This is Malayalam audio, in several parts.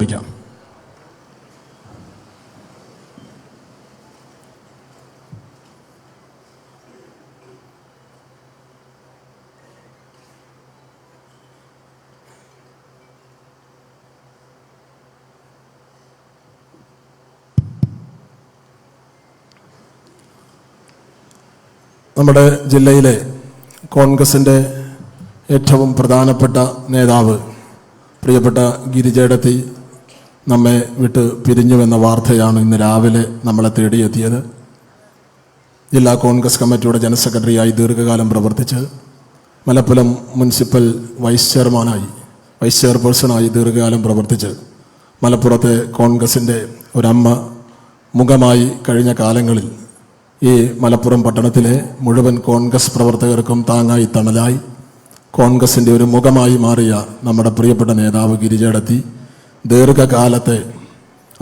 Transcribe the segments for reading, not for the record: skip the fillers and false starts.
ശ്രമിക്കാം. നമ്മുടെ ജില്ലയിലെ കോൺഗ്രസിൻ്റെ ഏറ്റവും പ്രധാനപ്പെട്ട നേതാവ് പ്രിയപ്പെട്ട ഗിരിജേടത്തി നമ്മെ വിട്ട് പിരിഞ്ഞുവെന്ന വാർത്തയാണ് ഇന്ന് രാവിലെ നമ്മളെ തേടിയെത്തിയത്. ജില്ലാ കോൺഗ്രസ് കമ്മിറ്റിയുടെ ജനറൽ സെക്രട്ടറിയായി ദീർഘകാലം പ്രവർത്തിച്ച് മലപ്പുറം മുനിസിപ്പൽ വൈസ് ചെയർപേഴ്സണായി ദീർഘകാലം പ്രവർത്തിച്ച് മലപ്പുറത്തെ കോൺഗ്രസിൻ്റെ ഒരമ്മ മുഖമായി കഴിഞ്ഞ കാലങ്ങളിൽ ഈ മലപ്പുറം പട്ടണത്തിലെ മുഴുവൻ കോൺഗ്രസ് പ്രവർത്തകർക്കും താങ്ങായി തണലായി കോൺഗ്രസിൻ്റെ ഒരു മുഖമായി മാറിയ നമ്മുടെ പ്രിയപ്പെട്ട നേതാവ് ഗിരിജേടത്തി ദീർഘകാലത്തെ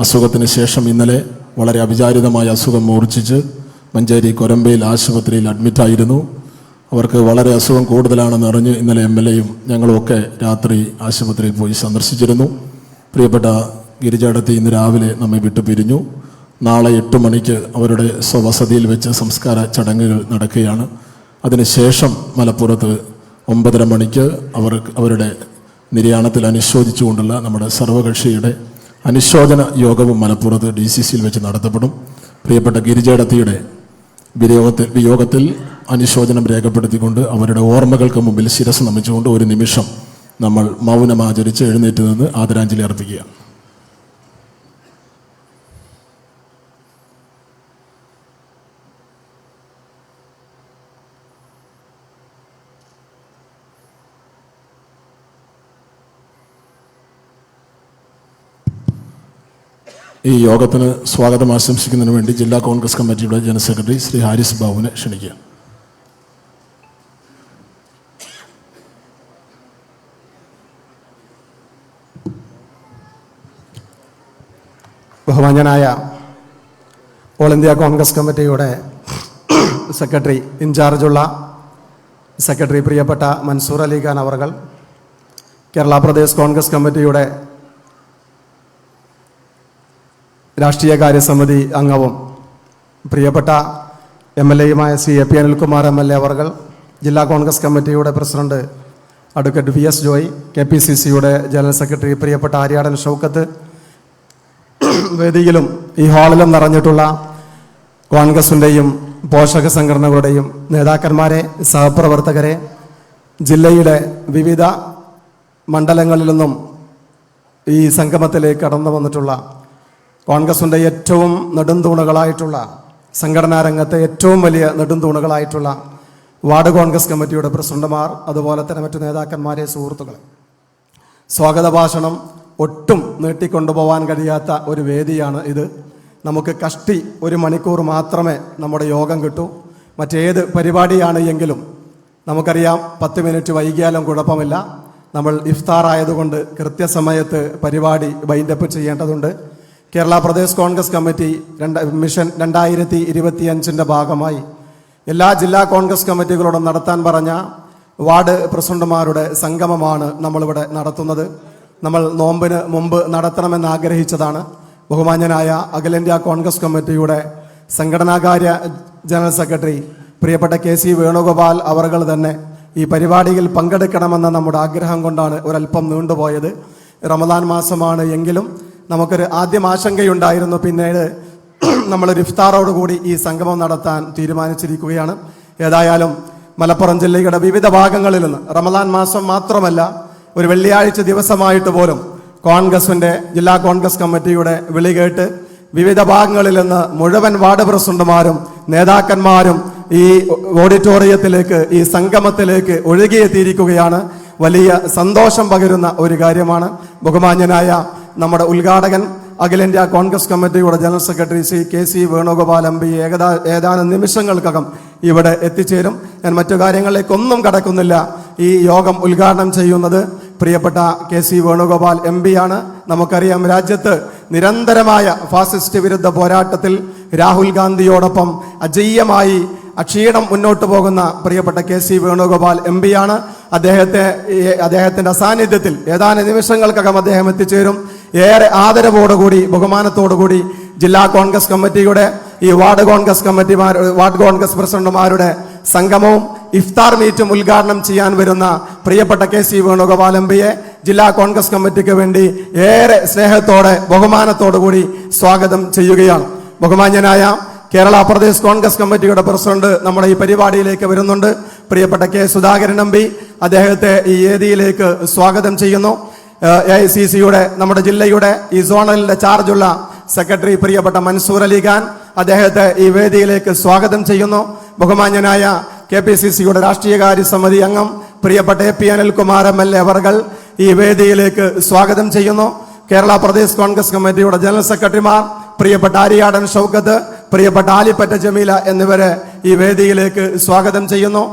അസുഖത്തിന് ശേഷം ഇന്നലെ വളരെ അവിചാരിതമായ അസുഖം മൂർച്ഛിച്ച് മഞ്ചേരി കൊരമ്പയിൽ ആശുപത്രിയിൽ അഡ്മിറ്റായിരുന്നു. അവർക്ക് വളരെ അസുഖം കൂടുതലാണെന്ന് അറിഞ്ഞ് ഇന്നലെ MLAയും ഞങ്ങളുമൊക്കെ രാത്രി ആശുപത്രിയിൽ പോയി സന്ദർശിച്ചിരുന്നു. പ്രിയപ്പെട്ട ഗിരിജേടത്തി ഇന്ന് രാവിലെ നമ്മെ വിട്ടു പിരിഞ്ഞു. നാളെ 8 മണിക്ക് അവരുടെ സ്വവസതിയിൽ വെച്ച് സംസ്കാര ചടങ്ങുകൾ നടക്കുകയാണ്. അതിനുശേഷം മലപ്പുറത്ത് 9:30 മണിക്ക് അവരുടെ നിര്യാണത്തിൽ അനുശോചിച്ചുകൊണ്ടുള്ള നമ്മുടെ സർവകക്ഷിയുടെ അനുശോചന യോഗവും മലപ്പുറത്ത് DCCയിൽ വെച്ച് നടത്തപ്പെടും. പ്രിയപ്പെട്ട ഗിരിജേടത്തിയുടെ വിയോഗത്തിൽ അനുശോചനം രേഖപ്പെടുത്തിക്കൊണ്ട് അവരുടെ ഓർമ്മകൾക്ക് മുമ്പിൽ ശിരസ് നമിച്ചുകൊണ്ട് ഒരു നിമിഷം നമ്മൾ മൗനമാചരിച്ച് എഴുന്നേറ്റ് നിന്ന് ആദരാഞ്ജലി അർപ്പിക്കുകയാണ്. ഈ യോഗത്തിന് സ്വാഗതം ആശംസിക്കുന്നതിന് വേണ്ടി ജില്ലാ കോൺഗ്രസ് കമ്മിറ്റിയുടെ ജനറൽ സെക്രട്ടറി ശ്രീ ഹാരിസ് ബാബുവിനെ ക്ഷണിക്കുക. ബഹുമാന്യനായ ഓൾ ഇന്ത്യ കോൺഗ്രസ് കമ്മിറ്റിയുടെ സെക്രട്ടറി ഇൻചാർജുള്ള സെക്രട്ടറി പ്രിയപ്പെട്ട മൻസൂർ അലി ഖാൻ അവർകൾ, കേരള പ്രദേശ് കോൺഗ്രസ് കമ്മിറ്റിയുടെ രാഷ്ട്രീയകാര്യ സമിതി അംഗവും പ്രിയപ്പെട്ട MLAയുമായ ശ്രീ AP അനിൽകുമാർ MLA അവർകൾ, ജില്ലാ കോൺഗ്രസ് കമ്മിറ്റിയുടെ പ്രസിഡന്റ് അഡ്വക്കേറ്റ് VS ജോയ്, KPCCയുടെ ജനറൽ സെക്രട്ടറി പ്രിയപ്പെട്ട ആര്യാടൻ ഷൗക്കത്ത്, വേദിയിലും ഈ ഹാളിലും നിറഞ്ഞിട്ടുള്ള കോൺഗ്രസിൻ്റെയും പോഷക സംഘടനകളുടെയും നേതാക്കന്മാരെ, സഹപ്രവർത്തകരെ, ജില്ലയുടെ വിവിധ മണ്ഡലങ്ങളിൽ നിന്നും ഈ സംഗമത്തിലേക്ക് കടന്നു വന്നിട്ടുള്ള കോൺഗ്രസിൻ്റെ ഏറ്റവും നെടുന്തൂണുകളായിട്ടുള്ള സംഘടനാ രംഗത്തെ ഏറ്റവും വലിയ നെടുന്തൂണുകളായിട്ടുള്ള വാർഡ് കോൺഗ്രസ് കമ്മിറ്റിയുടെ പ്രസിഡന്റുമാർ, അതുപോലെ തന്നെ മറ്റു നേതാക്കന്മാരെ, സുഹൃത്തുക്കളെ, സ്വാഗത ഭാഷണം ഒട്ടും നീട്ടിക്കൊണ്ടുപോകാൻ കഴിയാത്ത ഒരു വേദിയാണ് ഇത്. നമുക്ക് കഷ്ടി 1 മണിക്കൂർ മാത്രമേ നമ്മുടെ യോഗം കിട്ടൂ. മറ്റേത് പരിപാടിയാണ് എങ്കിലും നമുക്കറിയാം 10 മിനിറ്റ് വൈകിയാലും കുഴപ്പമില്ല. നമ്മൾ ഇഫ്താർ ആയതുകൊണ്ട് കൃത്യസമയത്ത് പരിപാടി വൈൻഡപ്പ് ചെയ്യേണ്ടതുണ്ട്. കേരള പ്രദേശ് കോൺഗ്രസ് കമ്മിറ്റി മിഷൻ 2025 ഭാഗമായി എല്ലാ ജില്ലാ കോൺഗ്രസ് കമ്മിറ്റികളോടും നടത്താൻ പറഞ്ഞ വാർഡ് പ്രസിഡന്റുമാരുടെ സംഗമമാണ് നമ്മളിവിടെ നടത്തുന്നത്. നമ്മൾ നോമ്പിന് മുമ്പ് നടത്തണമെന്ന് ആഗ്രഹിച്ചതാണ്. ബഹുമാന്യനായ അഖിലേന്ത്യാ കോൺഗ്രസ് കമ്മിറ്റിയുടെ സംഘടനാകാര്യ ജനറൽ സെക്രട്ടറി പ്രിയപ്പെട്ട KC വേണുഗോപാൽ അവർകൾ തന്നെ ഈ പരിപാടിയിൽ പങ്കെടുക്കണമെന്ന നമ്മുടെ ആഗ്രഹം കൊണ്ടാണ് ഒരല്പം നീണ്ടുപോയത്. റമദാൻ മാസമാണ് എങ്കിലും നമുക്കൊരു ആദ്യം ആശങ്കയുണ്ടായിരുന്നു. പിന്നീട് നമ്മളൊരു ഇഫ്താറോടുകൂടി ഈ സംഗമം നടത്താൻ തീരുമാനിച്ചിരിക്കുകയാണ്. ഏതായാലും മലപ്പുറം ജില്ലയുടെ വിവിധ ഭാഗങ്ങളിൽ നിന്ന് റമദാൻ മാസം മാത്രമല്ല, ഒരു വെള്ളിയാഴ്ച ദിവസമായിട്ട് പോലും കോൺഗ്രസിൻ്റെ ജില്ലാ കോൺഗ്രസ് കമ്മിറ്റിയുടെ വിളി കേട്ട് വിവിധ ഭാഗങ്ങളിൽ നിന്ന് മുഴുവൻ വാർഡ് പ്രസിഡന്റുമാരും നേതാക്കന്മാരും ഈ ഓഡിറ്റോറിയത്തിലേക്ക്, ഈ സംഗമത്തിലേക്ക് ഒഴുകിയെത്തിയിരിക്കുകയാണ്. വലിയ സന്തോഷം പകരുന്ന ഒരു കാര്യമാണ്. ബഹുമാന്യനായ നമ്മുടെ ഉദ്ഘാടകൻ അഖിലേന്ത്യാ കോൺഗ്രസ് കമ്മിറ്റിയുടെ general secretary Shri KC Venugopal MP ഏതാനും നിമിഷങ്ങൾക്കകം ഇവിടെ എത്തിച്ചേരും. ഞാൻ മറ്റു കാര്യങ്ങളിലേക്കൊന്നും കടക്കുന്നില്ല. ഈ യോഗം ഉദ്ഘാടനം ചെയ്യുന്നത് പ്രിയപ്പെട്ട KC വേണുഗോപാൽ MP ആണ്. നമുക്കറിയാം, രാജ്യത്ത് നിരന്തരമായ ഫാസിസ്റ്റ് വിരുദ്ധ പോരാട്ടത്തിൽ രാഹുൽ ഗാന്ധിയോടൊപ്പം അജയ്യമായി അക്ഷീണം മുന്നോട്ട് പോകുന്ന പ്രിയപ്പെട്ട KC വേണുഗോപാൽ MP ആണ്. അദ്ദേഹത്തിന്റെ സാന്നിധ്യത്തിൽ ഏതാനും നിമിഷങ്ങൾക്കകം അദ്ദേഹം എത്തിച്ചേരും. ഏറെ ആദരവോടുകൂടി ബഹുമാനത്തോടുകൂടി ജില്ലാ കോൺഗ്രസ് കമ്മിറ്റിയുടെ ഈ വാർഡ് കോൺഗ്രസ് പ്രസിഡന്റുമാരുടെ സംഗമവും ഇഫ്താർ മീറ്റും ഉദ്ഘാടനം ചെയ്യാൻ വരുന്ന പ്രിയപ്പെട്ട KC വേണുഗോപാൽ MPയെ ജില്ലാ കോൺഗ്രസ് കമ്മിറ്റിക്ക് വേണ്ടി ഏറെ സ്നേഹത്തോടെ ബഹുമാനത്തോടുകൂടി സ്വാഗതം ചെയ്യുകയാണ്. ബഹുമാന്യനായ കേരള പ്രദേശ് കോൺഗ്രസ് കമ്മിറ്റിയുടെ പ്രസിഡന്റ് നമ്മുടെ ഈ പരിപാടിയിലേക്ക് വരുന്നുണ്ട്. പ്രിയപ്പെട്ട K. സുധാകരൻ MP അദ്ദേഹത്തെ ഈ വേദിയിലേക്ക് സ്വാഗതം ചെയ്യുന്നു. AICCയുടെ നമ്മുടെ ജില്ലയുടെ ഈ സോണലിന്റെ ചാർജുള്ള സെക്രട്ടറി പ്രിയപ്പെട്ട മൻസൂർ അലി ഖാൻ അദ്ദേഹത്തെ ഈ വേദിയിലേക്ക് സ്വാഗതം ചെയ്യുന്നു. ബഹുമാന്യനായ KPCCയുടെ രാഷ്ട്രീയകാര്യ സമിതി അംഗം പ്രിയപ്പെട്ട AP അനിൽകുമാർ MLA അവർകൾ ഈ വേദിയിലേക്ക് സ്വാഗതം ചെയ്യുന്നു. കേരള പ്രദേശ് കോൺഗ്രസ് കമ്മിറ്റിയുടെ ജനറൽ സെക്രട്ടറിമാർ പ്രിയപ്പെട്ട ആര്യാടൻ ഷൗക്കത്ത്, പ്രിയപ്പെട്ട ആലിപ്പറ്റ ജമീല എന്നിവരെ ഈ വേദിയിലേക്ക് സ്വാഗതം ചെയ്യുന്നു.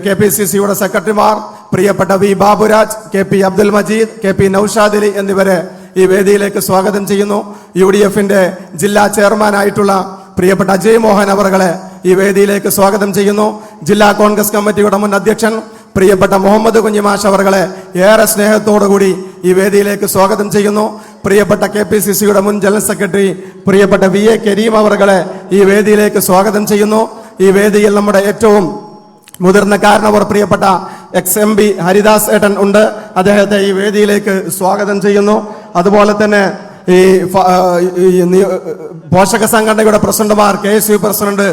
KPCCയുടെ സെക്രട്ടറിമാർ പ്രിയപ്പെട്ട V. Baburaj, KP Abdul Majeed, KP Naushad Ali എന്നിവരെ ഈ വേദിയിലേക്ക് സ്വാഗതം ചെയ്യുന്നു. UDFന്റെ ജില്ലാ ചെയർമാനായിട്ടുള്ള പ്രിയപ്പെട്ട അജയ് മോഹൻ അവർകളെ ഈ വേദിയിലേക്ക് സ്വാഗതം ചെയ്യുന്നു. ജില്ലാ കോൺഗ്രസ് കമ്മിറ്റിയുടെ മുൻ അധ്യക്ഷൻ പ്രിയപ്പെട്ട മുഹമ്മദ് കുഞ്ഞിമാഷ് അവർകളെ ഏറെ സ്നേഹത്തോടുകൂടി ഈ വേദിയിലേക്ക് സ്വാഗതം ചെയ്യുന്നു. പ്രിയപ്പെട്ട KPCCയുടെ മുൻ ജനറൽ സെക്രട്ടറി പ്രിയപ്പെട്ട VA കരീം അവർകളെ ഈ വേദിയിലേക്ക് സ്വാഗതം ചെയ്യുന്നു. ഈ വേദിയിൽ നമ്മുടെ ഏറ്റവും മുതിർന്ന കാരണവർ പ്രിയപ്പെട്ട XMP ഹരിദാസ് ഏട്ടൻ ഉണ്ട്. അദ്ദേഹത്തെ ഈ വേദിയിലേക്ക് സ്വാഗതം ചെയ്യുന്നു. അതുപോലെ തന്നെ ഈ പോഷക സംഘടനയുടെ പ്രസിഡന്റുമാർ, KSU president,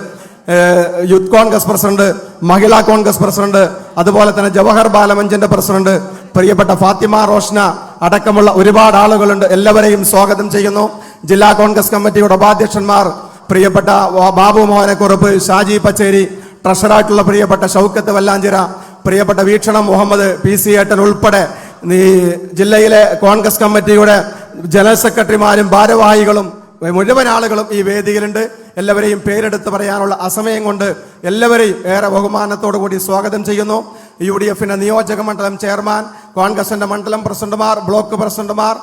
youth Congress president, Mahila Congress president, അതുപോലെ തന്നെ ജവഹർ ബാലമഞ്ചിന്റെ പ്രസിഡന്റ് പ്രിയപ്പെട്ട ഫാത്തിമ റോഷ്ന അടക്കമുള്ള ഒരുപാട് ആളുകളുണ്ട്. എല്ലാവരെയും സ്വാഗതം ചെയ്യുന്നു. ജില്ലാ കോൺഗ്രസ് കമ്മിറ്റിയുടെ ഉപാധ്യക്ഷന്മാർ പ്രിയപ്പെട്ട ബാബു മോഹനക്കുറുപ്പ്, ഷാജി പച്ചേരി, ട്രഷറായിട്ടുള്ള പ്രിയപ്പെട്ട ഷൗക്കത്ത് വല്ലാഞ്ചിറ, പ്രിയപ്പെട്ട വീക്ഷണം മുഹമ്മദ്, PC ഏട്ടൻ ഉൾപ്പെടെ ഈ ജില്ലയിലെ കോൺഗ്രസ് കമ്മിറ്റിയുടെ ജനറൽ സെക്രട്ടറിമാരും ഭാരവാഹികളും മുഴുവൻ ആളുകളും ഈ വേദിയിലുണ്ട്. എല്ലാവരെയും പേരെടുത്ത് പറയാനുള്ള അസമയം കൊണ്ട് എല്ലാവരെയും ഏറെ ബഹുമാനത്തോടു കൂടി സ്വാഗതം ചെയ്യുന്നു. UDFന്റെ നിയോജക മണ്ഡലം ചെയർമാൻ, കോൺഗ്രസിന്റെ മണ്ഡലം പ്രസിഡന്റുമാർ, ബ്ലോക്ക് പ്രസിഡന്റുമാർ,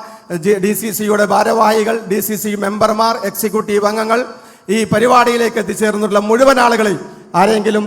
DCCയുടെ ഭാരവാഹികൾ, DCC മെമ്പർമാർ, എക്സിക്യൂട്ടീവ് അംഗങ്ങൾ, ഈ പരിപാടിയിലേക്ക് എത്തിച്ചേർന്നിട്ടുള്ള മുഴുവൻ ആളുകളെയും ആരെങ്കിലും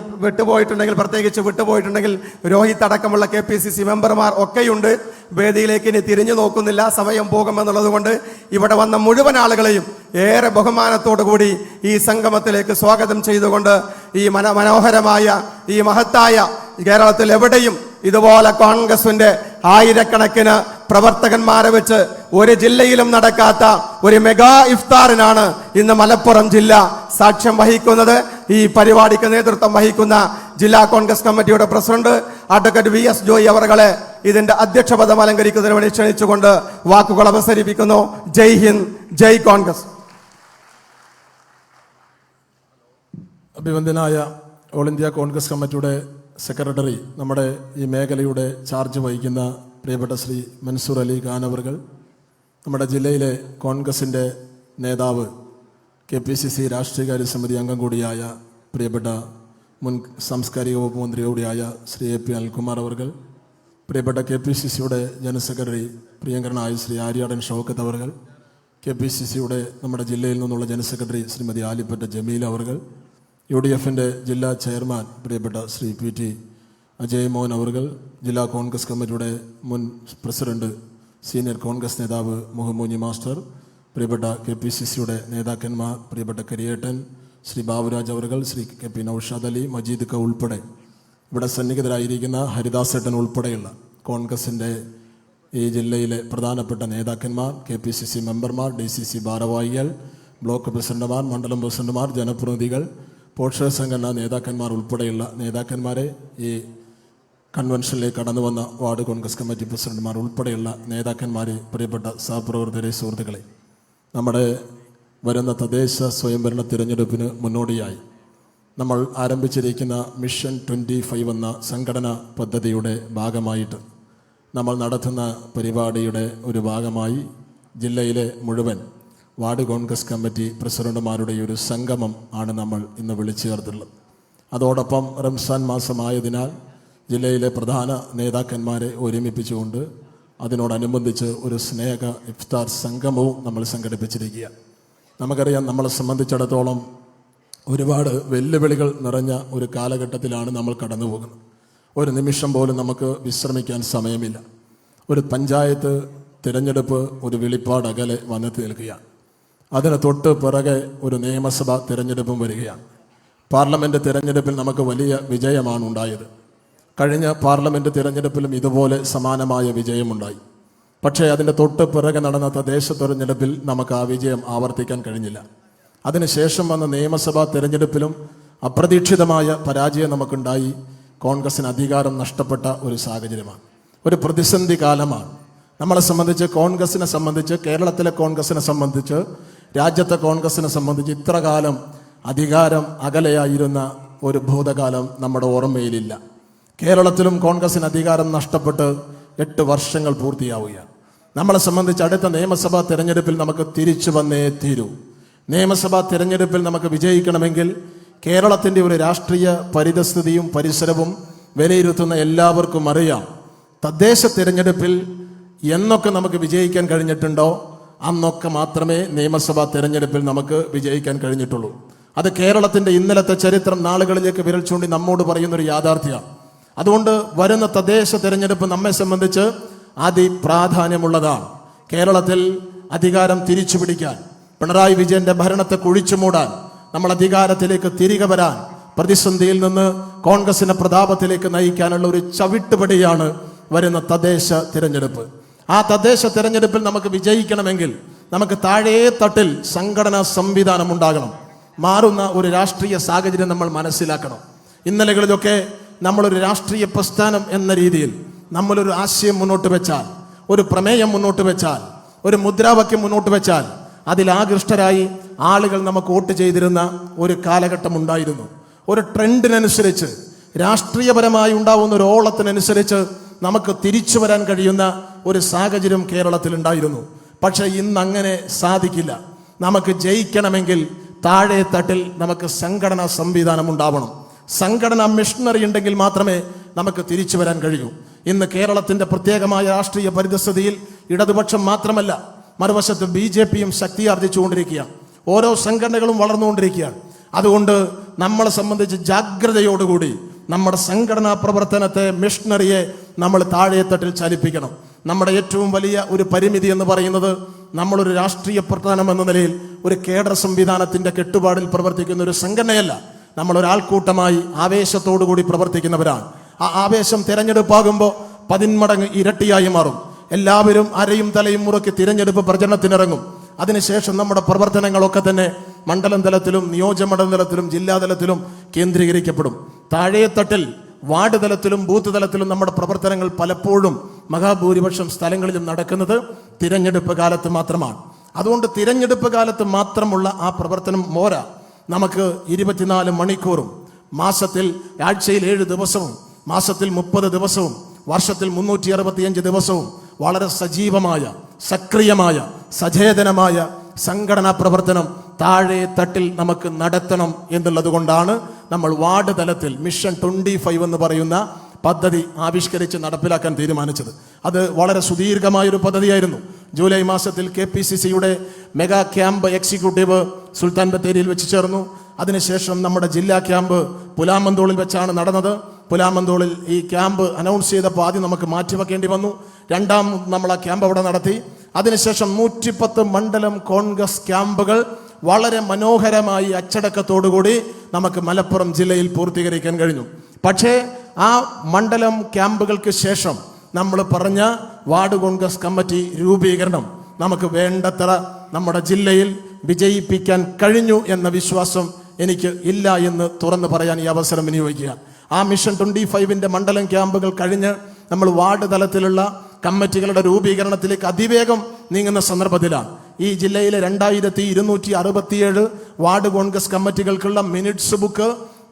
പ്രത്യേകിച്ച് വിട്ടുപോയിട്ടുണ്ടെങ്കിൽ രോഹിത് അടക്കമുള്ള KPCC മെമ്പർമാർ ഒക്കെയുണ്ട്. വേദിയിലേക്ക് ഇനി തിരിഞ്ഞു നോക്കുന്നില്ല, സമയം പോകുമെന്നുള്ളത് കൊണ്ട് ഇവിടെ വന്ന മുഴുവൻ ആളുകളെയും ഏറെ ബഹുമാനത്തോടു കൂടി ഈ സംഗമത്തിലേക്ക് സ്വാഗതം ചെയ്തുകൊണ്ട് ഈ മനോഹരമായ ഈ മഹത്തായ കേരളത്തിൽ എവിടെയും ഇതുപോലെ കോൺഗ്രസിന്റെ ആയിരക്കണക്കിന് പ്രവർത്തകന്മാരെ വെച്ച് ഒരു ജില്ലയിലും നടക്കാത്ത ഒരു മെഗാ ഇഫ്താറിനാണ് ഇന്ന് മലപ്പുറം ജില്ല സാക്ഷ്യം വഹിക്കുന്നത്. ഈ പരിപാടിക്ക് നേതൃത്വം വഹിക്കുന്ന ജില്ലാ കോൺഗ്രസ് കമ്മിറ്റിയുടെ പ്രസിഡന്റ് അഡ്വക്കേറ്റ് VS ജോയി അവർകളെ ഇതിന്റെ അധ്യക്ഷ പദം അലങ്കരിക്കുന്നതിന് വേണ്ടി ക്ഷണിച്ചുകൊണ്ട് വാക്കുകൾ അവസരിപ്പിക്കുന്നു. ജയ് ഹിന്ദ്, ജയ് കോൺഗ്രസ്. അഭിവന്ദ്യനായ ഓൾ ഇന്ത്യ കോൺഗ്രസ് കമ്മിറ്റിയുടെ സെക്രട്ടറി, നമ്മുടെ ഈ മേഖലയുടെ ചാർജ് വഹിക്കുന്ന പ്രിയപ്പെട്ട ശ്രീ മൻസൂർ അലി ഖാൻ അവർകൾ, നമ്മുടെ ജില്ലയിലെ കോൺഗ്രസിൻ്റെ നേതാവ്, KPCC രാഷ്ട്രീയകാര്യ സമിതി അംഗം കൂടിയായ പ്രിയപ്പെട്ട മുൻ സാംസ്കാരിക വകുപ്പ് മന്ത്രി കൂടിയായ ശ്രീ AP അനിൽകുമാർ അവർകൾ, പ്രിയപ്പെട്ട KPCCയുടെ ജനറൽ സെക്രട്ടറി പ്രിയങ്കരനായ ശ്രീ ആര്യാടൻ ഷൗക്കത്ത് അവർകൾ, KPCCയുടെ നമ്മുടെ ജില്ലയിൽ നിന്നുള്ള ജനറൽ സെക്രട്ടറി ശ്രീമതി ആലിപ്പറ്റ ജമീല അവർകൾ, UDFന്റെ ജില്ലാ ചെയർമാൻ പ്രിയപ്പെട്ട ശ്രീ PT അജയ് മോഹൻ അവർകൾ, ജില്ലാ കോൺഗ്രസ് കമ്മിറ്റിയുടെ മുൻ പ്രസിഡന്റ് സീനിയർ കോൺഗ്രസ് നേതാവ് മുഹമ്മൂഞ്ഞി മാസ്റ്റർ, പ്രിയപ്പെട്ട KPCCയുടെ നേതാക്കന്മാർ പ്രിയപ്പെട്ട കരിയേട്ടൻ ശ്രീ ബാബുരാജ് അവർകൾ, ശ്രീ KP നൌഷാദ് അലി, മജീദ് ക ഉൾപ്പെടെ ഇവിടെ സന്നിഹിതരായിരിക്കുന്ന ഹരിദാസേട്ടൻ ഉൾപ്പെടെയുള്ള കോൺഗ്രസിൻ്റെ ഈ ജില്ലയിലെ പ്രധാനപ്പെട്ട നേതാക്കന്മാർ, KPCC മെമ്പർമാർ, DCC ഭാരവാഹികൾ, ബ്ലോക്ക് പ്രസിഡന്റുമാർ, മണ്ഡലം പ്രസിഡന്റുമാർ, ജനപ്രതിനിധികൾ, പോഷക സംഘടനാ നേതാക്കന്മാർ ഉൾപ്പെടെയുള്ള നേതാക്കന്മാരെ, ഈ കൺവെൻഷനിലേക്ക് കടന്നു വന്ന വാർഡ് കോൺഗ്രസ് കമ്മിറ്റി പ്രസിഡന്റുമാർ ഉൾപ്പെടെയുള്ള നേതാക്കന്മാരെ, പ്രിയപ്പെട്ട സഹപ്രവർത്തകരെ, സുഹൃത്തുക്കളെ, നമ്മുടെ വരുന്ന തദ്ദേശ സ്വയംഭരണ തിരഞ്ഞെടുപ്പിന് മുന്നോടിയായി നമ്മൾ ആരംഭിച്ചിരിക്കുന്ന മിഷൻ 25 എന്ന സംഘടനാ പദ്ധതിയുടെ ഭാഗമായിട്ട് നമ്മൾ നടത്തുന്ന പരിപാടിയുടെ ഒരു ഭാഗമായി ജില്ലയിലെ മുഴുവൻ വാർഡ് കോൺഗ്രസ് കമ്മിറ്റി പ്രസിഡന്റുമാരുടെ ഒരു സംഗമം ആണ് നമ്മൾ ഇന്ന് വിളിച്ചു ചേർത്തുള്ളത്. അതോടൊപ്പം റംസാൻ മാസമായതിനാൽ ജില്ലയിലെ പ്രധാന നേതാക്കന്മാരെ ഒരുമിപ്പിച്ചുകൊണ്ട് അതിനോടനുബന്ധിച്ച് ഒരു സ്നേഹ ഇഫ്താർ സംഗമവും നമ്മൾ സംഘടിപ്പിച്ചിരിക്കുക. നമുക്കറിയാം, നമ്മളെ സംബന്ധിച്ചിടത്തോളം ഒരുപാട് വെല്ലുവിളികൾ നിറഞ്ഞ ഒരു കാലഘട്ടത്തിലാണ് നമ്മൾ കടന്നു പോകുന്നത്. ഒരു നിമിഷം പോലും നമുക്ക് വിശ്രമിക്കാൻ സമയമില്ല. ഒരു പഞ്ചായത്ത് തിരഞ്ഞെടുപ്പ് ഒരു വെളിപ്പാട് അകലെ വന്നെത്തി നിൽക്കുകയാണ്. അതിന് തൊട്ട് പിറകെ ഒരു നിയമസഭാ തിരഞ്ഞെടുപ്പും വരികയാണ്. പാർലമെൻറ്റ് തിരഞ്ഞെടുപ്പിൽ നമുക്ക് വലിയ വിജയമാണ് ഉണ്ടായത്. കഴിഞ്ഞ പാർലമെൻറ്റ് തിരഞ്ഞെടുപ്പിലും ഇതുപോലെ സമാനമായ വിജയമുണ്ടായി. പക്ഷേ അതിൻ്റെ തൊട്ട് പിറകെ നടന്ന തദ്ദേശ തിരഞ്ഞെടുപ്പിൽ നമുക്ക് ആ വിജയം ആവർത്തിക്കാൻ കഴിഞ്ഞില്ല. അതിനുശേഷം വന്ന നിയമസഭാ തിരഞ്ഞെടുപ്പിലും അപ്രതീക്ഷിതമായ പരാജയം നമുക്കുണ്ടായി. കോൺഗ്രസിന് അധികാരം നഷ്ടപ്പെട്ട ഒരു സാഹചര്യമാണ്. ഒരു പ്രതിസന്ധി കാലമാണ്. നമ്മളെ സംബന്ധിച്ച്, കോൺഗ്രസിനെ സംബന്ധിച്ച്, കേരളത്തിലെ കോൺഗ്രസിനെ സംബന്ധിച്ച്, രാജ്യത്തെ കോൺഗ്രസിനെ സംബന്ധിച്ച് ഇത്ര കാലം അധികാരം അകലെയായിരുന്ന ഒരു ഭൂതകാലം നമ്മുടെ ഓർമ്മയിലില്ല. കേരളത്തിലും കോൺഗ്രസിന് അധികാരം നഷ്ടപ്പെട്ട് 8 വർഷങ്ങൾ പൂർത്തിയാവുകയാണ്. നമ്മളെ സംബന്ധിച്ച് അടുത്ത നിയമസഭാ തിരഞ്ഞെടുപ്പിൽ നമുക്ക് തിരിച്ചു വന്നേ തീരൂ. നിയമസഭാ തിരഞ്ഞെടുപ്പിൽ നമുക്ക് വിജയിക്കണമെങ്കിൽ കേരളത്തിൻ്റെ ഒരു രാഷ്ട്രീയ പരിതസ്ഥിതിയും പരിസരവും വിലയിരുത്തുന്ന എല്ലാവർക്കും അറിയാം, തദ്ദേശ തിരഞ്ഞെടുപ്പിൽ എന്നൊക്കെ നമുക്ക് വിജയിക്കാൻ കഴിഞ്ഞിട്ടുണ്ടോ അന്നൊക്കെ മാത്രമേ നിയമസഭാ തിരഞ്ഞെടുപ്പിൽ നമുക്ക് വിജയിക്കാൻ കഴിഞ്ഞിട്ടുള്ളൂ. അത് കേരളത്തിൻ്റെ ഇന്നലത്തെ ചരിത്രം നാളുകളിലേക്ക് വിരൽ ചൂണ്ടി നമ്മോട് പറയുന്നൊരു യാഥാർത്ഥ്യമാണ്. അതുകൊണ്ട് വരുന്ന തദ്ദേശ തിരഞ്ഞെടുപ്പ് നമ്മെ സംബന്ധിച്ച് അതിപ്രാധാന്യമുള്ളതാണ്. കേരളത്തിൽ അധികാരം തിരിച്ചു പിടിക്കാൻ, പിണറായി വിജയന്റെ ഭരണത്തെ കുഴിച്ചു മൂടാൻ, നമ്മൾ അധികാരത്തിലേക്ക് തിരികെ വരാൻ, പ്രതിസന്ധിയിൽ നിന്ന് കോൺഗ്രസിനെ പ്രതാപത്തിലേക്ക് നയിക്കാനുള്ള ഒരു ചവിട്ടുപടിയാണ് വരുന്ന തദ്ദേശ തിരഞ്ഞെടുപ്പ്. ആ തദ്ദേശ തിരഞ്ഞെടുപ്പിൽ നമുക്ക് വിജയിക്കണമെങ്കിൽ നമുക്ക് താഴേ തട്ടിൽ സംഘടനാ സംവിധാനം ഉണ്ടാകണം. മാറുന്ന ഒരു രാഷ്ട്രീയ സാഹചര്യം നമ്മൾ മനസ്സിലാക്കണം. ഇന്നലകളിലൊക്കെ നമ്മളൊരു രാഷ്ട്രീയ പ്രസ്ഥാനം എന്ന രീതിയിൽ നമ്മളൊരു ആശയം മുന്നോട്ട് വെച്ചാൽ, ഒരു പ്രമേയം മുന്നോട്ട് വെച്ചാൽ, ഒരു മുദ്രാവാക്യം മുന്നോട്ട് വെച്ചാൽ അതിലാകൃഷ്ടരായി ആളുകൾ നമുക്ക് വോട്ട് ചെയ്തിരുന്ന ഒരു കാലഘട്ടം ഉണ്ടായിരുന്നു. ഒരു ട്രെൻഡിനനുസരിച്ച്, രാഷ്ട്രീയപരമായി ഉണ്ടാവുന്ന ഒരു ഓളത്തിനനുസരിച്ച് നമുക്ക് തിരിച്ചു വരാൻ കഴിയുന്ന ഒരു സാഹചര്യം കേരളത്തിൽ ഉണ്ടായിരുന്നു. പക്ഷെ ഇന്ന് അങ്ങനെ സാധിക്കില്ല. നമുക്ക് ജയിക്കണമെങ്കിൽ താഴെ തട്ടിൽ നമുക്ക് സംഘടനാ സംവിധാനം ഉണ്ടാവണം. സംഘടനാ മിഷണറി ഉണ്ടെങ്കിൽ മാത്രമേ നമുക്ക് തിരിച്ചു വരാൻ കഴിയൂ. ഇന്ന് കേരളത്തിന്റെ പ്രത്യേകമായ രാഷ്ട്രീയ പരിതസ്ഥിതിയിൽ ഇടതുപക്ഷം മാത്രമല്ല, മറുവശത്ത് BJPയും ശക്തിയാർജിച്ചുകൊണ്ടിരിക്കുകയാണ്. ഓരോ സംഘടനകളും വളർന്നുകൊണ്ടിരിക്കുകയാണ്. അതുകൊണ്ട് നമ്മളെ സംബന്ധിച്ച് ജാഗ്രതയോടുകൂടി നമ്മുടെ സംഘടനാ പ്രവർത്തനത്തെ, മിഷണറിയെ നമ്മൾ താഴെത്തട്ടിൽ ചലിപ്പിക്കണം. നമ്മുടെ ഏറ്റവും വലിയ ഒരു പരിമിതി എന്ന് പറയുന്നത്, നമ്മളൊരു രാഷ്ട്രീയ പ്രസ്ഥാനം എന്ന നിലയിൽ ഒരു കേഡർ സംവിധാനത്തിന്റെ കെട്ടുപാടിൽ പ്രവർത്തിക്കുന്ന ഒരു സംഘടനയല്ല. നമ്മൾ ഒരാൾക്കൂട്ടമായി ആവേശത്തോടുകൂടി പ്രവർത്തിക്കുന്നവരാണ്. ആ ആവേശം തിരഞ്ഞെടുപ്പാകുമ്പോൾ 10 മടങ്ങ് ഇരട്ടിയായി മാറും. എല്ലാവരും അരയും തലയും മുറുക്കി തിരഞ്ഞെടുപ്പ് പ്രചരണത്തിനിറങ്ങും. അതിനുശേഷം നമ്മുടെ പ്രവർത്തനങ്ങളൊക്കെ തന്നെ മണ്ഡലം തലത്തിലും നിയോജകമണ്ഡലം തലത്തിലും ജില്ലാതലത്തിലും കേന്ദ്രീകരിക്കപ്പെടും. താഴെത്തട്ടിൽ വാർഡ് തലത്തിലും ബൂത്ത് തലത്തിലും നമ്മുടെ പ്രവർത്തനങ്ങൾ പലപ്പോഴും മഹാഭൂരിപക്ഷം സ്ഥലങ്ങളിലും നടക്കുന്നത് തിരഞ്ഞെടുപ്പ് കാലത്ത് മാത്രമാണ്. അതുകൊണ്ട് തിരഞ്ഞെടുപ്പ് കാലത്ത് മാത്രമുള്ള ആ പ്രവർത്തനം പോരാ. നമുക്ക് 24 മണിക്കൂറും, മാസത്തിൽ ആഴ്ചയിൽ 7 ദിവസവും, മാസത്തിൽ 30 ദിവസവും, വർഷത്തിൽ 365 ദിവസവും വളരെ സജീവമായ, സക്രിയമായ, സചേതനമായ സംഘടനാ പ്രവർത്തനം താഴെ തട്ടിൽ നമുക്ക് നടത്തണം എന്നുള്ളത് കൊണ്ടാണ് നമ്മൾ വാർഡ് തലത്തിൽ മിഷൻ 25 എന്ന് പറയുന്ന പദ്ധതി ആവിഷ്കരിച്ച് നടപ്പിലാക്കാൻ തീരുമാനിച്ചത്. അത് വളരെ സുദീർഘമായൊരു പദ്ധതിയായിരുന്നു. ജൂലൈ മാസത്തിൽ KPCCയുടെ മെഗാ ക്യാമ്പ് എക്സിക്യൂട്ടീവ് സുൽത്താൻ ബത്തേരിയിൽ വെച്ച് ചേർന്നു. അതിനുശേഷം നമ്മുടെ ജില്ലാ ക്യാമ്പ് പുലാമന്തോളിൽ വെച്ചാണ് നടന്നത്. പുലാമന്തോളിൽ ഈ ക്യാമ്പ് അനൗൺസ് ചെയ്തപ്പോൾ ആദ്യം നമുക്ക് മാറ്റിവെക്കേണ്ടി വന്നു. രണ്ടാം നമ്മൾ ആ ക്യാമ്പ് അവിടെ നടത്തി. അതിനുശേഷം 110 മണ്ഡലം കോൺഗ്രസ് ക്യാമ്പുകൾ വളരെ മനോഹരമായി അച്ചടക്കത്തോടുകൂടി നമുക്ക് മലപ്പുറം ജില്ലയിൽ പൂർത്തീകരിക്കാൻ കഴിഞ്ഞു. പക്ഷേ ആ മണ്ഡലം ക്യാമ്പുകൾക്ക് ശേഷം നമ്മൾ പറഞ്ഞ വാർഡ് കോൺഗ്രസ് കമ്മിറ്റി രൂപീകരണം നമുക്ക് വേണ്ടത്ര നമ്മുടെ ജില്ലയിൽ വിജയിപ്പിക്കാൻ കഴിഞ്ഞു എന്ന വിശ്വാസം എനിക്ക് ഇല്ല എന്ന് തുറന്നു പറയാൻ ഈ അവസരം വിനിയോഗിക്കുക. ആ മിഷൻ 25ന്റെ മണ്ഡലം ക്യാമ്പുകൾ കഴിഞ്ഞ് നമ്മൾ വാർഡ് തലത്തിലുള്ള കമ്മിറ്റികളുടെ രൂപീകരണത്തിലേക്ക് അതിവേഗം നീങ്ങുന്ന സന്ദർഭത്തിലാണ് ഈ ജില്ലയിലെ 2267 വാർഡ് കോൺഗ്രസ് കമ്മിറ്റികൾക്കുള്ള മിനിറ്റ്സ് ബുക്ക്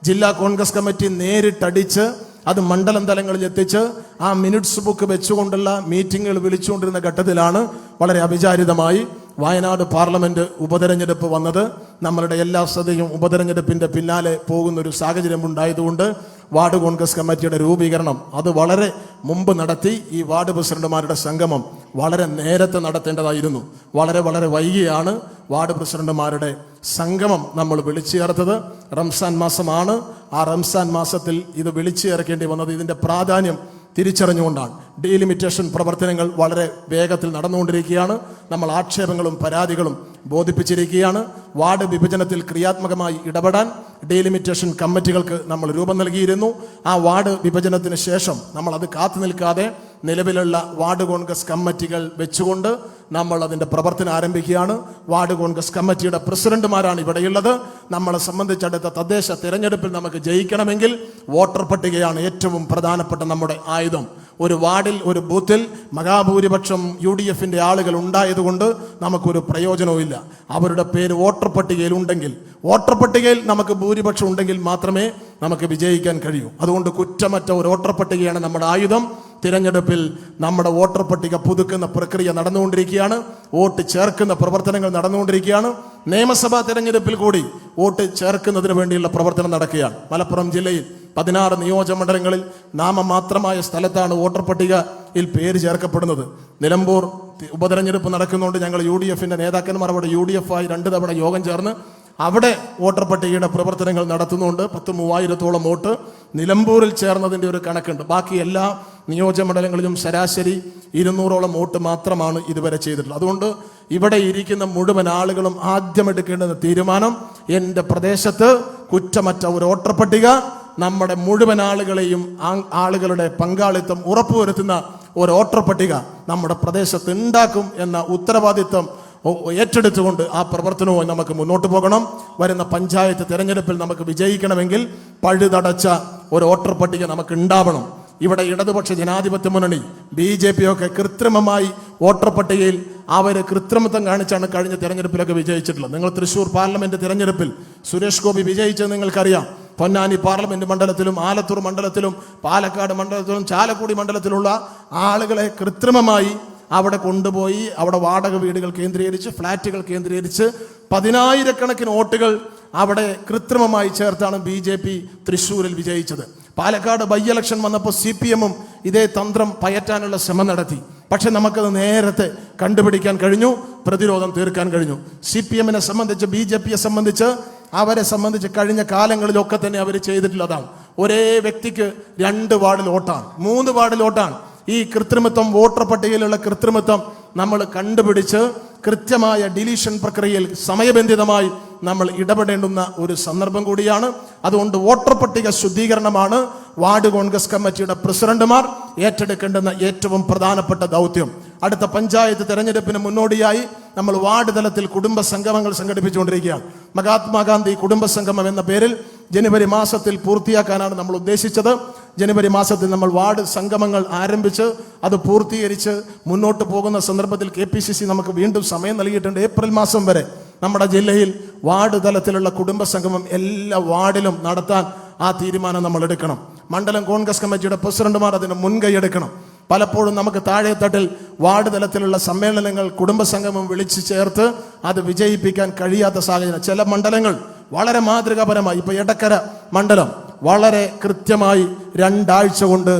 ജില്ലാ കോൺഗ്രസ് കമ്മിറ്റി നേരിട്ടടിച്ച് അത് മണ്ഡലം തലങ്ങളിൽ എത്തിച്ച് ആ മിനിറ്റ്സ് ബുക്ക് വെച്ചുകൊണ്ടുള്ള മീറ്റിങ്ങുകൾ വിളിച്ചുകൊണ്ടിരുന്ന ഘട്ടത്തിലാണ് വളരെ അവിചാരിതമായി വയനാട് പാർലമെന്റ് ഉപതെരഞ്ഞെടുപ്പ് വന്നത്. നമ്മളുടെ എല്ലാ ശ്രദ്ധയും ഉപതെരഞ്ഞെടുപ്പിന്റെ പിന്നാലെ പോകുന്നൊരു സാഹചര്യം ഉണ്ടായതുകൊണ്ട് വാർഡ് കോൺഗ്രസ് കമ്മിറ്റിയുടെ രൂപീകരണം അത് വളരെ മുമ്പ് നടത്തി. ഈ വാർഡ് പ്രസിഡന്റുമാരുടെ സംഗമം വളരെ നേരത്തെ നടത്തേണ്ടതായിരുന്നു. വളരെ വൈകിയാണ് വാർഡ് പ്രസിഡന്റുമാരുടെ സംഗമം നമ്മൾ വിളിച്ചു ചേർത്തത്. റംസാൻ മാസമാണ്. ആ റംസാൻ മാസത്തിൽ ഇത് വിളിച്ചു ചേർക്കേണ്ടി വന്നത് ഇതിൻ്റെ പ്രാധാന്യം തിരിച്ചറിഞ്ഞുകൊണ്ടാണ്. ഡീലിമിറ്റേഷൻ പ്രവർത്തനങ്ങൾ വളരെ വേഗത്തിൽ നടന്നുകൊണ്ടിരിക്കുകയാണ്. നമ്മൾ ആക്ഷേപങ്ങളും പരാതികളും ബോധിപ്പിച്ചിരിക്കുകയാണ്. വാർഡ് വിഭജനത്തിൽ ക്രിയാത്മകമായി ഇടപെടാൻ ഡീലിമിറ്റേഷൻ കമ്മിറ്റികൾക്ക് നമ്മൾ രൂപം നൽകിയിരുന്നു. ആ വാർഡ് വിഭജനത്തിന് ശേഷം നമ്മൾ അത് കാത്തു നിൽക്കാതെ നിലവിലുള്ള വാർഡ് കോൺഗ്രസ് കമ്മിറ്റികൾ വെച്ചുകൊണ്ട് നമ്മൾ അതിൻ്റെ പ്രവർത്തനം ആരംഭിക്കുകയാണ്. വാർഡ് കോൺഗ്രസ് കമ്മിറ്റിയുടെ പ്രസിഡന്റുമാരാണ് ഇവിടെയുള്ളത്. നമ്മളെ സംബന്ധിച്ചടുത്ത തദ്ദേശ തിരഞ്ഞെടുപ്പിൽ നമുക്ക് ജയിക്കണമെങ്കിൽ വോട്ടർ പട്ടികയാണ് ഏറ്റവും പ്രധാനപ്പെട്ട നമ്മുടെ ആയുധം. ഒരു വാർഡിൽ ഒരു ബൂത്തിൽ മഹാഭൂരിപക്ഷം UDFന്റെ ആളുകൾ ഉണ്ടായതുകൊണ്ട് നമുക്കൊരു പ്രയോജനവുമില്ല. അവരുടെ പേര് വോട്ടർ പട്ടികയിൽ ഉണ്ടെങ്കിൽ, വോട്ടർ പട്ടികയിൽ നമുക്ക് ഭൂരിപക്ഷം ഉണ്ടെങ്കിൽ മാത്രമേ നമുക്ക് വിജയിക്കാൻ കഴിയൂ. അതുകൊണ്ട് കുറ്റമറ്റ ഒരു വോട്ടർ പട്ടികയാണ് നമ്മുടെ ആയുധം. തിരഞ്ഞെടുപ്പിൽ നമ്മുടെ വോട്ടർ പട്ടിക പുതുക്കുന്ന പ്രക്രിയ നടന്നുകൊണ്ടിരിക്കുകയാണ്. വോട്ട് ചേർക്കുന്ന പ്രവർത്തനങ്ങൾ നടന്നുകൊണ്ടിരിക്കുകയാണ്. നിയമസഭാ തിരഞ്ഞെടുപ്പിൽ കൂടി വോട്ട് ചേർക്കുന്നതിന് വേണ്ടിയുള്ള പ്രവർത്തനം നടക്കുകയാണ്. മലപ്പുറം ജില്ലയിൽ 16 നിയോജകമണ്ഡലങ്ങളിൽ നാമമാത്രമായ സ്ഥലത്താണ് വോട്ടർ പട്ടികയിൽ പേര് ചേർക്കപ്പെടുന്നത്. നിലമ്പൂർ ഉപതെരഞ്ഞെടുപ്പ് നടക്കുന്നുണ്ട്. ഞങ്ങൾ UDFന്റെ നേതാക്കന്മാർ അവിടെ UDF ആയി 2 തവണ യോഗം ചേർന്ന് അവിടെ വോട്ടർ പട്ടികയുടെ പ്രവർത്തനങ്ങൾ നടത്തുന്നുണ്ട്. 10,000-ഓളം വോട്ട് നിലമ്പൂരിൽ ചേർന്നതിൻ്റെ ഒരു കണക്കുണ്ട്. ബാക്കി എല്ലാ നിയോജകമണ്ഡലങ്ങളിലും ശരാശരി 200-ഓളം വോട്ട് മാത്രമാണ് ഇതുവരെ ചെയ്തിട്ടുള്ളത്. അതുകൊണ്ട് ഇവിടെ ഇരിക്കുന്ന മുഴുവൻ ആളുകളും ആദ്യം എടുക്കേണ്ടുന്ന തീരുമാനം, എൻ്റെ പ്രദേശത്ത് കുറ്റമറ്റ ഒരു വോട്ടർ പട്ടിക, നമ്മുടെ മുഴുവൻ ആളുകളെയും ആളുകളുടെ പങ്കാളിത്തം ഉറപ്പുവരുത്തുന്ന ഒരു വോട്ടർ പട്ടിക നമ്മുടെ പ്രദേശത്ത് ഉണ്ടാക്കും എന്ന ഉത്തരവാദിത്വം ഏറ്റെടുത്തുകൊണ്ട് ആ പ്രവർത്തനവുമായി നമുക്ക് മുന്നോട്ട് പോകണം. വരുന്ന പഞ്ചായത്ത് തിരഞ്ഞെടുപ്പിൽ നമുക്ക് വിജയിക്കണമെങ്കിൽ പഴുതടച്ച ഒരു വോട്ടർ പട്ടിക നമുക്ക് ഉണ്ടാവണം. ഇവിടെ ഇടതുപക്ഷ ജനാധിപത്യ മുന്നണി BJP ഒക്കെ കൃത്രിമമായി വോട്ടർ പട്ടികയിൽ അവർ കൃത്രിമത്വം കാണിച്ചാണ് കഴിഞ്ഞ തിരഞ്ഞെടുപ്പിലൊക്കെ വിജയിച്ചിട്ടുള്ളത്. നിങ്ങൾ തൃശ്ശൂർ പാർലമെന്റ് തിരഞ്ഞെടുപ്പിൽ സുരേഷ് ഗോപി വിജയിച്ചത് നിങ്ങൾക്കറിയാം. പൊന്നാനി പാർലമെന്റ് മണ്ഡലത്തിലും ആലത്തൂർ മണ്ഡലത്തിലും പാലക്കാട് മണ്ഡലത്തിലും ചാലക്കുടി മണ്ഡലത്തിലുള്ള ആളുകളെ കൃത്രിമമായി അവിടെ കൊണ്ടുപോയി അവിടെ വാടക വീടുകൾ കേന്ദ്രീകരിച്ച്, ഫ്ലാറ്റുകൾ കേന്ദ്രീകരിച്ച് 10,000-കണക്കിന് വോട്ടുകൾ അവിടെ കൃത്രിമമായി ചേർത്താണ് BJP തൃശ്ശൂരിൽ വിജയിച്ചത്. പാലക്കാട് ബൈ ഇലക്ഷൻ വന്നപ്പോൾ CPM-ഉം ഇതേ തന്ത്രം പയറ്റാനുള്ള ശ്രമം നടത്തി. പക്ഷെ നമുക്കത് നേരത്തെ കണ്ടുപിടിക്കാൻ കഴിഞ്ഞു, പ്രതിരോധം തീർക്കാൻ കഴിഞ്ഞു. CPM-നെ സംബന്ധിച്ച്, BJP-യെ സംബന്ധിച്ച്, അവരെ സംബന്ധിച്ച് കഴിഞ്ഞ കാലങ്ങളിലൊക്കെ തന്നെ അവർ ചെയ്തിട്ടുള്ളതാണ്. ഒരേ വ്യക്തിക്ക് 2 വാർഡിൽ വോട്ടാണ്, 3 വാർഡിൽ വോട്ടാണ്. ഈ കൃത്രിമത്വം, വോട്ടർ പട്ടികയിലുള്ള കൃത്രിമത്വം നമ്മൾ കണ്ടുപിടിച്ച് കൃത്യമായ ഡിലീഷൻ പ്രക്രിയയിൽ സമയബന്ധിതമായി നമ്മൾ ഇടപെടേണ്ടുന്ന ഒരു സന്ദർഭം കൂടിയാണ്. അതുകൊണ്ട് വോട്ടർ പട്ടിക ശുദ്ധീകരണമാണ് വാർഡ് കോൺഗ്രസ് കമ്മിറ്റിയുടെ പ്രസിഡന്റുമാർ ഏറ്റെടുക്കേണ്ടുന്ന ഏറ്റവും പ്രധാനപ്പെട്ട ദൗത്യം. അടുത്ത പഞ്ചായത്ത് തെരഞ്ഞെടുപ്പിന് മുന്നോടിയായി നമ്മൾ വാർഡ് തലത്തിൽ കുടുംബ സംഗമങ്ങൾ സംഘടിപ്പിച്ചുകൊണ്ടിരിക്കുകയാണ്. മഹാത്മാഗാന്ധി കുടുംബ സംഗമം എന്ന പേരിൽ ജനുവരി മാസത്തിൽ പൂർത്തിയാക്കാനാണ് നമ്മൾ ഉദ്ദേശിച്ചത്. ജനുവരി മാസത്തിൽ നമ്മൾ വാർഡ് സംഗമങ്ങൾ ആരംഭിച്ച് അത് പൂർത്തീകരിച്ച് മുന്നോട്ട് പോകുന്ന സന്ദർഭത്തിൽ KPCC നമുക്ക് വീണ്ടും സമയം നൽകിയിട്ടുണ്ട്. ഏപ്രിൽ മാസം വരെ നമ്മുടെ ജില്ലയിൽ വാർഡ് തലത്തിലുള്ള കുടുംബ സംഗമം എല്ലാ വാർഡിലും നടത്താൻ ആ തീരുമാനം നമ്മൾ എടുക്കണം. മണ്ഡലം കോൺഗ്രസ് കമ്മിറ്റിയുടെ പ്രസിഡന്റുമാർ അതിന് മുൻകൈ എടുക്കണം. പലപ്പോഴും നമുക്ക് താഴെത്തട്ടിൽ വാർഡ് തലത്തിലുള്ള സമ്മേളനങ്ങൾ, കുടുംബ സംഗമം വിളിച്ചു ചേർത്ത് അത് വിജയിപ്പിക്കാൻ കഴിയാത്ത സാഹചര്യം. ചില മണ്ഡലങ്ങൾ വളരെ മാതൃകാപരമായി, ഇപ്പൊ എടക്കര മണ്ഡലം വളരെ കൃത്യമായി 2 ആഴ്ച കൊണ്ട്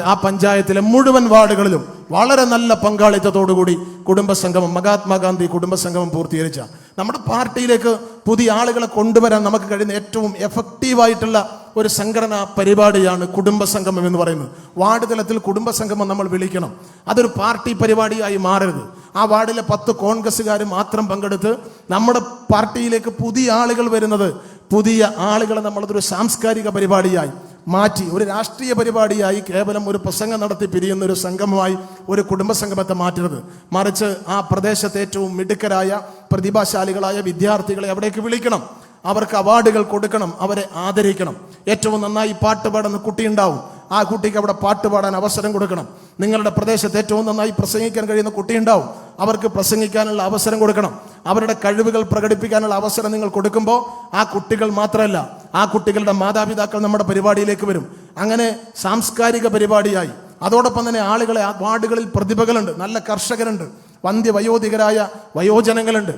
ആ പഞ്ചായത്തിലെ മുഴുവൻ വാർഡുകളിലും വളരെ നല്ല പങ്കാളിത്തത്തോടുകൂടി കുടുംബസംഗമം, മഹാത്മാഗാന്ധി കുടുംബസംഗമം പൂർത്തീകരിച്ച നമ്മുടെ പാർട്ടിയിലേക്ക് പുതിയ ആളുകളെ കൊണ്ടുവരാൻ നമുക്ക് കഴിയുന്ന ഏറ്റവും എഫക്റ്റീവായിട്ടുള്ള ഒരു സംഘടനാ പരിപാടിയാണ് കുടുംബസംഗമം എന്ന് പറയുന്നത്. വാർഡ് തലത്തിൽ കുടുംബസംഗമം നമ്മൾ വിളിക്കണം. അതൊരു പാർട്ടി പരിപാടിയായി മാറരുത്. ആ വാർഡിലെ 10 കോൺഗ്രസ്സുകാർ മാത്രം പങ്കെടുത്ത് നമ്മുടെ പാർട്ടിയിലേക്ക് പുതിയ ആളുകൾ വരുന്നത്, പുതിയ ആളുകളെ നമ്മളതൊരു സാംസ്കാരിക പരിപാടിയായി മാറ്റി, ഒരു രാഷ്ട്രീയ പരിപാടിയായി കേവലം ഒരു പ്രസംഗം നടത്തി പിരിയുന്ന ഒരു സംഗമമായി ഒരു കുടുംബസംഗമത്തെ മാറ്റരുത്. മറിച്ച് ആ പ്രദേശത്തെ ഏറ്റവും മിടുക്കരായ പ്രതിഭാശാലികളായ വിദ്യാർത്ഥികളെ അവിടേക്ക് വിളിക്കണം, അവർക്ക് അവാർഡുകൾ കൊടുക്കണം, അവരെ ആദരിക്കണം. ഏറ്റവും നന്നായി പാട്ട് പാടുന്ന കുട്ടിയുണ്ടാവും, ആ കുട്ടിക്ക് അവിടെ പാട്ട് പാടാൻ അവസരം കൊടുക്കണം. നിങ്ങളുടെ പ്രദേശത്ത് ഏറ്റവും നന്നായി പ്രസംഗിക്കാൻ കഴിയുന്ന കുട്ടിയുണ്ടാവും, അവർക്ക് പ്രസംഗിക്കാനുള്ള അവസരം കൊടുക്കണം. അവരുടെ കഴിവുകൾ പ്രകടിപ്പിക്കാനുള്ള അവസരം നിങ്ങൾ കൊടുക്കുമ്പോൾ ആ കുട്ടികൾ മാത്രമല്ല, ആ കുട്ടികളുടെ മാതാപിതാക്കൾ നമ്മുടെ പരിപാടിയിലേക്ക് വരും. അങ്ങനെ സാംസ്കാരിക പരിപാടിയായി അതോടൊപ്പം തന്നെ ആളുകളെ, ആ വാർഡുകളിൽ പ്രതിഭകളുണ്ട്, നല്ല കർഷകരുണ്ട്, വന്ധ്യവയോധികരായ വയോജനങ്ങളുണ്ട്,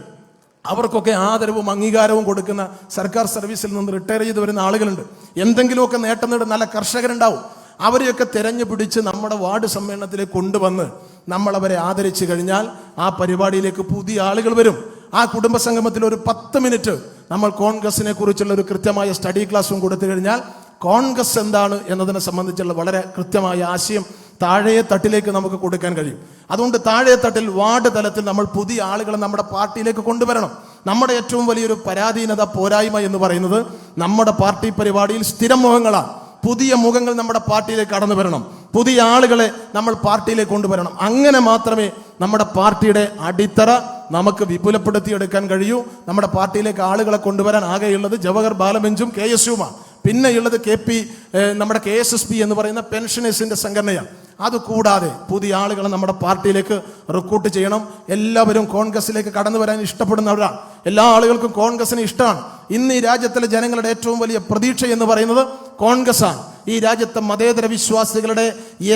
അവർക്കൊക്കെ ആദരവും അംഗീകാരവും കൊടുക്കുന്ന സർക്കാർ സർവീസിൽ നിന്ന് റിട്ടയർ ചെയ്ത് വരുന്ന ആളുകളുണ്ട്, എന്തെങ്കിലുമൊക്കെ നേട്ടം നേടുന്ന നല്ല കർഷകരുണ്ടാവും. അവരെയൊക്കെ തെരഞ്ഞു പിടിച്ച് നമ്മുടെ വാർഡ് സമ്മേളനത്തിലേക്ക് കൊണ്ടുവന്ന് നമ്മളവരെ ആദരിച്ചു കഴിഞ്ഞാൽ ആ പരിപാടിയിലേക്ക് പുതിയ ആളുകൾ വരും. ആ കുടുംബ സംഗമത്തിൽ ഒരു 10 മിനിറ്റ് നമ്മൾ കോൺഗ്രസിനെ കുറിച്ചുള്ള ഒരു കൃത്യമായ സ്റ്റഡി ക്ലാസ്സും കൊടുത്തു കഴിഞ്ഞാൽ കോൺഗ്രസ് എന്താണ് എന്നതിനെ സംബന്ധിച്ചുള്ള വളരെ കൃത്യമായ ആശയം താഴെ തട്ടിലേക്ക് നമുക്ക് കൊടുക്കാൻ കഴിയും. അതുകൊണ്ട് താഴെ തട്ടിൽ വാർഡ് തലത്തിൽ നമ്മൾ പുതിയ ആളുകളെ നമ്മുടെ പാർട്ടിയിലേക്ക് കൊണ്ടുവരണം. നമ്മുടെ ഏറ്റവും വലിയൊരു പരാധീനത, പോരായ്മ എന്ന് പറയുന്നത് നമ്മുടെ പാർട്ടി പരിപാടിയിൽ സ്ഥിരം മുഖങ്ങളാണ്. പുതിയ മുഖങ്ങൾ നമ്മുടെ പാർട്ടിയിലേക്ക് കടന്നു വരണം. പുതിയ ആളുകളെ നമ്മൾ പാർട്ടിയിലേക്ക് കൊണ്ടുവരണം. അങ്ങനെ മാത്രമേ നമ്മുടെ പാർട്ടിയുടെ അടിത്തറ നമുക്ക് വിപുലപ്പെടുത്തിയെടുക്കാൻ കഴിയൂ. നമ്മുടെ പാർട്ടിയിലേക്ക് ആളുകളെ കൊണ്ടുവരാൻ ആകെയുള്ളത് ജവഹർ ബാലബെഞ്ചും KSU മാണ്. പിന്നെയുള്ളത് നമ്മുടെ KSSP എന്ന് പറയുന്ന പെൻഷനേഴ്സിന്റെ സംഘടനയാണ്. അതുകൂടാതെ പുതിയ ആളുകളെ നമ്മുടെ പാർട്ടിയിലേക്ക് റിക്രൂട്ട് ചെയ്യണം. എല്ലാവരും കോൺഗ്രസിലേക്ക് കടന്നു വരാൻ ഇഷ്ടപ്പെടുന്നവരാണ്. എല്ലാ ആളുകൾക്കും കോൺഗ്രസിനെ ഇഷ്ടമാണ്. ഇന്ന് ഈ രാജ്യത്തിലെ ജനങ്ങളുടെ ഏറ്റവും വലിയ പ്രതീക്ഷ എന്ന് പറയുന്നത് കോൺഗ്രസ്സാണ്. ഈ രാജ്യത്തെ മതേതര വിശ്വാസികളുടെ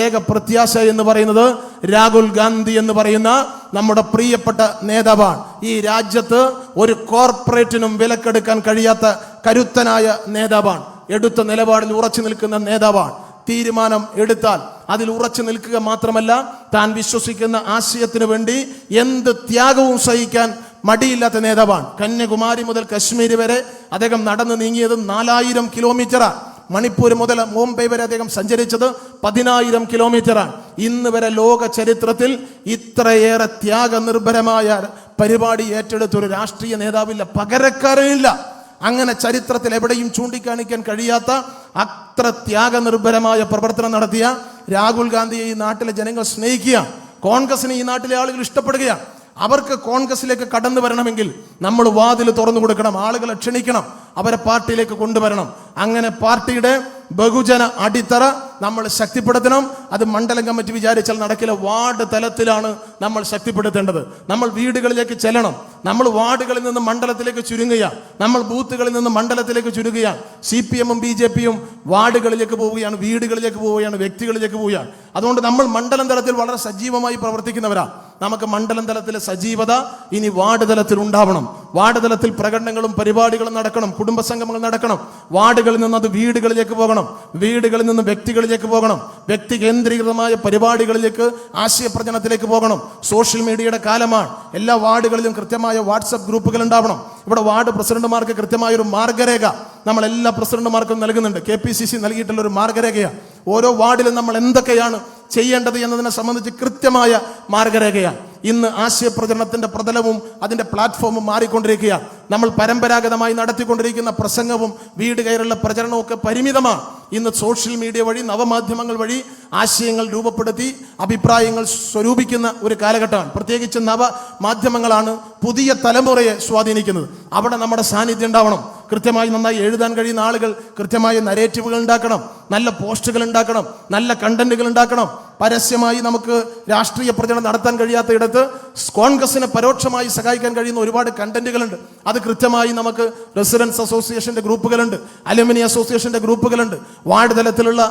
ഏക പ്രത്യാശ എന്ന് പറയുന്നത് രാഹുൽ ഗാന്ധി എന്ന് പറയുന്ന നമ്മുടെ പ്രിയപ്പെട്ട നേതാവാണ്. ഈ രാജ്യത്ത് ഒരു കോർപ്പറേറ്റിനും വിലക്കെടുക്കാൻ കഴിയാത്ത കരുത്തനായ നേതാവാണ്. എടുത്ത നിലപാടിൽ ഉറച്ചു നിൽക്കുന്ന നേതാവാണ്. തീരുമാനം എടുത്താൽ അതിൽ ഉറച്ചു നിൽക്കുക മാത്രമല്ല, താൻ വിശ്വസിക്കുന്ന ആശയത്തിന് വേണ്ടി എന്ത് ത്യാഗവും സഹിക്കാൻ മടിയില്ലാത്ത നേതാവാണ്. കന്യാകുമാരി മുതൽ കശ്മീർ വരെ അദ്ദേഹം നടന്നു നീങ്ങിയത് 4000 കിലോമീറ്ററാണ്. മണിപ്പൂർ മുതൽ മുംബൈ വരെ അദ്ദേഹം സഞ്ചരിച്ചത് 10000 കിലോമീറ്ററാണ്. ഇന്ന് വരെ ലോക ചരിത്രത്തിൽ ഇത്രയേറെ ത്യാഗനിർഭരമായ പരിപാടി ഏറ്റെടുത്തൊരു രാഷ്ട്രീയ നേതാവില്ല, പകരക്കാരനില്ല. അങ്ങനെ ചരിത്രത്തിൽ എവിടെയും ചൂണ്ടിക്കാണിക്കാൻ കഴിയാത്ത അത്ര ത്യാഗനിർഭരമായ പ്രവർത്തനം നടത്തിയ രാഹുൽ ഗാന്ധിയെ ഈ നാട്ടിലെ ജനങ്ങൾ സ്നേഹിക്കുകയാണ്. കോൺഗ്രസിനെ ഈ നാട്ടിലെ ആളുകൾ ഇഷ്ടപ്പെടുകയാണ്. അവർക്ക് കോൺഗ്രസിലേക്ക് കടന്നു വരണമെങ്കിൽ നമ്മൾ വാതിൽ തുറന്നു കൊടുക്കണം, ആളുകളെ ക്ഷണിക്കണം, അവരെ പാർട്ടിയിലേക്ക് കൊണ്ടുവരണം. അങ്ങനെ പാർട്ടിയുടെ ബഹുജന അടിത്തറ നമ്മൾ ശക്തിപ്പെടുത്തണം. അത് മണ്ഡലം കമ്മിറ്റി വിചാരിച്ചാൽ നടക്കില്ല. വാർഡ് തലത്തിലാണ് നമ്മൾ ശക്തിപ്പെടുത്തേണ്ടത്. നമ്മൾ വീടുകളിലേക്ക് ചെല്ലണം. നമ്മൾ വാർഡുകളിൽ നിന്ന് മണ്ഡലത്തിലേക്ക് ചുരുങ്ങുകയാണ്. നമ്മൾ ബൂത്തുകളിൽ നിന്ന് മണ്ഡലത്തിലേക്ക് ചുരുങ്ങുകയാണ്. CPM-ഉം BJP-യും വാർഡുകളിലേക്ക് പോവുകയാണ്, വീടുകളിലേക്ക് പോവുകയാണ്, വ്യക്തികളിലേക്ക് പോവുകയാണ്. അതുകൊണ്ട് നമ്മൾ മണ്ഡലം തലത്തിൽ വളരെ സജീവമായി പ്രവർത്തിക്കുന്നവരാണ്. നമുക്ക് മണ്ഡലം തലത്തിലെ സജീവത ഇനി വാർഡ് തലത്തിൽ ഉണ്ടാവണം. വാർഡ് തലത്തിൽ പ്രകടനങ്ങളും പരിപാടികളും നടക്കണം, കുടുംബ സംഗമങ്ങൾ നടക്കണം. വാർഡുകളിൽ നിന്ന് അത് വീടുകളിലേക്ക് പോകണം, വീടുകളിൽ നിന്ന് വ്യക്തികളിലേക്ക് പോകണം, വ്യക്തി കേന്ദ്രീകൃതമായ പരിപാടികളിലേക്ക്, ആശയപ്രചരണത്തിലേക്ക് പോകണം. സോഷ്യൽ മീഡിയയുടെ കാലമാണ്. എല്ലാ വാർഡുകളിലും കൃത്യമായ വാട്സപ്പ് ഗ്രൂപ്പുകൾ ഉണ്ടാവണം. ഇവിടെ വാർഡ് പ്രസിഡന്റുമാർക്ക് കൃത്യമായൊരു മാർഗരേഖ നമ്മൾ എല്ലാ പ്രസിഡന്റുമാർക്കും നൽകുന്നുണ്ട്. KPCC നൽകിയിട്ടുള്ള ഒരു മാർഗരേഖയാണ്. ഓരോ വാർഡിലും നമ്മൾ എന്തൊക്കെയാണ് ചെയ്യേണ്ടത് എന്നതിനെ സംബന്ധിച്ച് കൃത്യമായ മാർഗരേഖയാണ്. ഇന്ന് ആശയപ്രചരണത്തിന്റെ പ്രതലവും അതിന്റെ പ്ലാറ്റ്ഫോമും മാറിക്കൊണ്ടിരിക്കുകയാണ്. നമ്മൾ പരമ്പരാഗതമായി നടത്തിക്കൊണ്ടിരിക്കുന്ന പ്രസംഗവും വീട് കയറുള്ള പ്രചരണവും ഒക്കെ പരിമിതമാണ്. ഇന്ന് സോഷ്യൽ മീഡിയ വഴി, നവമാധ്യമങ്ങൾ വഴി ആശയങ്ങൾ രൂപപ്പെടുത്തി അഭിപ്രായങ്ങൾ സ്വരൂപിക്കുന്ന ഒരു കാലഘട്ടമാണ്. പ്രത്യേകിച്ച് നവമാധ്യമങ്ങളാണ് പുതിയ തലമുറയെ സ്വാധീനിക്കുന്നത്. അവിടെ നമ്മുടെ സാന്നിധ്യം ഉണ്ടാവണം. കൃത്യമായി നന്നായി എഴുതാൻ കഴിയുന്ന ആളുകൾ കൃത്യമായ നരേറ്റീവുകൾ ഉണ്ടാക്കണം, നല്ല പോസ്റ്റുകൾ ഉണ്ടാക്കണം, നല്ല കണ്ടന്റുകൾ ഉണ്ടാക്കണം. പരസ്യമായി നമുക്ക് രാഷ്ട്രീയ പ്രചരണം നടത്താൻ കഴിയാത്ത ഇടത്ത് കോൺഗ്രസിനെ പരോക്ഷമായി സഹായിക്കാൻ കഴിയുന്ന ഒരുപാട് കണ്ടന്റുകളുണ്ട്. അത് കൃത്യമായി നമുക്ക് റെസിഡൻസ് അസോസിയേഷന്റെ ഗ്രൂപ്പുകളുണ്ട്, അലുമിനി അസോസിയേഷന്റെ ഗ്രൂപ്പുകളുണ്ട്. വാർഡ് തലത്തിലുള്ള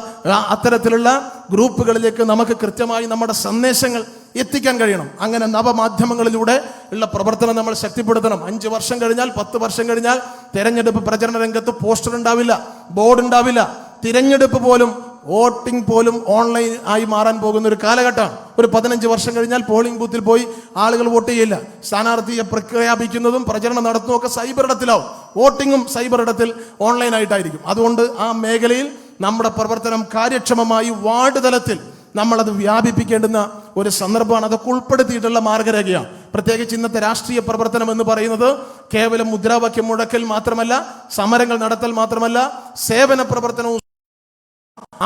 അത്തരത്തിലുള്ള ഗ്രൂപ്പുകളിലേക്ക് നമുക്ക് കൃത്യമായി നമ്മുടെ സന്ദേശങ്ങൾ എത്തിക്കാൻ കഴിയണം. അങ്ങനെ നവമാധ്യമങ്ങളിലൂടെ ഉള്ള പ്രവർത്തനം നമ്മൾ ശക്തിപ്പെടുത്തണം. 5 വർഷം കഴിഞ്ഞാൽ, 10 വർഷം കഴിഞ്ഞാൽ തെരഞ്ഞെടുപ്പ് പ്രചരണ രംഗത്ത് പോസ്റ്റർ ഉണ്ടാവില്ല, ബോർഡ് ഉണ്ടാവില്ല. തിരഞ്ഞെടുപ്പ് പോലും, വോട്ടിംഗ് പോലും ഓൺലൈൻ ആയി മാറാൻ പോകുന്ന ഒരു കാലഘട്ടമാണ്. ഒരു 15 വർഷം കഴിഞ്ഞാൽ പോളിംഗ് ബൂത്തിൽ പോയി ആളുകൾ വോട്ട് ചെയ്യില്ല. സ്ഥാനാർത്ഥിയെ പ്രഖ്യാപിക്കുന്നതും പ്രചരണം നടത്തുന്നതും ഒക്കെ സൈബർ ഇടത്തിലാവും. വോട്ടിങ്ങും സൈബർ ഇടത്തിൽ ഓൺലൈൻ ആയിട്ടായിരിക്കും. അതുകൊണ്ട് ആ മേഖലയിൽ നമ്മുടെ പ്രവർത്തനം കാര്യക്ഷമമായി വാർഡ് തലത്തിൽ നമ്മളത് വ്യാപിപ്പിക്കേണ്ടുന്ന ഒരു സന്ദർഭമാണ്. അതൊക്കെ ഉൾപ്പെടുത്തിയിട്ടുള്ള മാർഗരേഖയാണ്. പ്രത്യേകിച്ച് ഇന്നത്തെ രാഷ്ട്രീയ പ്രവർത്തനം എന്ന് പറയുന്നത് കേവലം മുദ്രാവാക്യം മുഴക്കൽ മാത്രമല്ല, സമരങ്ങൾ നടത്തൽ മാത്രമല്ല, സേവന പ്രവർത്തനവും.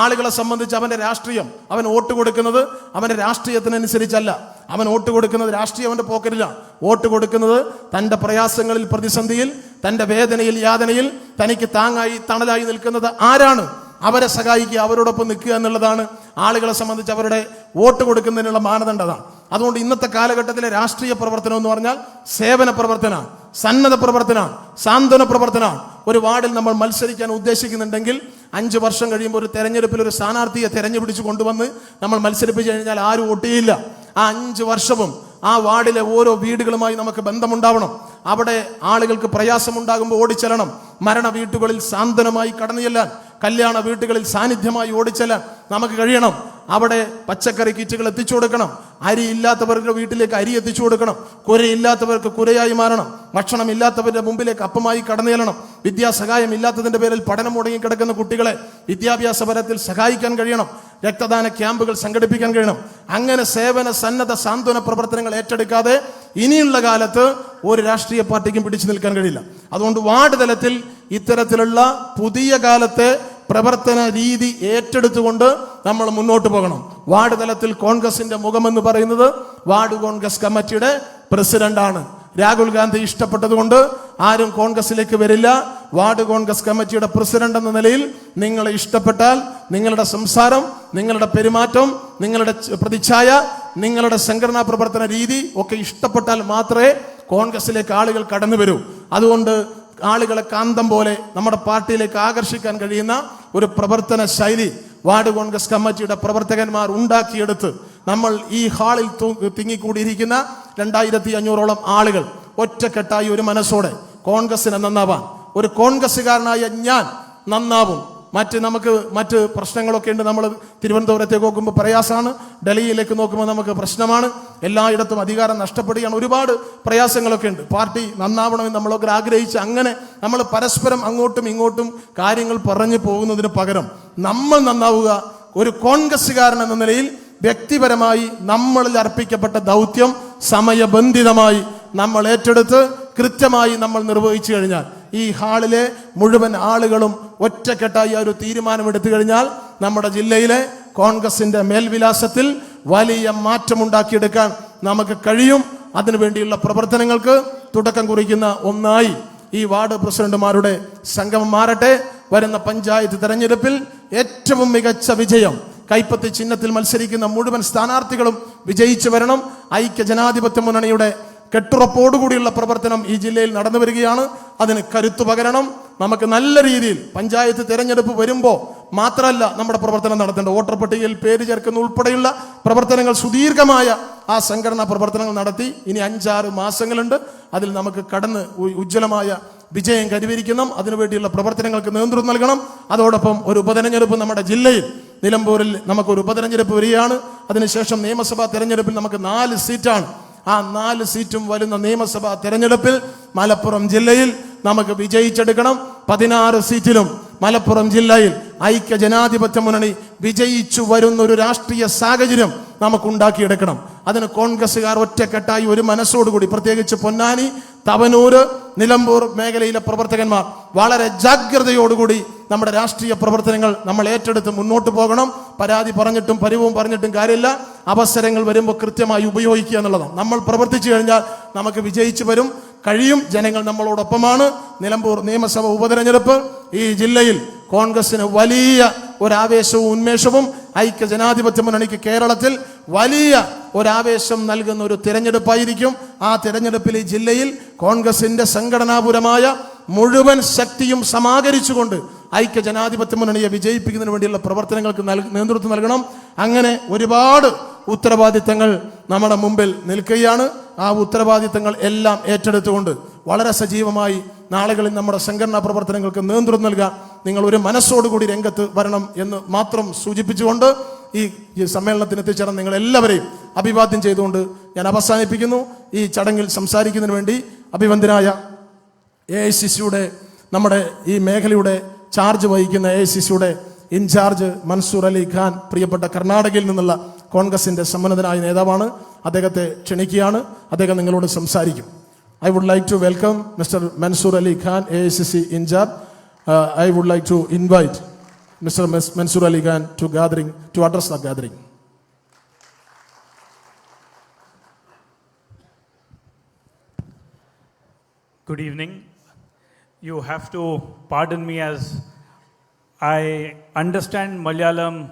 ആളുകളെ സംബന്ധിച്ച് അവന്റെ രാഷ്ട്രീയം, അവൻ വോട്ട് കൊടുക്കുന്നത് അവന്റെ രാഷ്ട്രീയത്തിനനുസരിച്ചല്ല. അവൻ വോട്ട് കൊടുക്കുന്നത് രാഷ്ട്രീയം അവന്റെ പോക്കറ്റിലാണ്. വോട്ട് കൊടുക്കുന്നത് തന്റെ പ്രയാസങ്ങളിൽ, പ്രതിസന്ധിയിൽ, തന്റെ വേദനയിൽ, യാതനയിൽ തനിക്ക് താങ്ങായി തണലായി നിൽക്കുന്നത് ആരാണ്, അവരെ സഹായിക്കുക, അവരോടൊപ്പം നിൽക്കുക എന്നുള്ളതാണ് ആളുകളെ സംബന്ധിച്ച് അവരുടെ വോട്ട് കൊടുക്കുന്നതിനുള്ള മാനദണ്ഡമാണ്. അതുകൊണ്ട് ഇന്നത്തെ കാലഘട്ടത്തിലെ രാഷ്ട്രീയ പ്രവർത്തനം എന്ന് പറഞ്ഞാൽ സേവന പ്രവർത്തനമാണ്, സന്നദ്ധ പ്രവർത്തനമാണ്, സാന്ത്വന പ്രവർത്തനമാണ്. ഒരു വാർഡിൽ നമ്മൾ മത്സരിക്കാൻ ഉദ്ദേശിക്കുന്നുണ്ടെങ്കിൽ 5 വർഷം കഴിയുമ്പോൾ ഒരു തെരഞ്ഞെടുപ്പിൽ ഒരു സ്ഥാനാർത്ഥിയെ തെരഞ്ഞെടുപ്പിച്ച് കൊണ്ടുവന്ന് നമ്മൾ മത്സരിപ്പിച്ചു കഴിഞ്ഞാൽ ആരും വോട്ട് ചെയ്യില്ല. ആ 5 വർഷവും ആ വാർഡിലെ ഓരോ വീടുകളുമായി നമുക്ക് ബന്ധമുണ്ടാവണം. അവിടെ ആളുകൾക്ക് പ്രയാസമുണ്ടാകുമ്പോൾ ഓടിച്ചെല്ലണം. മരണ വീട്ടുകളിൽ സാന്ത്വനമായി കടന്നു ചെല്ലാൻ, കല്യാണ വീട്ടുകളിൽ സാന്നിധ്യമായി ഓടിച്ചെല്ലാൻ നമുക്ക് കഴിയണം. അവിടെ പച്ചക്കറി കിറ്റുകൾ എത്തിച്ചു കൊടുക്കണം. അരി ഇല്ലാത്തവരുടെ വീട്ടിലേക്ക് അരി എത്തിച്ചു കൊടുക്കണം. കുരയില്ലാത്തവർക്ക് കുരയായി മാറണം. ഭക്ഷണം ഇല്ലാത്തവരുടെ മുമ്പിലേക്ക് അപ്പമായി കടന്നു ചെല്ലണം. വിദ്യാസഹായം ഇല്ലാത്തതിന്റെ പേരിൽ പഠനം മുടങ്ങിക്കിടക്കുന്ന കുട്ടികളെ വിദ്യാഭ്യാസ പരത്തിൽ സഹായിക്കാൻ കഴിയണം. രക്തദാന ക്യാമ്പുകൾ സംഘടിപ്പിക്കാൻ കഴിയണം. അങ്ങനെ സേവന സന്നദ്ധ സാന്ത്വന പ്രവർത്തനങ്ങൾ ഏറ്റെടുക്കാതെ ഇനിയുള്ള കാലത്ത് ഒരു രാഷ്ട്രീയ പാർട്ടിക്കും പിടിച്ചു നിൽക്കാൻ കഴിയില്ല. അതുകൊണ്ട് വാർഡ് തലത്തിൽ ഇത്തരത്തിലുള്ള പുതിയ കാലത്തെ പ്രവർത്തന രീതി ഏറ്റെടുത്തുകൊണ്ട് നമ്മൾ മുന്നോട്ട് പോകണം. വാർഡ് തലത്തിൽ കോൺഗ്രസിന്റെ മുഖമെന്ന് പറയുന്നത് വാർഡ് കോൺഗ്രസ് കമ്മിറ്റിയുടെ പ്രസിഡന്റാണ്. രാഹുൽ ഗാന്ധി ഇഷ്ടപ്പെട്ടതുകൊണ്ട് ആരും കോൺഗ്രസിലേക്ക് വരില്ല. വാർഡ് കോൺഗ്രസ് കമ്മിറ്റിയുടെ പ്രസിഡന്റ് എന്ന നിലയിൽ നിങ്ങളെ ഇഷ്ടപ്പെട്ടാൽ നിങ്ങളുടെ സംസാരം, നിങ്ങളുടെ പെരുമാറ്റം, നിങ്ങളുടെ പ്രതിച്ഛായ, നിങ്ങളുടെ സംഘടനാ പ്രവർത്തന രീതി ഒക്കെ ഇഷ്ടപ്പെട്ടാൽ മാത്രമേ കോൺഗ്രസിലേക്ക് ആളുകൾ കടന്നു വരൂ. അതുകൊണ്ട് ആളുകളെ കാന്തം പോലെ നമ്മുടെ പാർട്ടിയിലേക്ക് ആകർഷിക്കാൻ കഴിയുന്ന ഒരു പ്രവർത്തന ശൈലി വാർഡ് കോൺഗ്രസ് കമ്മിറ്റിയുടെ പ്രവർത്തകന്മാർ ഉണ്ടാക്കിയെടുത്ത് നമ്മൾ ഈ ഹാളിൽ തിങ്ങിക്കൂടിയിരിക്കുന്ന 2500ഓളം ആളുകൾ ഒറ്റക്കെട്ടായി ഒരു മനസ്സോടെ കോൺഗ്രസിനെ നന്നാവാൻ, ഒരു കോൺഗ്രസ്സുകാരനായ ഞാൻ നന്നാവും. മറ്റ് പ്രശ്നങ്ങളൊക്കെ ഉണ്ട്. നമ്മൾ തിരുവനന്തപുരത്തേക്ക് നോക്കുമ്പോൾ പ്രയാസമാണ്, ഡൽഹിയിലേക്ക് നോക്കുമ്പോൾ നമുക്ക് പ്രശ്നമാണ്, എല്ലായിടത്തും അധികാരം നഷ്ടപ്പെടുകയാണ്, ഒരുപാട് പ്രയാസങ്ങളൊക്കെ ഉണ്ട്. പാർട്ടി നന്നാവണമെന്ന് നമ്മളൊക്കെ ആഗ്രഹിച്ച് അങ്ങനെ നമ്മൾ പരസ്പരം അങ്ങോട്ടും ഇങ്ങോട്ടും കാര്യങ്ങൾ പറഞ്ഞു പോകുന്നതിന് പകരം നമ്മൾ നന്നാവുക. ഒരു കോൺഗ്രസ്സുകാരൻ എന്ന നിലയിൽ വ്യക്തിപരമായി നമ്മളിൽ അർപ്പിക്കപ്പെട്ട ദൗത്യം സമയബന്ധിതമായി നമ്മൾ ഏറ്റെടുത്ത് കൃത്യമായി നമ്മൾ നിർവഹിച്ചു കഴിഞ്ഞാൽ ഈ ഹാളിലെ മുഴുവൻ ആളുകളും ഒറ്റക്കെട്ടായി ഒരു തീരുമാനമെടുത്തു കഴിഞ്ഞാൽ നമ്മുടെ ജില്ലയിലെ കോൺഗ്രസിന്റെ മേൽവിലാസത്തിൽ വലിയ മാറ്റമുണ്ടാക്കിയെടുക്കാൻ നമുക്ക് കഴിയും. അതിനുവേണ്ടിയുള്ള പ്രവർത്തനങ്ങൾക്ക് തുടക്കം കുറിക്കുന്ന ഒന്നായി ഈ വാർഡ് പ്രസിഡന്റുമാരുടെ സംഗമം മാറട്ടെ. വരുന്ന പഞ്ചായത്ത് തെരഞ്ഞെടുപ്പിൽ ഏറ്റവും മികച്ച വിജയം കൈപ്പത്തി ചിഹ്നത്തിൽ മത്സരിക്കുന്ന മുഴുവൻ സ്ഥാനാർത്ഥികളും വിജയിച്ചു വരണം. ഐക്യ ജനാധിപത്യ മുന്നണിയുടെ കെട്ടുറപ്പോടുകൂടിയുള്ള പ്രവർത്തനം ഈ ജില്ലയിൽ നടന്നു വരികയാണ്. അതിന് കരുത്തു പകരണം. നമുക്ക് നല്ല രീതിയിൽ പഞ്ചായത്ത് തെരഞ്ഞെടുപ്പ് വരുമ്പോൾ മാത്രമല്ല നമ്മുടെ പ്രവർത്തനം നടത്തേണ്ടത്, വോട്ടർ പട്ടികയിൽ പേര് ചേർക്കുന്ന ഉൾപ്പെടെയുള്ള പ്രവർത്തനങ്ങൾ, സുദീർഘമായ ആ സംഘടനാ പ്രവർത്തനങ്ങൾ നടത്തി ഇനി 5-6 മാസങ്ങളുണ്ട്. അതിൽ നമുക്ക് കടന്ന് ഉജ്ജ്വലമായ വിജയം കൈവരിക്കണം. അതിനുവേണ്ടിയുള്ള പ്രവർത്തനങ്ങൾക്ക് നേതൃത്വം നൽകണം. അതോടൊപ്പം ഒരു ഉപതെരഞ്ഞെടുപ്പ് നമ്മുടെ ജില്ലയിൽ നിലമ്പൂരിൽ നമുക്കൊരു ഉപതെരഞ്ഞെടുപ്പ് വരികയാണ്. അതിനുശേഷം നിയമസഭാ തെരഞ്ഞെടുപ്പിൽ നമുക്ക് 4 സീറ്റാണ്. ആ 4 സീറ്റും വരുന്ന നിയമസഭാ തെരഞ്ഞെടുപ്പിൽ മലപ്പുറം ജില്ലയിൽ നമുക്ക് വിജയിച്ചെടുക്കണം. 16 സീറ്റിലും മലപ്പുറം ജില്ലയിൽ ഐക്യ ജനാധിപത്യ മുന്നണി വിജയിച്ചു വരുന്ന ഒരു രാഷ്ട്രീയ സാഹചര്യം നമുക്ക് ഉണ്ടാക്കിയെടുക്കണം. അതിന് കോൺഗ്രസ്സുകാർ ഒറ്റക്കെട്ടായി ഒരു മനസ്സോടുകൂടി, പ്രത്യേകിച്ച് പൊന്നാനി, തവനൂര്, നിലമ്പൂർ മേഖലയിലെ പ്രവർത്തകന്മാർ വളരെ ജാഗ്രതയോടുകൂടി നമ്മുടെ രാഷ്ട്രീയ പ്രവർത്തനങ്ങൾ നമ്മൾ ഏറ്റെടുത്ത് മുന്നോട്ട് പോകണം. പരാതി പറഞ്ഞിട്ടും പരിവവും പറഞ്ഞിട്ടും കാര്യമില്ല. അവസരങ്ങൾ വരുമ്പോൾ കൃത്യമായി ഉപയോഗിക്കുക എന്നുള്ളതാണ്. നമ്മൾ പ്രവർത്തിച്ചു കഴിഞ്ഞാൽ നമുക്ക് വിജയിച്ചു വരും കഴിയും. ജനങ്ങൾ നമ്മളോടൊപ്പമാണ്. നിലമ്പൂർ നിയമസഭ ഉപതെരഞ്ഞെടുപ്പ് ഈ ജില്ലയിൽ കോൺഗ്രസിന് വലിയ ഒരാവേശവും ഉന്മേഷവും, ഐക്യ ജനാധിപത്യ മുന്നണിക്ക് കേരളത്തിൽ വലിയ ഒരാവേശം നൽകുന്ന ഒരു തിരഞ്ഞെടുപ്പായിരിക്കും. ആ തിരഞ്ഞെടുപ്പിൽ ഈ ജില്ലയിൽ കോൺഗ്രസിന്റെ സംഘടനാപരമായ മുഴുവൻ ശക്തിയും സമാഹരിച്ചുകൊണ്ട് ഐക്യ ജനാധിപത്യ മുന്നണിയെ വിജയിപ്പിക്കുന്നതിന് വേണ്ടിയുള്ള പ്രവർത്തനങ്ങൾക്ക് നേതൃത്വം നൽകണം. അങ്ങനെ ഒരുപാട് ഉത്തരവാദിത്തങ്ങൾ നമ്മുടെ മുമ്പിൽ നിൽക്കുകയാണ്. ആ ഉത്തരവാദിത്തങ്ങൾ എല്ലാം ഏറ്റെടുത്തുകൊണ്ട് വളരെ സജീവമായി നാളുകളിൽ നമ്മുടെ സംഘടനാ പ്രവർത്തനങ്ങൾക്ക് നേതൃത്വം നൽകാൻ നിങ്ങൾ ഒരു മനസ്സോടുകൂടി രംഗത്ത് വരണം എന്ന് മാത്രം സൂചിപ്പിച്ചുകൊണ്ട് ഈ സമ്മേളനത്തിന് എത്തിച്ചേർന്ന നിങ്ങൾ എല്ലാവരെയും അഭിവാദ്യം ചെയ്തുകൊണ്ട് ഞാൻ അവസാനിപ്പിക്കുന്നു. ഈ ചടങ്ങിൽ സംസാരിക്കുന്നതിന് വേണ്ടി അഭിവന്ദനായ AICCയുടെ നമ്മുടെ ഈ മേഖലയുടെ ചാർജ് വഹിക്കുന്ന AICCയുടെ ഇൻചാർജ് മൻസൂർ അലി ഖാൻ, പ്രിയപ്പെട്ട കർണാടകയിൽ നിന്നുള്ള കോൺഗ്രസിന്റെ സമ്മന്നതനായ നേതാവാണ്. അദ്ദേഹത്തെ ക്ഷണിക്കുകയാണ്. അദ്ദേഹം നിങ്ങളോട് സംസാരിക്കും. I would like to welcome Mr. Mansoor Ali Khan, AICC in charge. I would like to invite Mr. Mansoor Ali Khan to address the gathering. Good evening. You have to pardon me as I understand Malayalam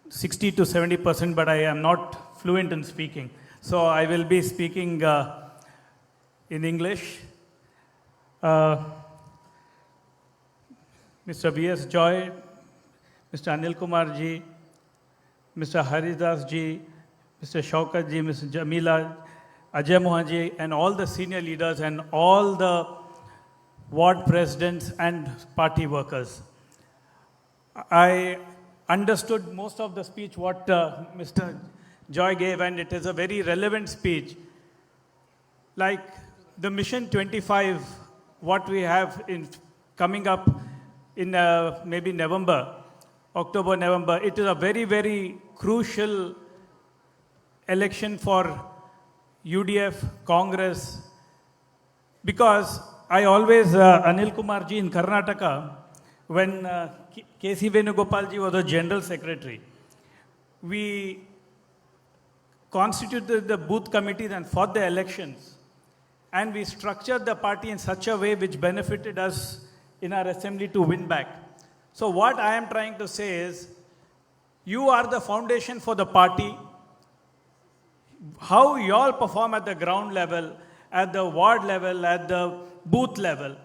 60 to 70%, but I am not fluent in speaking. So I will be speaking in English. Mr. V.S. Joy, Mr. Anil Kumar ji, Mr. Haridas ji, Mr. Shaukat ji, Mr. Jamila, Ajay Mohan ji, and all the senior leaders and all the ward presidents and party workers. I understood most of the speech what Mr. Joy gave, and it is a very relevant speech. Like the Mission 25, what we have in coming up in maybe November, October, November, it is a very, very crucial election for UDF, Congress, because I always, Anil Kumar ji in Karnataka, when K.C. Venugopal ji was the General Secretary, we constituted the booth committees and fought the elections. And we structured the party in such a way which benefited us in our assembly to win back. So what I am trying to say is, you are the foundation for the party. How you all perform at the ground level, at the ward level, at the booth level,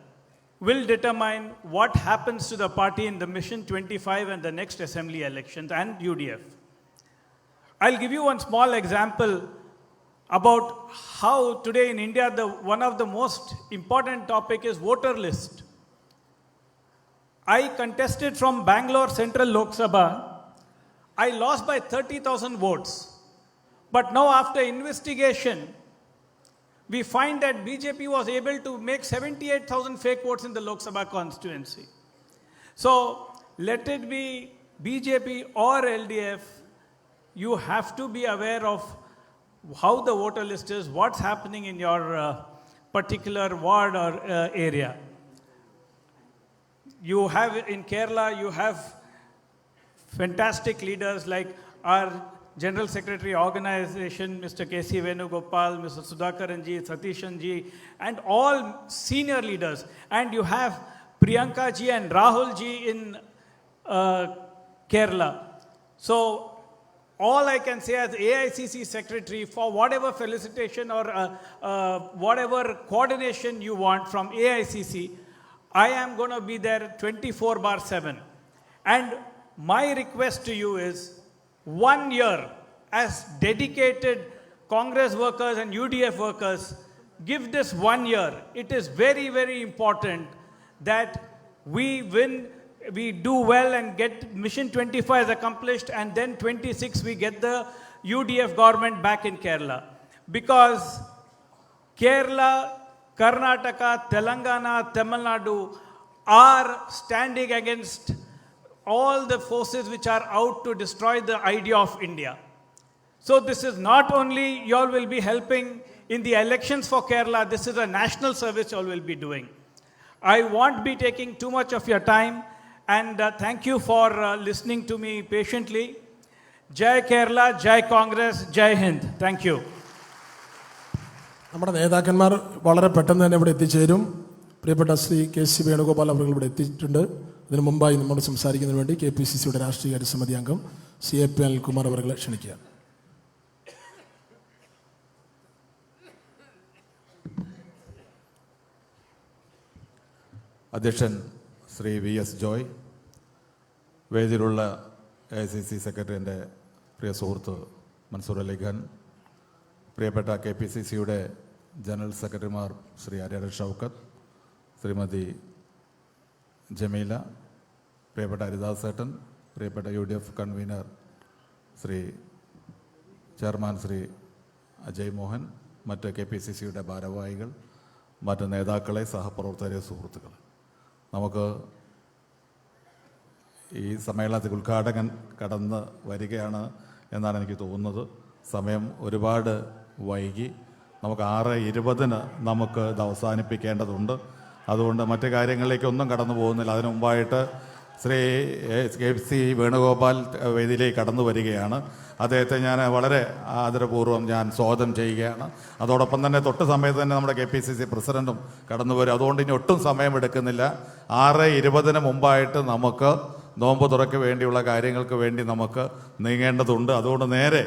will determine what happens to the party in the Mission 25 and the next assembly elections and UDF. I'll give you one small example about how today in India, one of the most important topic is voter list. I contested from Bangalore Central Lok Sabha. I lost by 30,000 votes. But now after investigation, we find that BJP was able to make 78,000 fake votes in the Lok Sabha constituency. So let it be BJP or LDF, you have to be aware of how the voter list is, what's happening in your particular ward or area. You have in Kerala, you have fantastic leaders like our General Secretary Organization, Mr. K.C. Venugopal, Mr. Sudhakaranji, Satishanji, and all senior leaders. And you have Priyanka ji and Rahul ji in Kerala. So all I can say as AICC Secretary, for whatever felicitation or whatever coordination you want from AICC, I am going to be there 24/7. And my request to you is, 1 year as dedicated Congress workers and UDF workers, give this 1 year. It is very, very important that we win, we do well and get Mission 25 accomplished, and then 26 we get the UDF government back in Kerala. Because Kerala, Karnataka, Telangana, Tamil Nadu are standing against all the forces which are out to destroy the idea of India. So this is not only you all will be helping in the elections for Kerala, this is a national service you all will be doing. I won't be taking too much of your time, and thank you for listening to me patiently. Jai Kerala, Jai Congress, Jai Hind. Thank you. നമ്മുടെ നേതാക്കന്മാർ വളരെ പെട്ടെന്ന് തന്നെ ഇവിടെ എത്തിച്ചേരും. പ്രിയപ്പെട്ട ശ്രീ K.C. വേണുഗോപാൽ അവർ ഇവിടെ എത്തിയിട്ടുണ്ട്. അതിനു മുമ്പായി നമ്മോട് സംസാരിക്കുന്നതിന് വേണ്ടി KPCCയുടെ രാഷ്ട്രീയ സമിതി അംഗം CAP അനിൽകുമാർ അവരെ ക്ഷണിക്കുക. അധ്യക്ഷൻ ശ്രീ VS ജോയ്, വേദിയിലുള്ള AICC സെക്രട്ടറിൻ്റെ പ്രിയ സുഹൃത്ത് മൻസൂർ അലി ഖാൻ, പ്രിയപ്പെട്ട KPCCയുടെ ജനറൽ സെക്രട്ടറിമാർ ശ്രീ ആര്യാടൻ ഷൗക്കത്ത്, ശ്രീമതി ജമീല, പ്രിയപ്പെട്ട ഹരിദാസ് ഏട്ടൻ, പ്രിയപ്പെട്ട UDF convener Shri chairman Shri Ajay Mohan, മറ്റ് KPCCയുടെ ഭാരവാഹികൾ, മറ്റ് നേതാക്കളെ, സഹപ്രവർത്തകരെ, സുഹൃത്തുക്കൾ, നമുക്ക് ഈ സമ്മേളനത്തിൽ ഉദ്ഘാടകൻ കടന്ന് വരികയാണ് എന്നാണ് എനിക്ക് തോന്നുന്നത്. സമയം ഒരുപാട് വൈകി. നമുക്ക് 6:20 നമുക്ക് ഇത് അവസാനിപ്പിക്കേണ്ടതുണ്ട്. അതുകൊണ്ട് മറ്റു കാര്യങ്ങളിലേക്കൊന്നും കടന്നു പോകുന്നില്ല. അതിനു മുമ്പായിട്ട് ശ്രീ KC വേണുഗോപാൽ വേദിയിലേക്ക് കടന്നു വരികയാണ്. അദ്ദേഹത്തെ ഞാൻ വളരെ ആദരപൂർവ്വം ഞാൻ സ്വാഗതം ചെയ്യുകയാണ്. അതോടൊപ്പം തന്നെ തൊട്ട് സമയത്ത് തന്നെ നമ്മുടെ KPCC പ്രസിഡൻറ്റും കടന്നു വരും. അതുകൊണ്ട് ഇനി ഒട്ടും സമയമെടുക്കുന്നില്ല. 6:20 മുമ്പായിട്ട് നമുക്ക് നോമ്പ് തുറയ്ക്ക് വേണ്ടിയുള്ള കാര്യങ്ങൾക്ക് വേണ്ടി നമുക്ക് നീങ്ങേണ്ടതുണ്ട്. അതുകൊണ്ട് നേരെ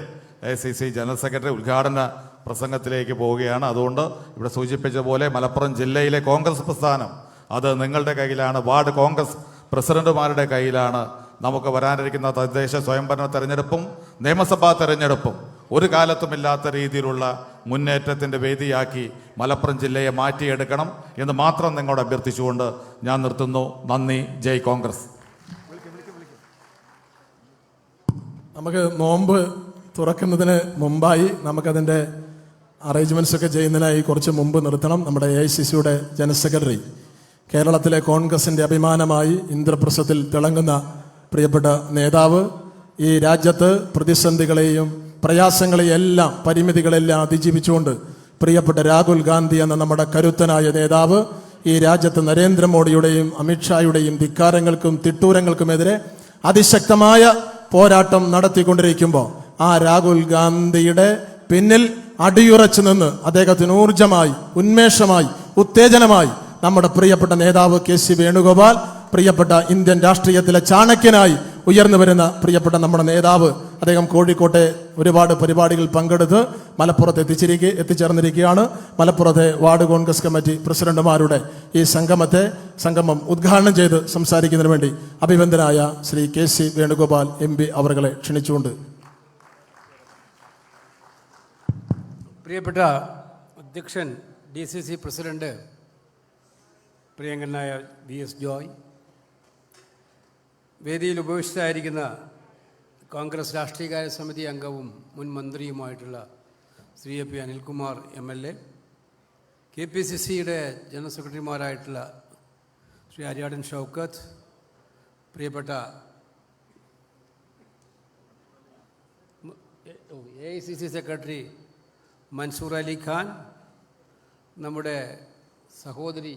AICC ജനറൽ സെക്രട്ടറി ഉദ്ഘാടന പ്രസംഗത്തിലേക്ക് പോവുകയാണ്. അതുകൊണ്ട് ഇവിടെ സൂചിപ്പിച്ച പോലെ മലപ്പുറം ജില്ലയിലെ കോൺഗ്രസ് പ്രസ്ഥാനം അത് നിങ്ങളുടെ കയ്യിലാണ്. വാർഡ് കോൺഗ്രസ് പ്രസിഡന്റുമാരുടെ കയ്യിലാണ്. നമുക്ക് വരാനിരിക്കുന്ന തദ്ദേശ സ്വയംഭരണ തെരഞ്ഞെടുപ്പും നിയമസഭാ തെരഞ്ഞെടുപ്പും ഒരു കാലത്തുമില്ലാത്ത രീതിയിലുള്ള മുന്നേറ്റത്തിൻ്റെ വേദിയാക്കി മലപ്പുറം ജില്ലയെ മാറ്റിയെടുക്കണം എന്ന് മാത്രം നിങ്ങളോട് അഭ്യർത്ഥിച്ചുകൊണ്ട് ഞാൻ നിർത്തുന്നു. നന്ദി. ജയ് കോൺഗ്രസ്. നമുക്ക് നോമ്പ് തുറക്കുന്നതിന് മുമ്പായി നമുക്കതിൻ്റെ അറേഞ്ച്മെൻറ്റ്സ് ഒക്കെ ചെയ്യുന്നതിനായി കുറച്ച് മുമ്പ് നിർത്തണം. നമ്മുടെ AICCയുടെ ജനറൽ സെക്രട്ടറി, കേരളത്തിലെ കോൺഗ്രസിൻ്റെ അഭിമാനമായി ഇന്ദ്രപ്രസ്ഥത്തിൽ തിളങ്ങുന്ന പ്രിയപ്പെട്ട നേതാവ്, ഈ രാജ്യത്ത് പ്രതിസന്ധികളെയും പ്രയാസങ്ങളെയും എല്ലാം പരിമിതികളെല്ലാം അതിജീവിച്ചുകൊണ്ട് പ്രിയപ്പെട്ട രാഹുൽ ഗാന്ധി എന്ന നമ്മുടെ കരുത്തനായ നേതാവ് ഈ രാജ്യത്ത് നരേന്ദ്രമോദിയുടെയും അമിത്ഷായുടെയും ധിക്കാരങ്ങൾക്കും തിട്ടൂരങ്ങൾക്കുമെതിരെ അതിശക്തമായ പോരാട്ടം നടത്തിക്കൊണ്ടിരിക്കുമ്പോൾ ആ രാഹുൽ ഗാന്ധിയുടെ പിന്നിൽ അടിയുറച്ചു നിന്ന് അദ്ദേഹത്തിന് ഊർജമായി, ഉന്മേഷമായി, ഉത്തേജനമായി നമ്മുടെ പ്രിയപ്പെട്ട നേതാവ് KC വേണുഗോപാൽ, പ്രിയപ്പെട്ട ഇന്ത്യൻ രാഷ്ട്രീയത്തിലെ ചാണക്യനായി ഉയർന്നു വരുന്ന പ്രിയപ്പെട്ട നമ്മുടെ നേതാവ്, അദ്ദേഹം കോഴിക്കോട്ടെ ഒരുപാട് പരിപാടികൾ പങ്കെടുത്ത് മലപ്പുറത്ത് എത്തിച്ചേർന്നിരിക്കുകയാണ്. മലപ്പുറത്തെ വാർഡ് കോൺഗ്രസ് കമ്മിറ്റി പ്രസിഡന്റുമാരുടെ ഈ സംഗമം ഉദ്ഘാടനം ചെയ്ത് സംസാരിക്കുന്നതിന് വേണ്ടി അഭിവന്ദനായ ശ്രീ KC വേണുഗോപാൽ MP അവരെ ക്ഷണിച്ചുകൊണ്ട്. പ്രിയപ്പെട്ട അധ്യക്ഷൻ DCC പ്രസിഡന്റ് പ്രിയങ്കരനായ VS ജോയ്, വേദിയിൽ ഉപവിഷ്ടരായിരിക്കുന്ന കോൺഗ്രസ് രാഷ്ട്രീയകാര്യ സമിതി അംഗവും മുൻ മന്ത്രിയുമായിട്ടുള്ള ശ്രീ AP അനിൽകുമാർ MLA, KPCCയുടെ ജനറൽ സെക്രട്ടറിമാരായിട്ടുള്ള ശ്രീ അരിയാടൻ ഷൗക്കത്ത്, പ്രിയപ്പെട്ട AICC സെക്രട്ടറി മൻസൂർ അലി ഖാൻ, നമ്മുടെ സഹോദരി,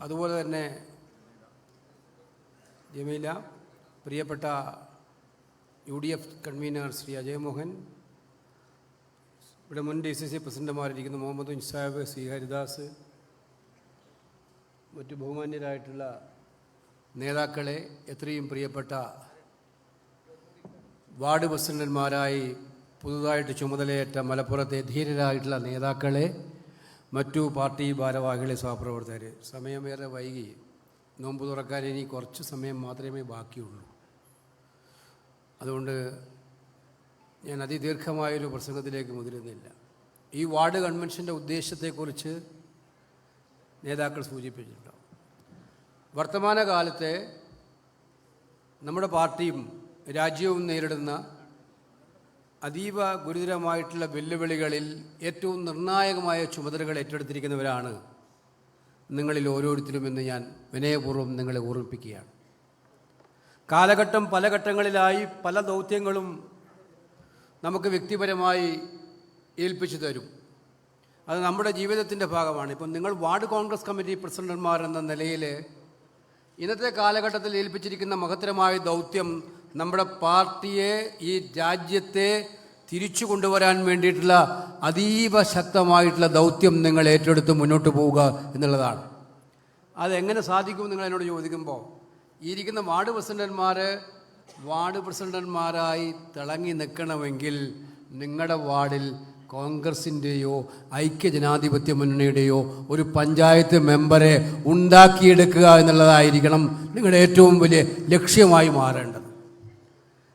അതുപോലെ തന്നെ ജമീല, പ്രിയപ്പെട്ട UDF കൺവീനർ ശ്രീ അജയ് മോഹൻ, ഇവിടെ മുൻ DCC പ്രസിഡന്റുമാരിരിക്കുന്ന മുഹമ്മദ് ഇൻസാബ്, ശ്രീ ഹരിദാസ്, മറ്റു ബഹുമാന്യരായിട്ടുള്ള നേതാക്കളെ, എത്രയും പ്രിയപ്പെട്ട വാർഡ് പ്രസിഡന്റുമാരായി പുതുതായിട്ട് ചുമതലയേറ്റ മലപ്പുറത്തെ ധീരരായിട്ടുള്ള നേതാക്കളെ, മറ്റു പാർട്ടി ഭാരവാഹികളെ, സഹപ്രവർത്തകരെ, സമയമേറെ വൈകി, നോമ്പ് തുറക്കാൻ ഇനി കുറച്ച് സമയം മാത്രമേ ബാക്കിയുള്ളൂ. അതുകൊണ്ട് ഞാൻ അതിദീർഘമായൊരു പ്രസംഗത്തിലേക്ക് മുതിരുന്നില്ല. ഈ വാർഡ് കൺവെൻഷൻ്റെ ഉദ്ദേശത്തെക്കുറിച്ച് നേതാക്കൾ സൂചിപ്പിച്ചിട്ടുണ്ടാവും. വർത്തമാനകാലത്തെ നമ്മുടെ പാർട്ടിയും രാജ്യവും നേരിടുന്ന അതീവ ഗുരുതരമായിട്ടുള്ള വെല്ലുവിളികളിൽ ഏറ്റവും നിർണായകമായ ചുമതലകൾ ഏറ്റെടുത്തിരിക്കുന്നവരാണ് നിങ്ങളിൽ ഓരോരുത്തരുമെന്ന് ഞാൻ വിനയപൂർവ്വം നിങ്ങളെ ഓർമ്മിപ്പിക്കുകയാണ്. കാലഘട്ടം പല ഘട്ടങ്ങളിലായി പല ദൗത്യങ്ങളും നമുക്ക് വ്യക്തിപരമായി ഏൽപ്പിച്ചു തരും. അത് നമ്മുടെ ജീവിതത്തിൻ്റെ ഭാഗമാണ്. ഇപ്പം നിങ്ങൾ വാർഡ് കോൺഗ്രസ് കമ്മിറ്റി പ്രസിഡന്റുമാർ എന്ന നിലയിൽ ഇന്നത്തെ കാലഘട്ടത്തിൽ ഏൽപ്പിച്ചിരിക്കുന്ന മഹത്തരമായ ദൗത്യം നമ്മുടെ പാർട്ടിയെ, ഈ രാജ്യത്തെ തിരിച്ചു കൊണ്ടുവരാൻ വേണ്ടിയിട്ടുള്ള അതീവ ശക്തമായിട്ടുള്ള ദൗത്യം നിങ്ങൾ ഏറ്റെടുത്ത് മുന്നോട്ട് പോവുക എന്നുള്ളതാണ്. അതെങ്ങനെ സാധിക്കും നിങ്ങൾ എന്നോട് ചോദിക്കുമ്പോൾ, ഈ ഇരിക്കുന്ന വാർഡ് പ്രസിഡന്റുമാരായി തിളങ്ങി നിൽക്കണമെങ്കിൽ നിങ്ങളുടെ വാർഡിൽ കോൺഗ്രസിൻ്റെയോ ഐക്യജനാധിപത്യ മുന്നണിയുടെയോ ഒരു പഞ്ചായത്ത് മെമ്പറെ ഉണ്ടാക്കിയെടുക്കുക എന്നുള്ളതായിരിക്കണം നിങ്ങളുടെ ഏറ്റവും വലിയ ലക്ഷ്യമായി മാറേണ്ടത്.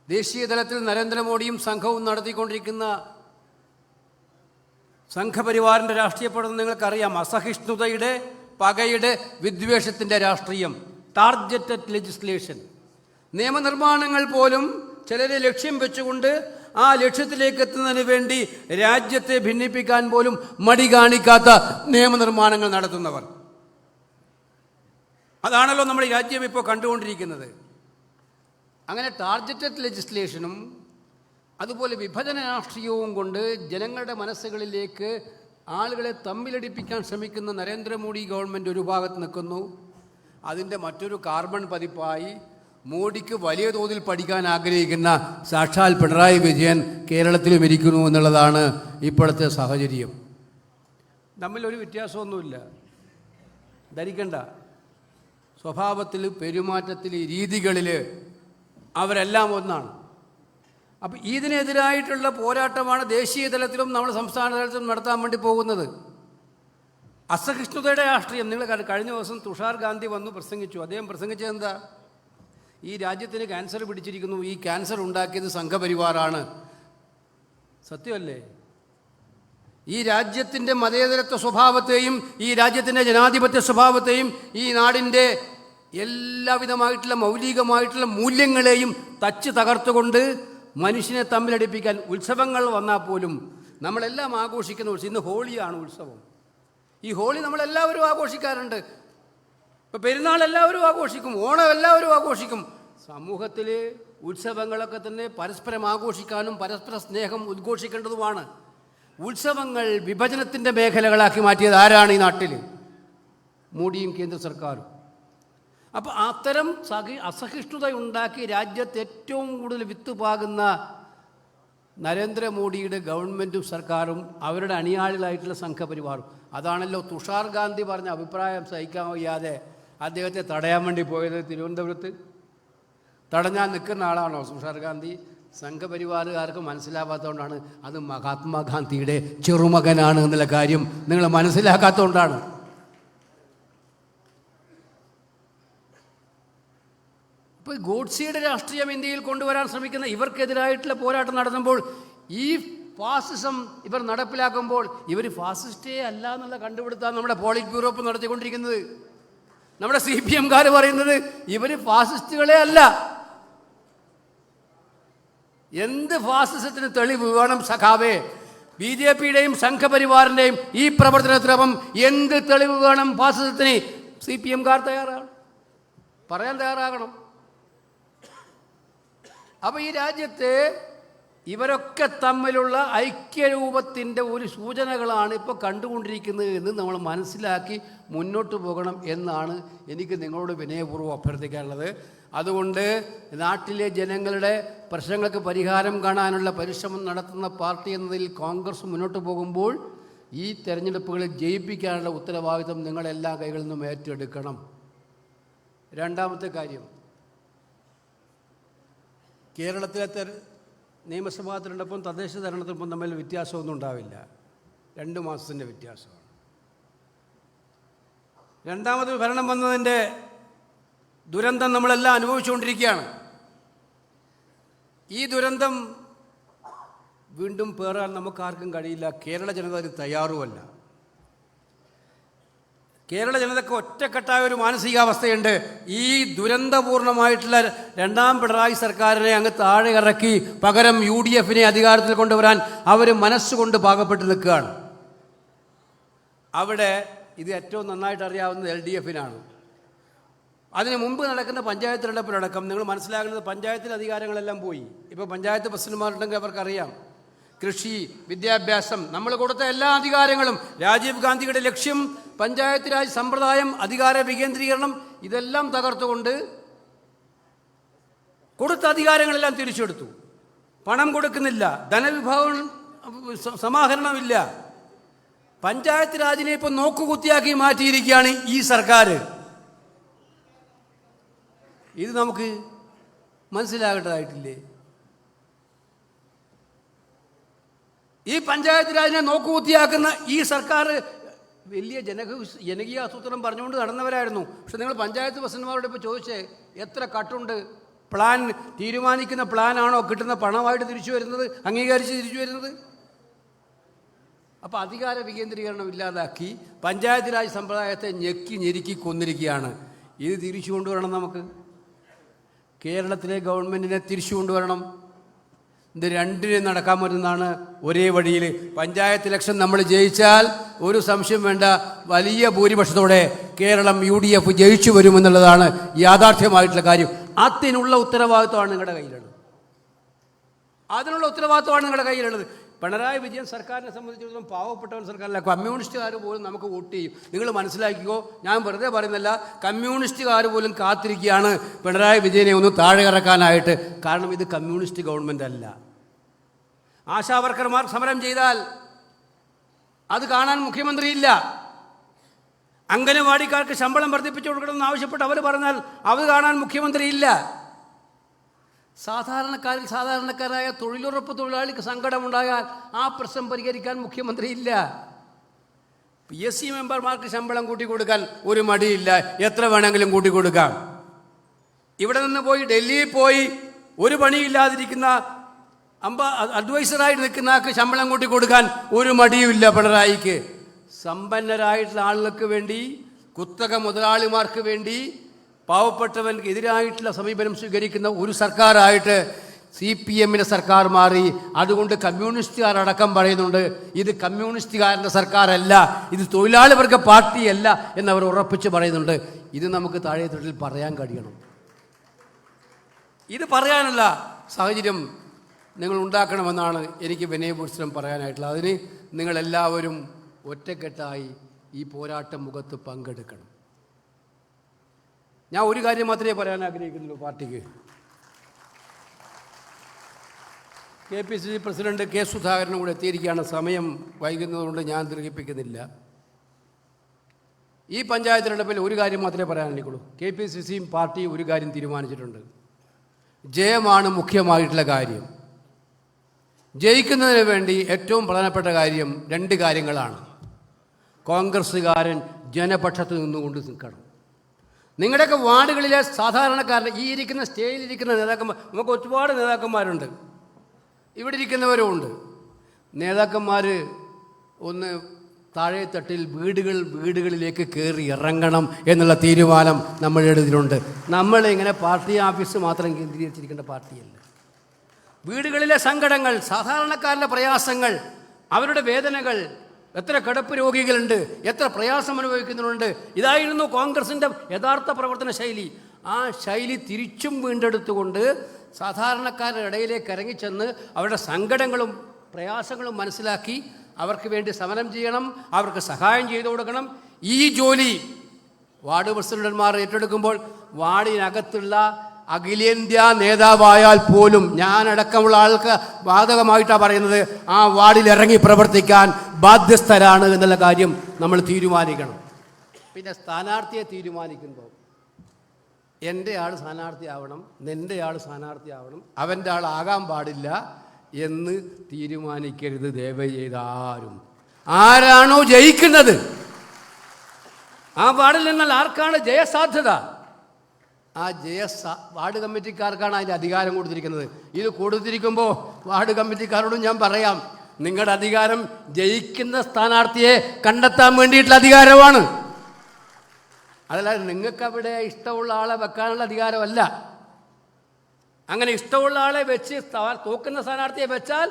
ദേശീയ തലത്തിൽ നരേന്ദ്രമോദിയും സംഘവും നടത്തിക്കൊണ്ടിരിക്കുന്ന സംഘപരിവാറിൻ്റെ രാഷ്ട്രീയ പഠനം നിങ്ങൾക്കറിയാം. അസഹിഷ്ണുതയുടെ, പകയുടെ, വിദ്വേഷത്തിൻ്റെ രാഷ്ട്രീയം, ടാർഗറ്റഡ് ലെജിസ്ലേഷൻ, നിയമനിർമ്മാണങ്ങൾ പോലും ചിലരെ ലക്ഷ്യം വെച്ചുകൊണ്ട് ആ ലക്ഷ്യത്തിലേക്ക് എത്തുന്നതിന് വേണ്ടി രാജ്യത്തെ ഭിന്നിപ്പിക്കാൻ പോലും മടി കാണിക്കാത്ത നിയമനിർമ്മാണങ്ങൾ നടത്തുന്നവർ. അതാണല്ലോ നമ്മുടെ രാജ്യം ഇപ്പോൾ കണ്ടുകൊണ്ടിരിക്കുന്നത്. അങ്ങനെ ടാർഗറ്റഡ് ലെജിസ്ലേഷനും അതുപോലെ വിഭജന രാഷ്ട്രീയവും കൊണ്ട് ജനങ്ങളുടെ മനസ്സുകളിലേക്ക് ആളുകളെ തമ്മിലടിപ്പിക്കാൻ ശ്രമിക്കുന്ന നരേന്ദ്രമോദി ഗവൺമെൻറ് ഒരു ഭാഗത്ത് നിൽക്കുന്നു. അതിൻ്റെ മറ്റൊരു കാർബൺ പതിപ്പായി മോഡിക്ക് വലിയ തോതിൽ പഠിക്കാൻ ആഗ്രഹിക്കുന്ന സാക്ഷാൽ പിണറായി വിജയൻ കേരളത്തിലും ഇരിക്കുന്നു എന്നുള്ളതാണ് ഇപ്പോഴത്തെ സാഹചര്യം. തമ്മിലൊരു വ്യത്യാസമൊന്നുമില്ല, ധരിക്കണ്ട. സ്വഭാവത്തിൽ, പെരുമാറ്റത്തിൽ, രീതികളിൽ അവരെല്ലാം ഒന്നാണ്. അപ്പം ഇതിനെതിരായിട്ടുള്ള പോരാട്ടമാണ് ദേശീയ തലത്തിലും നമ്മൾ സംസ്ഥാന തലത്തിലും നടത്താൻ വേണ്ടി പോകുന്നത്. അസഹിഷ്ണുതയുടെ രാഷ്ട്രീയം നിങ്ങൾ കഴിഞ്ഞ ദിവസം തുഷാർ ഗാന്ധി വന്നു പ്രസംഗിച്ചു. അദ്ദേഹം പ്രസംഗിച്ചത് എന്താ? ഈ രാജ്യത്തിന് ക്യാൻസർ പിടിച്ചിരിക്കുന്നു, ഈ ക്യാൻസർ ഉണ്ടാക്കിയത് സംഘപരിവാറാണ്. സത്യമല്ലേ? ഈ രാജ്യത്തിൻ്റെ മതേതരത്വ സ്വഭാവത്തെയും ഈ രാജ്യത്തിൻ്റെ ജനാധിപത്യ സ്വഭാവത്തെയും ഈ നാടിൻ്റെ എല്ലാവിധമായിട്ടുള്ള മൗലികമായിട്ടുള്ള മൂല്യങ്ങളെയും തച്ച് തകർത്തുകൊണ്ട് മനുഷ്യനെ തമ്മിലടിപ്പിക്കാൻ ഉത്സവങ്ങൾ വന്നാൽ പോലും നമ്മളെല്ലാം ആഘോഷിക്കുന്ന ഉത്സവം. ഇന്ന് ഹോളിയാണ് ഉത്സവം. ഈ ഹോളി നമ്മളെല്ലാവരും ആഘോഷിക്കാറുണ്ട്. ഇപ്പോൾ പെരുന്നാൾ എല്ലാവരും ആഘോഷിക്കും, ഓണം എല്ലാവരും ആഘോഷിക്കും. സമൂഹത്തിൽ ഉത്സവങ്ങളൊക്കെ തന്നെ പരസ്പരം ആഘോഷിക്കാനും പരസ്പര സ്നേഹം ഉദ്ഘോഷിക്കേണ്ടതുമാണ്. ഉത്സവങ്ങൾ വിഭജനത്തിൻ്റെ മേഖലകളാക്കി മാറ്റിയത് ആരാണ് ഈ നാട്ടിൽ? മോഡിയും കേന്ദ്ര സർക്കാരും. അപ്പോൾ അത്തരം അസഹിഷ്ണുത ഉണ്ടാക്കി രാജ്യത്ത് ഏറ്റവും കൂടുതൽ വിത്ത് പാകുന്ന നരേന്ദ്രമോദിയുടെ ഗവൺമെൻറ്റും സർക്കാരും അവരുടെ അണിയാളികളായിട്ടുള്ള സംഘപരിവാറും. അതാണല്ലോ തുഷാർ ഗാന്ധി പറഞ്ഞ അഭിപ്രായം സഹിക്കാൻ വയ്യാതെ അദ്ദേഹത്തെ തടയാൻ വേണ്ടി പോയത് തിരുവനന്തപുരത്ത്. തടഞ്ഞാൽ നിൽക്കുന്ന ആളാണോ തുഷാർ ഗാന്ധി? സംഘപരിവാറുകാർക്ക് മനസ്സിലാവാത്തതുകൊണ്ടാണ്. അത് മഹാത്മാഗാന്ധിയുടെ ചെറുമകനാണ് എന്നുള്ള കാര്യം നിങ്ങൾ മനസ്സിലാക്കാത്തതുകൊണ്ടാണ്. ഇപ്പോൾ ഗോഡ്സെയുടെ രാഷ്ട്രീയം ഇന്ത്യയിൽ കൊണ്ടുവരാൻ ശ്രമിക്കുന്ന ഇവർക്കെതിരായിട്ടുള്ള പോരാട്ടം നടത്തുമ്പോൾ, ഈ ഫാസിസം ഇവർ നടപ്പിലാക്കുമ്പോൾ ഇവർ ഫാസിസ്റ്റേ അല്ല എന്നുള്ള കണ്ടുപിടുത്താണ് നമ്മുടെ പോളിറ്റ് ബ്യൂറോ ഇപ്പോൾ നടത്തിക്കൊണ്ടിരിക്കുന്നത്. നമ്മുടെ CPM-കാർ പറയുന്നത് ഇവർ ഫാസിസ്റ്റുകളെ അല്ല. എന്ത് ഫാസിസത്തിന് തെളിവ് വേണം സഖാവേ? BJP-യുടെയും സംഘപരിവാറിൻ്റെയും ഈ പ്രവർത്തനത്തിനൊപ്പം എന്ത് തെളിവ് വേണം ഫാസിസത്തിന്? CPM-കാർ തയ്യാറാണ്, പറയാൻ തയ്യാറാകണം. അപ്പോൾ ഈ രാജ്യത്ത് ഇവരൊക്കെ തമ്മിലുള്ള ഐക്യരൂപത്തിൻ്റെ ഒരു സൂചനകളാണ് ഇപ്പോൾ കണ്ടുകൊണ്ടിരിക്കുന്നത് എന്ന് നമ്മൾ മനസ്സിലാക്കി മുന്നോട്ട് പോകണം എന്നാണ് എനിക്ക് നിങ്ങളോട് വിനയപൂർവ്വം അഭ്യർത്ഥിക്കാനുള്ളത്. അതുകൊണ്ട് നാട്ടിലെ ജനങ്ങളുടെ പ്രശ്നങ്ങൾക്ക് പരിഹാരം കാണാനുള്ള പരിശ്രമം നടത്തുന്ന പാർട്ടി എന്നതിൽ കോൺഗ്രസ് മുന്നോട്ട് പോകുമ്പോൾ ഈ തെരഞ്ഞെടുപ്പുകളിൽ ജയിപ്പിക്കാനുള്ള ഉത്തരവാദിത്വം നിങ്ങളെല്ലാ കൈകളിൽ നിന്നും ഏറ്റെടുക്കണം. രണ്ടാമത്തെ കാര്യം, കേരളത്തിലെ നിയമസഭാ തിരഞ്ഞെടുപ്പും തദ്ദേശ തിരഞ്ഞെടുപ്പും തമ്മിൽ വ്യത്യാസമൊന്നും ഉണ്ടാവില്ല. 2 മാസത്തിൻ്റെ വ്യത്യാസമാണ്. രണ്ടാമത് ഭരണം വന്നതിൻ്റെ ദുരന്തം നമ്മളെല്ലാം അനുഭവിച്ചുകൊണ്ടിരിക്കുകയാണ്. ഈ ദുരന്തം വീണ്ടും പേറാൻ നമുക്കാർക്കും കഴിയില്ല. കേരള ജനത അതിന് തയ്യാറുമല്ല. കേരള ജനതയ്ക്ക് ഒറ്റക്കെട്ടായ ഒരു മാനസികാവസ്ഥയുണ്ട്. ഈ ദുരന്തപൂർണമായിട്ടുള്ള 2ാം പിണറായി സർക്കാരിനെ അങ്ങ് താഴെ ഇറക്കി പകരം UDF-നെ അധികാരത്തിൽ കൊണ്ടുവരാൻ അവർ മനസ്സുകൊണ്ട് പാകപ്പെട്ട് നിൽക്കുകയാണ്. അവിടെ ഇത് ഏറ്റവും നന്നായിട്ട് അറിയാവുന്നത് LDF-നാണ്. അതിന് മുമ്പ് നടക്കുന്ന പഞ്ചായത്ത് തിരഞ്ഞെടുപ്പിലടക്കം നിങ്ങൾ മനസ്സിലാക്കുന്നത് പഞ്ചായത്തിലെ അധികാരങ്ങളെല്ലാം പോയി. ഇപ്പോൾ പഞ്ചായത്ത് പ്രസിഡന്റുമാരുണ്ടെങ്കിൽ അവർക്കറിയാം. കൃഷി, വിദ്യാഭ്യാസം, നമ്മൾ കൊടുത്ത എല്ലാ അധികാരങ്ങളും, രാജീവ് ഗാന്ധിയുടെ ലക്ഷ്യം പഞ്ചായത്ത് രാജ് സമ്പ്രദായം, അധികാര വികേന്ദ്രീകരണം, ഇതെല്ലാം തകർത്തുകൊണ്ട് കൊടുത്ത അധികാരങ്ങളെല്ലാം തിരിച്ചെടുത്തു. പണം കൊടുക്കുന്നില്ല, ധനവിഭാഗം സമാഹരണമില്ല. പഞ്ചായത്ത് രാജിനെ ഇപ്പോൾ നോക്കുകുത്തിയാക്കി മാറ്റിയിരിക്കുകയാണ് ഈ സർക്കാർ. ഇത് നമുക്ക് മനസ്സിലാകേണ്ടതായിട്ടില്ലേ? ഈ പഞ്ചായത്ത് രാജിനെ നോക്കുകുത്തിയാക്കുന്ന ഈ സർക്കാർ വലിയ ജനകീയ ആസൂത്രണം പറഞ്ഞുകൊണ്ട് നടന്നവരായിരുന്നു. പക്ഷെ നിങ്ങൾ പഞ്ചായത്ത് പ്രസിഡന്റുമാരോട് ഇപ്പോൾ ചോദിച്ചേ, എത്ര കട്ടുണ്ട്? പ്ലാൻ തീരുമാനിക്കുന്ന പ്ലാനാണോ കിട്ടുന്ന പണമായിട്ട് തിരിച്ചു വരുന്നത്, അംഗീകരിച്ച് തിരിച്ചു വരുന്നത്? അപ്പോൾ അധികാര വികേന്ദ്രീകരണം ഇല്ലാതാക്കി പഞ്ചായത്ത് രാജ് സമ്പ്രദായത്തെ ഞെരുക്കി കൊന്നിരിക്കുകയാണ്. ഇത് തിരിച്ചു കൊണ്ടുവരണം. നമുക്ക് കേരളത്തിലെ ഗവൺമെൻറ്റിനെ തിരിച്ചു കൊണ്ടുവരണം. ഇത് രണ്ടിനും നടക്കാൻ പറ്റുന്നതാണ് ഒരേ വഴിയിൽ. പഞ്ചായത്ത് ഇലക്ഷൻ നമ്മൾ ജയിച്ചാൽ ഒരു സംശയം വേണ്ട, വലിയ ഭൂരിപക്ഷത്തോടെ കേരളം UDF ജയിച്ചു വരുമെന്നുള്ളതാണ് യാഥാർത്ഥ്യമായിട്ടുള്ള കാര്യം. അതിനുള്ള ഉത്തരവാദിത്വമാണ് നിങ്ങളുടെ കയ്യിലുള്ളത്. അതിനുള്ള ഉത്തരവാദിത്വമാണ് നിങ്ങളുടെ കയ്യിലുള്ളത്. പിണറായി വിജയൻ സർക്കാരിനെ സംബന്ധിച്ചിടത്തോളം പാവപ്പെട്ടവൻ സർക്കാരില്ല. കമ്മ്യൂണിസ്റ്റുകാർ പോലും നമുക്ക് വോട്ട് ചെയ്യും. നിങ്ങൾ മനസ്സിലാക്കിക്കോ, ഞാൻ വെറുതെ പറയുന്നില്ല. കമ്മ്യൂണിസ്റ്റുകാർ പോലും കാത്തിരിക്കുകയാണ് പിണറായി വിജയനെ ഒന്ന് താഴെ ഇറക്കാനായിട്ട്. കാരണം ഇത് കമ്മ്യൂണിസ്റ്റ് ഗവൺമെൻറ് അല്ല. ആശാവർക്കർമാർ സമരം ചെയ്താൽ അത് കാണാൻ മുഖ്യമന്ത്രിയില്ല. അംഗനവാടിക്കാർക്ക് ശമ്പളം വർദ്ധിപ്പിച്ചു കൊടുക്കണമെന്ന് ആവശ്യപ്പെട്ട് അവർ പറഞ്ഞാൽ അത് കാണാൻ മുഖ്യമന്ത്രിയില്ല. സാധാരണക്കാരായ തൊഴിലുറപ്പ് തൊഴിലാളിക്ക് സങ്കടമുണ്ടായാൽ ആ പ്രശ്നം പരിഹരിക്കാൻ മുഖ്യമന്ത്രിയില്ല. PSC മെമ്പർമാർക്ക് ശമ്പളം കൂട്ടിക്കൊടുക്കാൻ ഒരു മടിയില്ല, എത്ര വേണമെങ്കിലും കൂട്ടിക്കൊടുക്കാം. ഇവിടെ നിന്ന് പോയി ഡൽഹിയിൽ പോയി ഒരു പണിയില്ലാതിരിക്കുന്ന അഡ്വൈസറായിട്ട് നിൽക്കുന്ന ആൾക്ക് ശമ്പളം കൂട്ടിക്കൊടുക്കാൻ ഒരു മടിയുമില്ല പിണറായിക്ക്. സമ്പന്നരായിട്ടുള്ള ആളുകൾക്ക് വേണ്ടി, കുത്തക മുതലാളിമാർക്ക് വേണ്ടി പാവപ്പെട്ടവർക്ക് എതിരായിട്ടുള്ള സമീപനം സ്വീകരിക്കുന്ന ഒരു സർക്കാരായിട്ട് CPM-ന്റെ സർക്കാർ മാറി. അതുകൊണ്ട് കമ്മ്യൂണിസ്റ്റുകാരടക്കം പറയുന്നുണ്ട് ഇത് കമ്മ്യൂണിസ്റ്റുകാരൻ്റെ സർക്കാരല്ല, ഇത് തൊഴിലാളി വർഗ പാർട്ടിയല്ല എന്നവർ ഉറപ്പിച്ച് പറയുന്നുണ്ട്. ഇത് നമുക്ക് താഴെ തട്ടിൽ പറയാൻ കഴിയണം. ഇത് പറയാനുള്ള സാഹചര്യം നിങ്ങൾ ഉണ്ടാക്കണമെന്നാണ് എനിക്ക് വിനയപൂർവ്വം പറയാനായിട്ടുള്ളത്. അതിന് നിങ്ങളെല്ലാവരും ഒറ്റക്കെട്ടായി ഈ പോരാട്ട മുഖത്ത് പങ്കെടുക്കണം. ഞാൻ ഒരു കാര്യം മാത്രമേ പറയാൻ ആഗ്രഹിക്കുന്നുള്ളൂ. പാർട്ടിക്ക് KPCC പ്രസിഡന്റ് K. സുധാകരനും കൂടെ എത്തിയിരിക്കുകയാണ്. സമയം വൈകുന്നതുകൊണ്ട് ഞാൻ ദീർഘിപ്പിക്കുന്നില്ല. ഈ പഞ്ചായത്ത് തെരഞ്ഞെടുപ്പിൽ ഒരു കാര്യം മാത്രമേ പറയാനുള്ളൂ. KPCCയും പാർട്ടിയും ഒരു കാര്യം തീരുമാനിച്ചിട്ടുണ്ട്. ജയമാണ് മുഖ്യമായിട്ടുള്ള കാര്യം. ജയിക്കുന്നതിന് വേണ്ടി ഏറ്റവും പ്രധാനപ്പെട്ട കാര്യം 2 കാര്യങ്ങളാണ്. കോൺഗ്രസ്സുകാരൻ ജനപക്ഷത്ത് നിന്നുകൊണ്ട് നിൽക്കണം. നിങ്ങളുടെയൊക്കെ വാർഡുകളിലെ സാധാരണക്കാരൻ, ഈ ഇരിക്കുന്ന സ്റ്റേജിലിരിക്കുന്ന നേതാക്കന്മാർ, നമുക്ക് ഒരുപാട് നേതാക്കന്മാരുണ്ട്, ഇവിടെ ഇരിക്കുന്നവരുമുണ്ട്. നേതാക്കന്മാർ ഒന്ന് താഴെ തട്ടിൽ വീടുകളിലേക്ക് കയറി ഇറങ്ങണം എന്നുള്ള തീരുമാനം നമ്മൾ എടുത്തിട്ടുണ്ട്. നമ്മളിങ്ങനെ പാർട്ടി ഓഫീസ് മാത്രം കേന്ദ്രീകരിച്ചിരിക്കേണ്ട പാർട്ടിയല്ല. വീടുകളിലെ സങ്കടങ്ങൾ, സാധാരണക്കാരുടെ പ്രയാസങ്ങൾ, അവരുടെ വേദനകൾ, എത്ര കിടപ്പ് രോഗികളുണ്ട്, എത്ര പ്രയാസം അനുഭവിക്കുന്നുണ്ട്, ഇതായിരുന്നു കോൺഗ്രസിൻ്റെ യഥാർത്ഥ പ്രവർത്തന ശൈലി. ആ ശൈലി തിരിച്ചും വീണ്ടെടുത്തുകൊണ്ട് സാധാരണക്കാരുടെ ഇടയിലേക്ക് ഇറങ്ങിച്ചെന്ന് അവരുടെ സങ്കടങ്ങളും പ്രയാസങ്ങളും മനസ്സിലാക്കി അവർക്ക് വേണ്ടി സമരം ചെയ്യണം, അവർക്ക് സഹായം ചെയ്തു കൊടുക്കണം. ഈ ജോലി വാർഡ് പ്രസിഡന്റുമാർ ഏറ്റെടുക്കുമ്പോൾ വാർഡിനകത്തുള്ള അഖിലേന്ത്യാ നേതാവായാൽ പോലും ഞാനടക്കമുള്ള ആൾക്ക് ബാധകമായിട്ടാണ് പറയുന്നത്, ആ വാർഡിൽ ഇറങ്ങി പ്രവർത്തിക്കാൻ ബാധ്യസ്ഥരാണ് എന്നുള്ള കാര്യം നമ്മൾ തീരുമാനിക്കണം. പിന്നെ സ്ഥാനാർത്ഥിയെ തീരുമാനിക്കുമ്പോൾ എൻ്റെ ആൾ സ്ഥാനാർത്ഥിയാവണം, നിൻ്റെ ആൾ സ്ഥാനാർത്ഥിയാവണം, അവൻ്റെ ആൾ ആകാൻ പാടില്ല എന്ന് തീരുമാനിക്കരുത് ദയവ് ചെയ്ത് ആരും. ആരാണോ ജയിക്കുന്നത് ആ വാർഡിൽ നിന്നാൽ ആർക്കാണ് ജയസാധ്യത, ആ വാർഡ് കമ്മിറ്റിക്കാർക്കാണ് അതിൻ്റെ അധികാരം കൊടുത്തിരിക്കുന്നത്. ഇത് കൊടുത്തിരിക്കുമ്പോൾ വാർഡ് കമ്മിറ്റിക്കാരോടും ഞാൻ പറയാം, നിങ്ങളുടെ അധികാരം ജയിക്കുന്ന സ്ഥാനാർത്ഥിയെ കണ്ടെത്താൻ വേണ്ടിയിട്ടുള്ള അധികാരമാണ്. അതല്ലാതെ നിങ്ങൾക്കവിടെ ഇഷ്ടമുള്ള ആളെ വെക്കാനുള്ള അധികാരമല്ല. അങ്ങനെ ഇഷ്ടമുള്ള ആളെ വെച്ച് തോക്കുന്ന സ്ഥാനാർത്ഥിയെ വെച്ചാൽ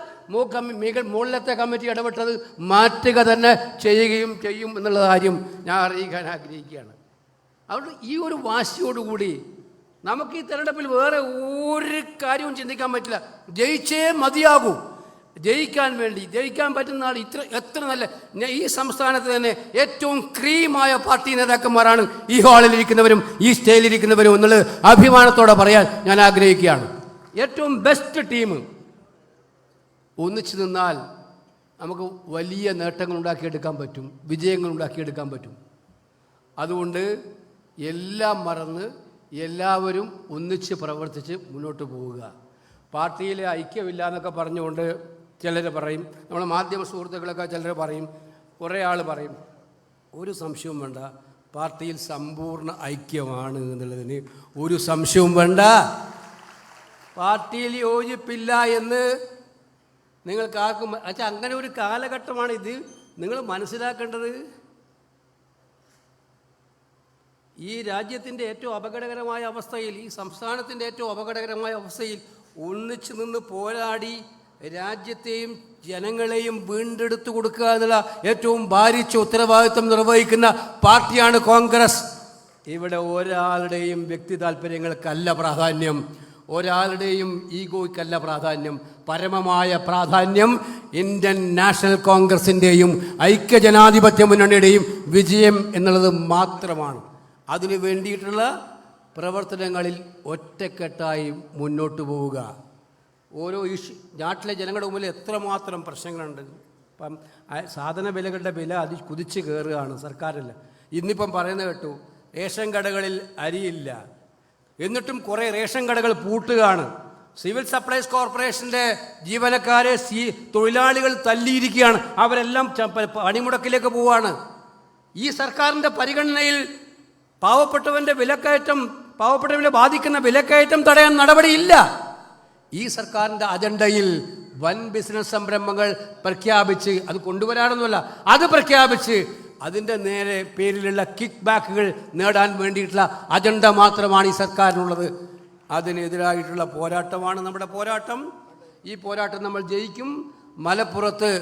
മുകളിലത്തെ കമ്മിറ്റി ഇടപെട്ടത് മാറ്റുക തന്നെ ചെയ്യും എന്നുള്ള കാര്യം ഞാൻ അറിയിക്കാൻ ആഗ്രഹിക്കുകയാണ്. അതുകൊണ്ട് ഈ ഒരു വാശിയോടുകൂടി നമുക്ക് ഈ തെരഞ്ഞെടുപ്പിൽ വേറെ ഒരു കാര്യവും ചിന്തിക്കാൻ പറ്റില്ല. ജയിച്ചേ മതിയാകൂ. ജയിക്കാൻ പറ്റുന്ന ആൾ എത്ര നല്ല, ഈ സംസ്ഥാനത്ത് തന്നെ ഏറ്റവും ക്രീമായ പാർട്ടി നേതാക്കന്മാരാണ് ഈ ഹാളിലിരിക്കുന്നവരും ഈ സ്റ്റേജിലിരിക്കുന്നവരും എന്നുള്ളത് അഭിമാനത്തോടെ പറയാൻ ഞാൻ ആഗ്രഹിക്കുകയാണ്. ഏറ്റവും ബെസ്റ്റ് ടീം ഒന്നിച്ചു നിന്നാൽ നമുക്ക് വലിയ നേട്ടങ്ങൾ ഉണ്ടാക്കിയെടുക്കാൻ പറ്റും, വിജയങ്ങൾ ഉണ്ടാക്കിയെടുക്കാൻ പറ്റും. അതുകൊണ്ട് എല്ലാം മറന്ന് എല്ലാവരും ഒന്നിച്ച് പ്രവർത്തിച്ച് മുന്നോട്ട് പോവുക. പാർട്ടിയിൽ ഐക്യമില്ല എന്നൊക്കെ പറഞ്ഞുകൊണ്ട് ചിലർ പറയും, നമ്മളെ മാധ്യമ സുഹൃത്തുക്കളൊക്കെ ചിലർ പറയും, കുറേ ആൾ പറയും. ഒരു സംശയവും വേണ്ട, പാർട്ടിയിൽ സമ്പൂർണ്ണ ഐക്യമാണ് എന്നുള്ളതിന് ഒരു സംശയവും വേണ്ട. പാർട്ടിയിൽ യോജിപ്പില്ല എന്ന് നിങ്ങൾക്ക് ആർക്കും അങ്ങനെ ഒരു കാലഘട്ടമാണ് ഇത്. നിങ്ങൾ മനസ്സിലാക്കേണ്ടത് ഈ രാജ്യത്തിൻ്റെ ഏറ്റവും അപകടകരമായ അവസ്ഥയിൽ, ഈ സംസ്ഥാനത്തിൻ്റെ ഏറ്റവും അപകടകരമായ അവസ്ഥയിൽ ഒന്നിച്ചു നിന്ന് പോരാടി രാജ്യത്തെയും ജനങ്ങളെയും വീണ്ടെടുത്തു കൊടുക്കുക എന്നുള്ള ഏറ്റവും ഭാരിച്ച ഉത്തരവാദിത്വം നിർവഹിക്കുന്ന പാർട്ടിയാണ് കോൺഗ്രസ്. ഇവിടെ ഒരാളുടെയും വ്യക്തി താല്പര്യങ്ങൾക്കല്ല പ്രാധാന്യം, ഒരാളുടെയും ഈഗോയ്ക്കല്ല പ്രാധാന്യം. പരമമായ പ്രാധാന്യം ഇന്ത്യൻ നാഷണൽ കോൺഗ്രസിൻ്റെയും ഐക്യജനാധിപത്യ മുന്നണിയുടെയും വിജയം എന്നുള്ളത് മാത്രമാണ്. അതിനു വേണ്ടിയിട്ടുള്ള പ്രവർത്തനങ്ങളിൽ ഒറ്റക്കെട്ടായി മുന്നോട്ട് പോവുക. ഓരോ നാട്ടിലെ ജനങ്ങളുടെ മുമ്പിൽ എത്രമാത്രം പ്രശ്നങ്ങളുണ്ട്. ഇപ്പം സാധന വിലകളുടെ വില കുതിച്ച് കയറുകയാണ് സർക്കാരിൽ. ഇന്നിപ്പം പറയുന്നത് കേട്ടു, റേഷൻ കടകളിൽ അരിയില്ല, എന്നിട്ടും കുറേ റേഷൻ കടകൾ പൂട്ടുകയാണ്. സിവിൽ സപ്ലൈസ് കോർപ്പറേഷൻ്റെ ജീവനക്കാരെ തൊഴിലാളികൾ തല്ലിയിരിക്കുകയാണ്. അവരെല്ലാം പണിമുടക്കിലേക്ക് പോവുകയാണ്. ഈ സർക്കാരിൻ്റെ പരിഗണനയിൽ പാവപ്പെട്ടവരെ ബാധിക്കുന്ന വിലക്കയറ്റം തടയാൻ നടപടിയില്ല. ഈ സർക്കാരിൻ്റെ അജണ്ടയിൽ വൻ ബിസിനസ് സംരംഭങ്ങൾ പ്രഖ്യാപിച്ച്, അത് കൊണ്ടുവരാനൊന്നുമല്ല, അത് പ്രഖ്യാപിച്ച് അതിൻ്റെ നേരെ പേരിലുള്ള കിക്ക് ബാക്കുകൾ നേടാൻ വേണ്ടിയിട്ടുള്ള അജണ്ട മാത്രമാണ് ഈ സർക്കാരിനുള്ളത്. അതിനെതിരായിട്ടുള്ള പോരാട്ടമാണ് നമ്മുടെ പോരാട്ടം. ഈ പോരാട്ടം നമ്മൾ ജയിക്കും. മലപ്പുറത്ത്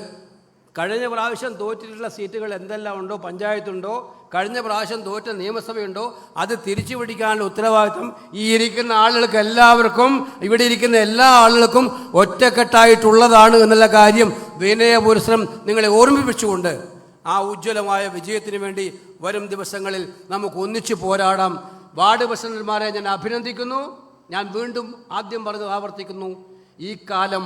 കഴിഞ്ഞ പ്രാവശ്യം തോറ്റിട്ടുള്ള സീറ്റുകൾ എന്തെല്ലാം ഉണ്ടോ, പഞ്ചായത്തുണ്ടോ, കഴിഞ്ഞ പ്രാവശ്യം തോറ്റ നിയമസഭയുണ്ടോ, അത് തിരിച്ചു പിടിക്കാനുള്ള ഉത്തരവാദിത്വം ഈ ഇരിക്കുന്ന ആളുകൾക്ക് എല്ലാവർക്കും, ഇവിടെ ഇരിക്കുന്ന എല്ലാ ആളുകൾക്കും ഒറ്റക്കെട്ടായിട്ടുള്ളതാണ് എന്നുള്ള കാര്യം വിനയപുരസ്സരം നിങ്ങളെ ഓർമ്മിപ്പിച്ചുകൊണ്ട് ആ ഉജ്ജ്വലമായ വിജയത്തിന് വേണ്ടി വരും ദിവസങ്ങളിൽ നമുക്ക് ഒന്നിച്ചു പോരാടാം. വാർഡ് പ്രസിഡന്റുമാരെ ഞാൻ അഭിനന്ദിക്കുന്നു. ഞാൻ വീണ്ടും ആദ്യം പറഞ്ഞത് ആവർത്തിക്കുന്നു, ഈ കാലം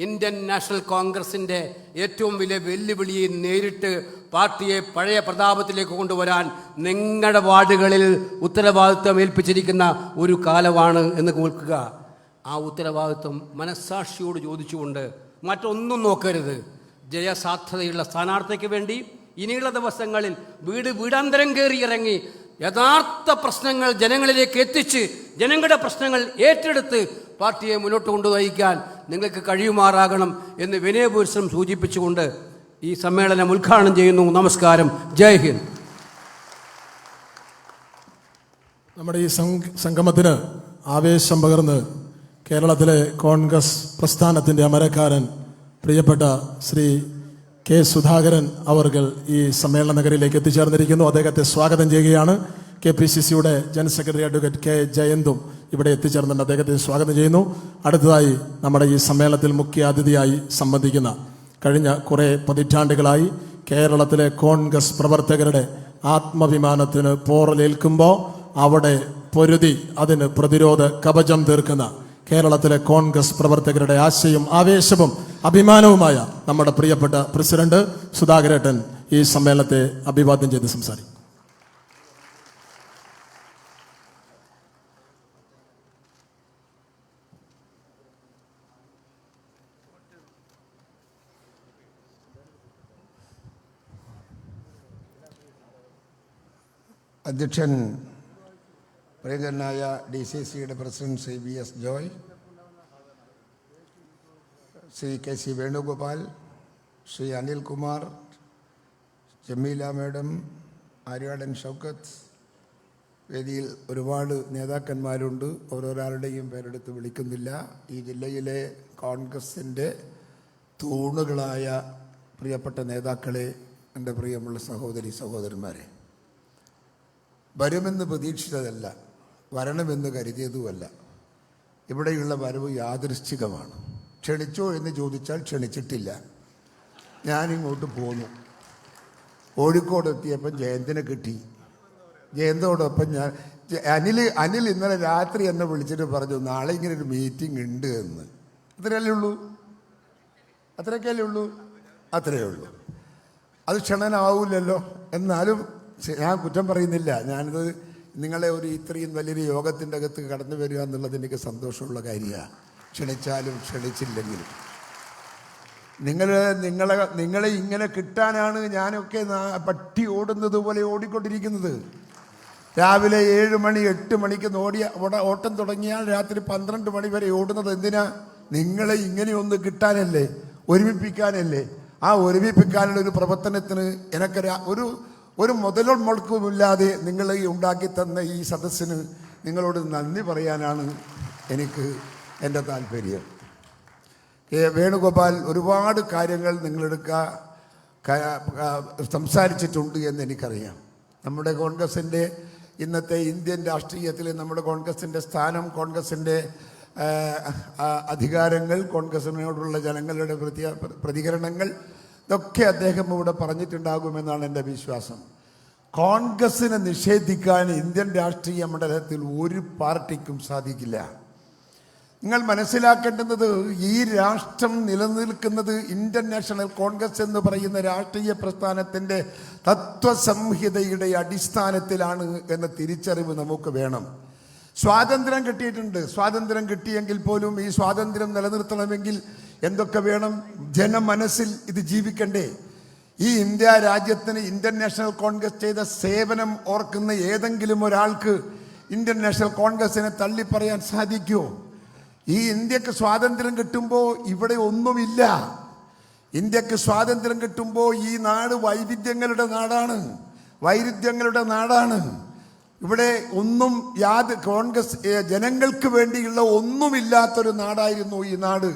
ഇന്ത്യൻ നാഷണൽ കോൺഗ്രസിൻ്റെ ഏറ്റവും വലിയ വെല്ലുവിളിയെ നേരിട്ട് പാർട്ടിയെ പഴയ പ്രതാപത്തിലേക്ക് കൊണ്ടുവരാൻ നിങ്ങളുടെ വാർഡുകളിൽ ഉത്തരവാദിത്വം ഏൽപ്പിച്ചിരിക്കുന്ന ഒരു കാലമാണ് എന്ന് കേൾക്കുക. ആ ഉത്തരവാദിത്വം മനസ്സാക്ഷിയോട് ചോദിച്ചുകൊണ്ട് മറ്റൊന്നും നോക്കരുത്. ജയസാധ്യതയുള്ള സ്ഥാനാർത്ഥിക്ക് വേണ്ടി ഇനിയുള്ള ദിവസങ്ങളിൽ വീടാന്തരം കയറി ഇറങ്ങി യഥാർത്ഥ പ്രശ്നങ്ങൾ ജനങ്ങളിലേക്ക് എത്തിച്ച് ജനങ്ങളുടെ പ്രശ്നങ്ങൾ ഏറ്റെടുത്ത് പാർട്ടിയെ മുന്നോട്ട് കൊണ്ടുനയിക്കാൻ നിങ്ങൾക്ക് കഴിയുമാറാകണം എന്ന് വിനയപുരസ്സരം സൂചിപ്പിച്ചുകൊണ്ട് ഈ സമ്മേളനം ഉദ്ഘാടനം ചെയ്യുന്നു. നമസ്കാരം. ജയ് ഹിന്ദ്. നമ്മുടെ ഈ സംഗമത്തിന് ആവേശം പകർന്ന് കേരളത്തിലെ കോൺഗ്രസ് പ്രസ്ഥാനത്തിൻ്റെ അമരക്കാരൻ പ്രിയപ്പെട്ട ശ്രീ കെ സുധാകരൻ അവർകൾ ഈ സമ്മേളന നഗരിയിലേക്ക് എത്തിച്ചേർന്നിരിക്കുന്നു. അദ്ദേഹത്തെ സ്വാഗതം ചെയ്യുകയാണ്. KPCCയുടെ ജനറൽ സെക്രട്ടറി അഡ്വക്കേറ്റ് കെ ജയന്തും ഇവിടെ എത്തിച്ചേർന്നുണ്ട്. അദ്ദേഹത്തെ സ്വാഗതം ചെയ്യുന്നു. അടുത്തതായി നമ്മുടെ ഈ സമ്മേളനത്തിൽ മുഖ്യ അതിഥിയായി സംബന്ധിക്കുന്ന കഴിഞ്ഞ കുറേ പതിറ്റാണ്ടുകളായി കേരളത്തിലെ കോൺഗ്രസ് പ്രവർത്തകരുടെ ആത്മാഭിമാനത്തിന് പോറലേൽക്കുമ്പോൾ അവിടെ പൊരുതി അതിന് പ്രതിരോധ കവചം തീർക്കുന്ന കേരളത്തിലെ കോൺഗ്രസ് പ്രവർത്തകരുടെ ആശയും ആവേശവും അഭിമാനവുമായ നമ്മുടെ പ്രിയപ്പെട്ട പ്രസിഡന്റ് സുധാകരേട്ടൻ ഈ സമ്മേളനത്തെ അഭിവാദ്യം ചെയ്ത് സംസാരിക്കും. അധ്യക്ഷൻ പ്രിയങ്കരനായ DCCയുടെ president Shri VS Joy, Shri KC Venugopal, Shri Anilkumar, Jameela madam, Aryadan Shoukath, വേദിയിൽ ഒരുപാട് നേതാക്കന്മാരുണ്ട്. ഓരോരാളുടെയും പേരെടുത്ത് വിളിക്കുന്നില്ല. ഈ ജില്ലയിലെ കോൺഗ്രസിൻ്റെ തൂണുകളായ പ്രിയപ്പെട്ട നേതാക്കളെ, എൻ്റെ പ്രിയമുള്ള സഹോദരി സഹോദരന്മാരെ, വരുമെന്ന് പ്രതീക്ഷിച്ചതല്ല, വരണമെന്ന് കരുതിയതുമല്ല. ഇവിടെയുള്ള വരവ് യാദൃശ്ചികമാണ്. ക്ഷണിച്ചോ എന്ന് ചോദിച്ചാൽ ക്ഷണിച്ചിട്ടില്ല. ഞാനിങ്ങോട്ട് പോന്നു. കോഴിക്കോട് എത്തിയപ്പം ജയന്തിനെ കിട്ടി. ജയന്തോടൊപ്പം ഞാൻ അനിൽ ഇന്നലെ രാത്രി എന്നെ വിളിച്ചിട്ട് പറഞ്ഞു, നാളെ ഇങ്ങനെ ഒരു മീറ്റിംഗ് ഉണ്ട് എന്ന്. അത്രയല്ലേ ഉള്ളൂ? അത്രയൊക്കെയല്ലേ ഉള്ളൂ? അത്രയേ ഉള്ളൂ. അത് ക്ഷണനാവില്ലല്ലോ. എന്നാലും ഞാൻ കുറ്റം പറയുന്നില്ല. ഞാനിത് നിങ്ങളെ ഇത്രയും വലിയൊരു യോഗത്തിൻ്റെ അകത്ത് കടന്നു വരിക എന്നുള്ളത് എനിക്ക് സന്തോഷമുള്ള കാര്യമാണ്. ക്ഷണിച്ചാലും ക്ഷണിച്ചില്ലെങ്കിലും നിങ്ങളെ ഇങ്ങനെ കിട്ടാനാണ് ഞാനൊക്കെ പട്ടി ഓടുന്നത് പോലെ ഓടിക്കൊണ്ടിരിക്കുന്നത്. രാവിലെ 7 മണി 8 മണിക്ക് ഓട്ടം തുടങ്ങിയാൽ രാത്രി 12 മണി വരെ ഓടുന്നത് എന്തിനാ? നിങ്ങളെ ഇങ്ങനെയൊന്ന് കിട്ടാനല്ലേ, ഒരുമിപ്പിക്കാനല്ലേ. ആ ഒരുമിപ്പിക്കാനുള്ള ഒരു പ്രവർത്തനത്തിന് എനിക്ക് ഒരു മുതൽമുടക്കുമില്ലാതെ നിങ്ങൾ ഉണ്ടാക്കി തന്ന ഈ സദസ്സിന് നിങ്ങളോട് നന്ദി പറയാനാണ് എനിക്ക് എൻ്റെ താല്പര്യം. വേണുഗോപാൽ ഒരുപാട് കാര്യങ്ങൾ സംസാരിച്ചിട്ടുണ്ട് എന്ന് എനിക്കറിയാം. നമ്മുടെ കോൺഗ്രസിൻ്റെ ഇന്നത്തെ ഇന്ത്യൻ രാഷ്ട്രീയത്തിൽ നമ്മുടെ കോൺഗ്രസിൻ്റെ സ്ഥാനം, കോൺഗ്രസിൻ്റെ അധികാരങ്ങൾ, കോൺഗ്രസിനോടുള്ള ജനങ്ങളുടെ പ്രതികരണങ്ങൾ, ഇതൊക്കെ അദ്ദേഹം ഇവിടെ പറഞ്ഞിട്ടുണ്ടാകുമെന്നാണ് എൻ്റെ വിശ്വാസം. കോൺഗ്രസിനെ നിഷേധിക്കാൻ ഇന്ത്യൻ രാഷ്ട്രീയ മണ്ഡലത്തിൽ ഒരു പാർട്ടിക്കും സാധിക്കില്ല. നിങ്ങൾ മനസ്സിലാക്കേണ്ടുന്നത്, ഈ രാഷ്ട്രം നിലനിൽക്കുന്നത് ഇന്ത്യൻ നാഷണൽ കോൺഗ്രസ് എന്ന് പറയുന്ന രാഷ്ട്രീയ പ്രസ്ഥാനത്തിൻ്റെ തത്വസംഹിതയുടെ അടിസ്ഥാനത്തിലാണ് എന്ന തിരിച്ചറിവ് നമുക്ക് വേണം. സ്വാതന്ത്ര്യം കിട്ടിയിട്ടുണ്ട്. സ്വാതന്ത്ര്യം കിട്ടിയെങ്കിൽ പോലും ഈ സ്വാതന്ത്ര്യം നിലനിർത്തണമെങ്കിൽ എന്തൊക്കെ വേണം? ജനമനസ്സിൽ ഇത് ജീവിക്കണ്ടേ? ഈ ഇന്ത്യ രാജ്യത്തിന് ഇന്ത്യൻ നാഷണൽ കോൺഗ്രസ് ചെയ്ത സേവനം ഓർക്കുന്ന ഏതെങ്കിലും ഒരാൾക്ക് ഇന്ത്യൻ നാഷണൽ കോൺഗ്രസിനെ തള്ളിപ്പറയാൻ സാധിക്കുമോ? ഈ ഇന്ത്യക്ക് സ്വാതന്ത്ര്യം കിട്ടുമ്പോൾ ഇവിടെ ഒന്നുമില്ല. ഇന്ത്യക്ക് സ്വാതന്ത്ര്യം കിട്ടുമ്പോൾ ഈ നാട് വൈവിധ്യങ്ങളുടെ നാടാണ്, വൈരുദ്ധ്യങ്ങളുടെ നാടാണ്. ഇവിടെ ഒന്നും കോൺഗ്രസ് ജനങ്ങൾക്ക് വേണ്ടിയുള്ള ഒന്നുമില്ലാത്തൊരു നാടായിരുന്നു ഈ നാട്.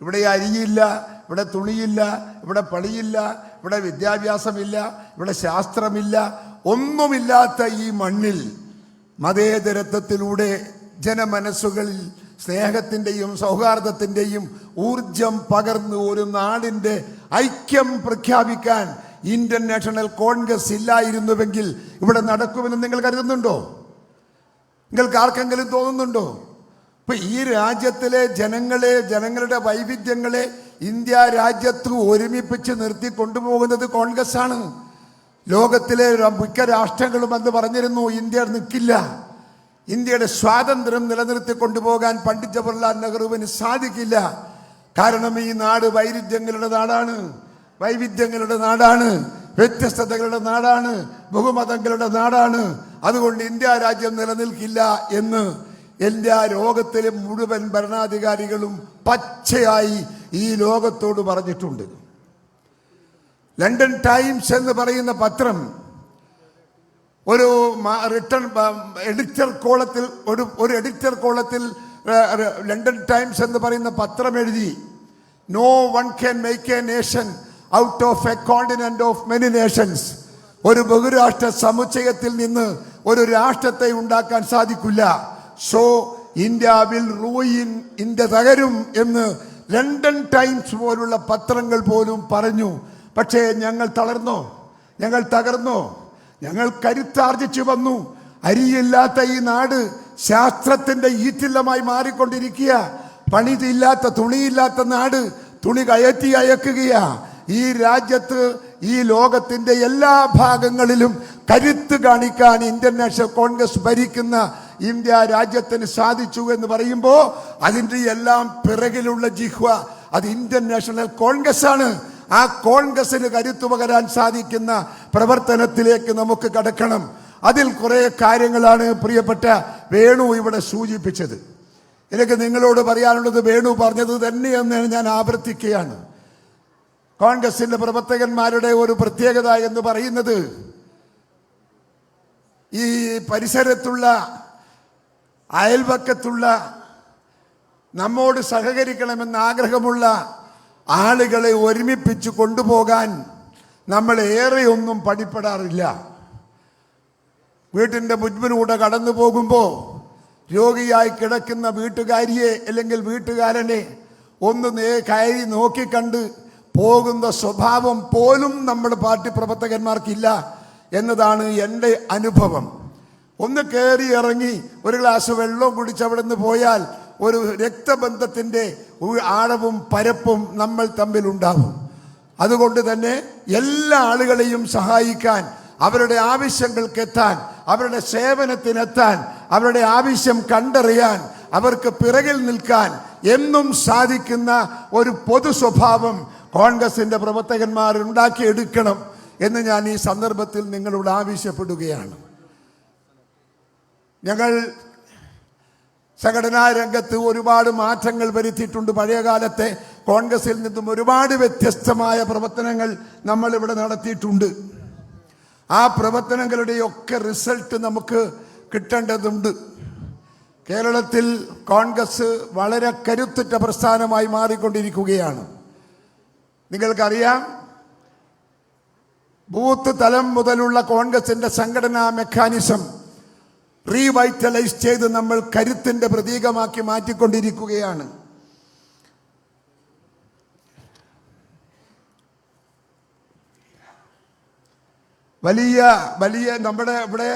ഇവിടെ അരിയില്ല, ഇവിടെ തുണിയില്ല, ഇവിടെ പണിയില്ല, ഇവിടെ വിദ്യാഭ്യാസമില്ല, ഇവിടെ ശാസ്ത്രമില്ല, ഒന്നുമില്ലാത്ത ഈ മണ്ണിൽ മതേതരത്വത്തിലൂടെ ജനമനസ്സുകളിൽ സ്നേഹത്തിൻ്റെയും സൗഹാർദ്ദത്തിൻ്റെയും ഊർജം പകർന്ന് ഒരു നാടിൻ്റെ ഐക്യം പ്രഖ്യാപിക്കാൻ ഇന്ത്യൻ നാഷണൽ കോൺഗ്രസ് ഇല്ലായിരുന്നുവെങ്കിൽ ഇവിടെ നടക്കുമെന്ന് നിങ്ങൾ കരുതുന്നുണ്ടോ? നിങ്ങൾക്ക് ആർക്കെങ്കിലും തോന്നുന്നുണ്ടോ? ഇപ്പൊ ഈ രാജ്യത്തിലെ ജനങ്ങളുടെ വൈവിധ്യങ്ങളെ ഇന്ത്യ രാജ്യത്ത് ഒരുമിപ്പിച്ച് നിർത്തി കൊണ്ടുപോകുന്നത് കോൺഗ്രസ് ആണ്. ലോകത്തിലെ മിക്ക രാഷ്ട്രങ്ങളും എന്ന് പറഞ്ഞിരുന്നു ഇന്ത്യ നിൽക്കില്ല. ഇന്ത്യയുടെ സ്വാതന്ത്ര്യം നിലനിർത്തി കൊണ്ടുപോകാൻ പണ്ഡിറ്റ് ജവഹർലാൽ നെഹ്റുവിന് സാധിക്കില്ല. കാരണം ഈ നാട് വൈരുദ്ധ്യങ്ങളുടെ നാടാണ്, വൈവിധ്യങ്ങളുടെ നാടാണ്, വ്യത്യസ്തതകളുടെ നാടാണ്, ബഹുമതങ്ങളുടെ നാടാണ്. അതുകൊണ്ട് ഇന്ത്യ രാജ്യം നിലനിൽക്കില്ല എന്ന് ലോകത്തിലെ മുഴുവൻ ഭരണാധികാരികളും പച്ചയായി ഈ ലോകത്തോട് പറഞ്ഞിട്ടുണ്ട്. ലണ്ടൻ ടൈംസ് എന്ന് പറയുന്ന പത്രം ഒരു എഡിറ്റർ കോളത്തിൽ ലണ്ടൻ ടൈംസ് എന്ന് പറയുന്ന പത്രം എഴുതി, no one can make a nation out of a continent of many nations. ഒരു ബഹുരാഷ്ട്ര സമുച്ചയത്തിൽ നിന്ന് ഒരു രാഷ്ട്രത്തെ ഉണ്ടാക്കാൻ സാധിക്കില്ല. So India will ruin, India തകരും എന്ന് ലണ്ടൻ ടൈംസ് പോലുള്ള പത്രങ്ങൾ പോലും പറഞ്ഞു. പക്ഷേ ഞങ്ങൾ തളർന്നോ? ഞങ്ങൾ തകർന്നോ? ഞങ്ങൾ കരുത്താർജിച്ചു വന്നു. അരിയില്ലാത്ത ഈ നാട് ശാസ്ത്രത്തിന്റെ ഈറ്റില്ലമായി മാറിക്കൊണ്ടിരിക്കുക. പണിയില്ലാത്ത, തുണിയില്ലാത്ത നാട് തുണി കയറ്റി അയക്കുകയാ. ഈ രാജ്യത്ത്, ഈ ലോകത്തിന്റെ എല്ലാ ഭാഗങ്ങളിലും കരുത്ത് കാണിക്കാൻ ഇന്ത്യൻ നാഷണൽ കോൺഗ്രസ് ഭരിക്കുന്ന ഇന്ത്യ രാജ്യത്തിന് സാധിച്ചു എന്ന് പറയുമ്പോൾ അതിൻ്റെ എല്ലാം പിറകിലുള്ള ജിഹ്വ അത് ഇന്ത്യൻ നാഷണൽ കോൺഗ്രസ് ആണ്. ആ കോൺഗ്രസിന് കരുത്തു പകരാൻ സാധിക്കുന്ന പ്രവർത്തനത്തിലേക്ക് നമുക്ക് കടക്കണം. അതിൽ കുറെ കാര്യങ്ങളാണ് പ്രിയപ്പെട്ട വേണു ഇവിടെ സൂചിപ്പിച്ചത്. എനിക്ക് നിങ്ങളോട് പറയാനുള്ളത് വേണു പറഞ്ഞത് തന്നെയെന്ന് ഞാൻ ആവർത്തിക്കുകയാണ്. കോൺഗ്രസിന്റെ പ്രവർത്തകന്മാരുടെ ഒരു പ്രത്യേകത എന്ന് പറയുന്നത് ഈ പരിസരത്തുള്ള അയൽവക്കത്തുള്ള നമ്മോട് സഹകരിക്കണമെന്ന് ആഗ്രഹമുള്ള ആളുകളെ ഒരുമിപ്പിച്ച് കൊണ്ടുപോകാൻ നമ്മൾ ഏറെയൊന്നും പണിപ്പെടാറില്ല. വീട്ടിൻ്റെ മുൻപിലൂടെ കടന്നു പോകുമ്പോൾ രോഗിയായി കിടക്കുന്ന വീട്ടുകാരിയെ അല്ലെങ്കിൽ വീട്ടുകാരനെ ഒന്ന് കയറി നോക്കിക്കണ്ട് പോകുന്ന സ്വഭാവം പോലും നമ്മുടെ പാർട്ടി പ്രവർത്തകന്മാർക്കില്ല എന്നതാണ് എൻ്റെ അനുഭവം. ഒന്ന് കയറി ഇറങ്ങി ഒരു ഗ്ലാസ് വെള്ളം കുടിച്ച് അവിടെ നിന്ന് പോയാൽ ഒരു രക്തബന്ധത്തിൻ്റെ ആഴവും പരപ്പും നമ്മൾ തമ്മിൽ ഉണ്ടാവും. അതുകൊണ്ട് തന്നെ എല്ലാ ആളുകളെയും സഹായിക്കാൻ, അവരുടെ ആവശ്യങ്ങൾക്ക് എത്താൻ, അവരുടെ സേവനത്തിനെത്താൻ, അവരുടെ ആവശ്യം കണ്ടറിയാൻ, അവർക്ക് പിറകിൽ നിൽക്കാൻ എന്നും സാധിക്കുന്ന ഒരു പൊതു സ്വഭാവം കോൺഗ്രസിന്റെ പ്രവർത്തകന്മാർ ഉണ്ടാക്കിയെടുക്കണം എന്ന് ഞാൻ ഈ സന്ദർഭത്തിൽ നിങ്ങളോട് ആവശ്യപ്പെടുകയാണ്. ഞങ്ങൾ സംഘടനാ രംഗത്ത് ഒരുപാട് മാറ്റങ്ങൾ വരുത്തിയിട്ടുണ്ട്. പഴയകാലത്തെ കോൺഗ്രസിൽ നിന്നും ഒരുപാട് വ്യത്യസ്തമായ പ്രവർത്തനങ്ങൾ നമ്മൾ ഇവിടെ നടത്തിയിട്ടുണ്ട്. ആ പ്രവർത്തനങ്ങളുടെയൊക്കെ റിസൾട്ട് നമുക്ക് കിട്ടേണ്ടതുണ്ട്. കേരളത്തിൽ കോൺഗ്രസ് വളരെ കരുത്തുറ്റ പ്രസ്ഥാനമായി മാറിക്കൊണ്ടിരിക്കുകയാണ്. നിങ്ങൾക്കറിയാം, ബൂത്ത് തലം മുതലുള്ള കോൺഗ്രസിന്റെ സംഘടനാ മെക്കാനിസം റീവൈറ്റലൈസ് ചെയ്ത് നമ്മൾ കരുത്തിന്റെ പ്രതീകമാക്കി മാറ്റിക്കൊണ്ടിരിക്കുകയാണ്. വലിയ നമ്മുടെ ഇവിടെ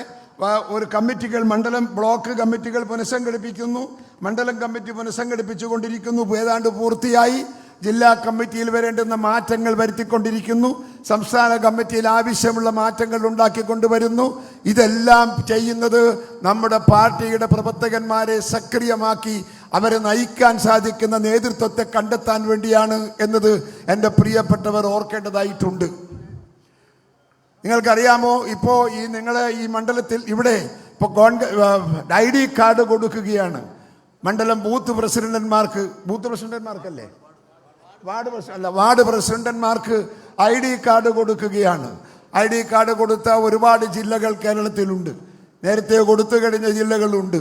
ഒരു കമ്മിറ്റികൾ, മണ്ഡലം ബ്ലോക്ക് കമ്മിറ്റികൾ പുനഃസംഘടിപ്പിക്കുന്നു, മണ്ഡലം കമ്മിറ്റി പുനഃസംഘടിപ്പിച്ചുകൊണ്ടിരിക്കുന്നു, ഏതാണ്ട് പൂർത്തിയായി. ജില്ലാ കമ്മിറ്റിയിൽ വരേണ്ടുന്ന മാറ്റങ്ങൾ വരുത്തിക്കൊണ്ടിരിക്കുന്നു, സംസ്ഥാന കമ്മിറ്റിയിൽ ആവശ്യമുള്ള മാറ്റങ്ങൾ ഉണ്ടാക്കിക്കൊണ്ടുവരുന്നു. ഇതെല്ലാം ചെയ്യുന്നത് നമ്മുടെ പാർട്ടിയുടെ പ്രവർത്തകന്മാരെ സക്രിയമാക്കി അവരെ നയിക്കാൻ സാധിക്കുന്ന നേതൃത്വത്തെ കണ്ടെത്താൻ വേണ്ടിയാണ് എന്നത് എൻ്റെ പ്രിയപ്പെട്ടവർ ഓർക്കേണ്ടതായിട്ടുണ്ട്. നിങ്ങൾക്കറിയാമോ, ഇപ്പോൾ നിങ്ങളെ ഈ മണ്ഡലത്തിൽ ഇവിടെ ഇപ്പോൾ ID കാർഡ് കൊടുക്കുകയാണ് മണ്ഡലം ബൂത്ത് പ്രസിഡന്റന്മാർക്കല്ലേ, വാർഡ് പ്രസിഡന്റുമാർക്ക് ID കാർഡ് കൊടുക്കുകയാണ്. ID കാർഡ് കൊടുത്ത ഒരുപാട് ജില്ലകൾ കേരളത്തിലുണ്ട്. നേരത്തെ കൊടുത്തു കഴിഞ്ഞ ജില്ലകളുണ്ട്.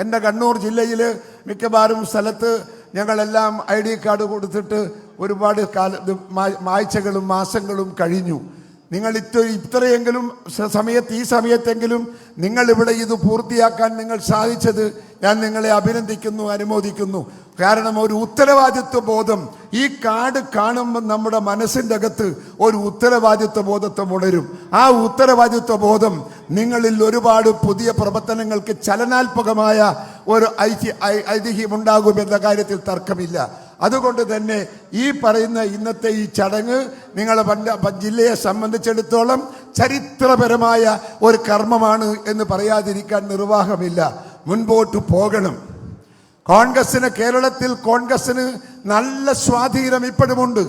എൻ്റെ കണ്ണൂർ ജില്ലയിൽ മിക്കവാറും സ്ഥലത്ത് ഞങ്ങളെല്ലാം ID കാർഡ് കൊടുത്തിട്ട് ഒരുപാട് ആഴ്ചകളും മാസങ്ങളും കഴിഞ്ഞു. നിങ്ങൾ ഇത്രയെങ്കിലും ഈ സമയത്തെങ്കിലും നിങ്ങളിവിടെ ഇത് പൂർത്തിയാക്കാൻ നിങ്ങൾ സാധിച്ചത് ഞാൻ നിങ്ങളെ അഭിനന്ദിക്കുന്നു, അനുമോദിക്കുന്നു. കാരണം ഒരു ഉത്തരവാദിത്വ ബോധം ഈ കാർഡ് കാണുമ്പോൾ നമ്മുടെ മനസ്സിൻ്റെ അകത്ത് ഒരു ഉത്തരവാദിത്വ ബോധത്വം ഉണരും. ആ ഉത്തരവാദിത്വ ബോധം നിങ്ങളിൽ ഒരുപാട് പുതിയ പ്രവർത്തനങ്ങൾക്ക് ചലനാത്മകമായ ഒരു ഐതിഹ്യമുണ്ടാകുമെന്ന കാര്യത്തിൽ തർക്കമില്ല. അതുകൊണ്ട് തന്നെ ഈ പറയുന്ന ഇന്നത്തെ ഈ ചടങ്ങ് നിങ്ങളെ ജില്ലയെ സംബന്ധിച്ചിടത്തോളം ചരിത്രപരമായ ഒരു കർമ്മമാണ് എന്ന് പറയാതിരിക്കാൻ നിർവാഹമില്ല. മുൻപോട്ട് പോകണം. കേരളത്തിൽ കോൺഗ്രസിന് നല്ല സ്വാധീനം ഇപ്പോഴുമുണ്ട്.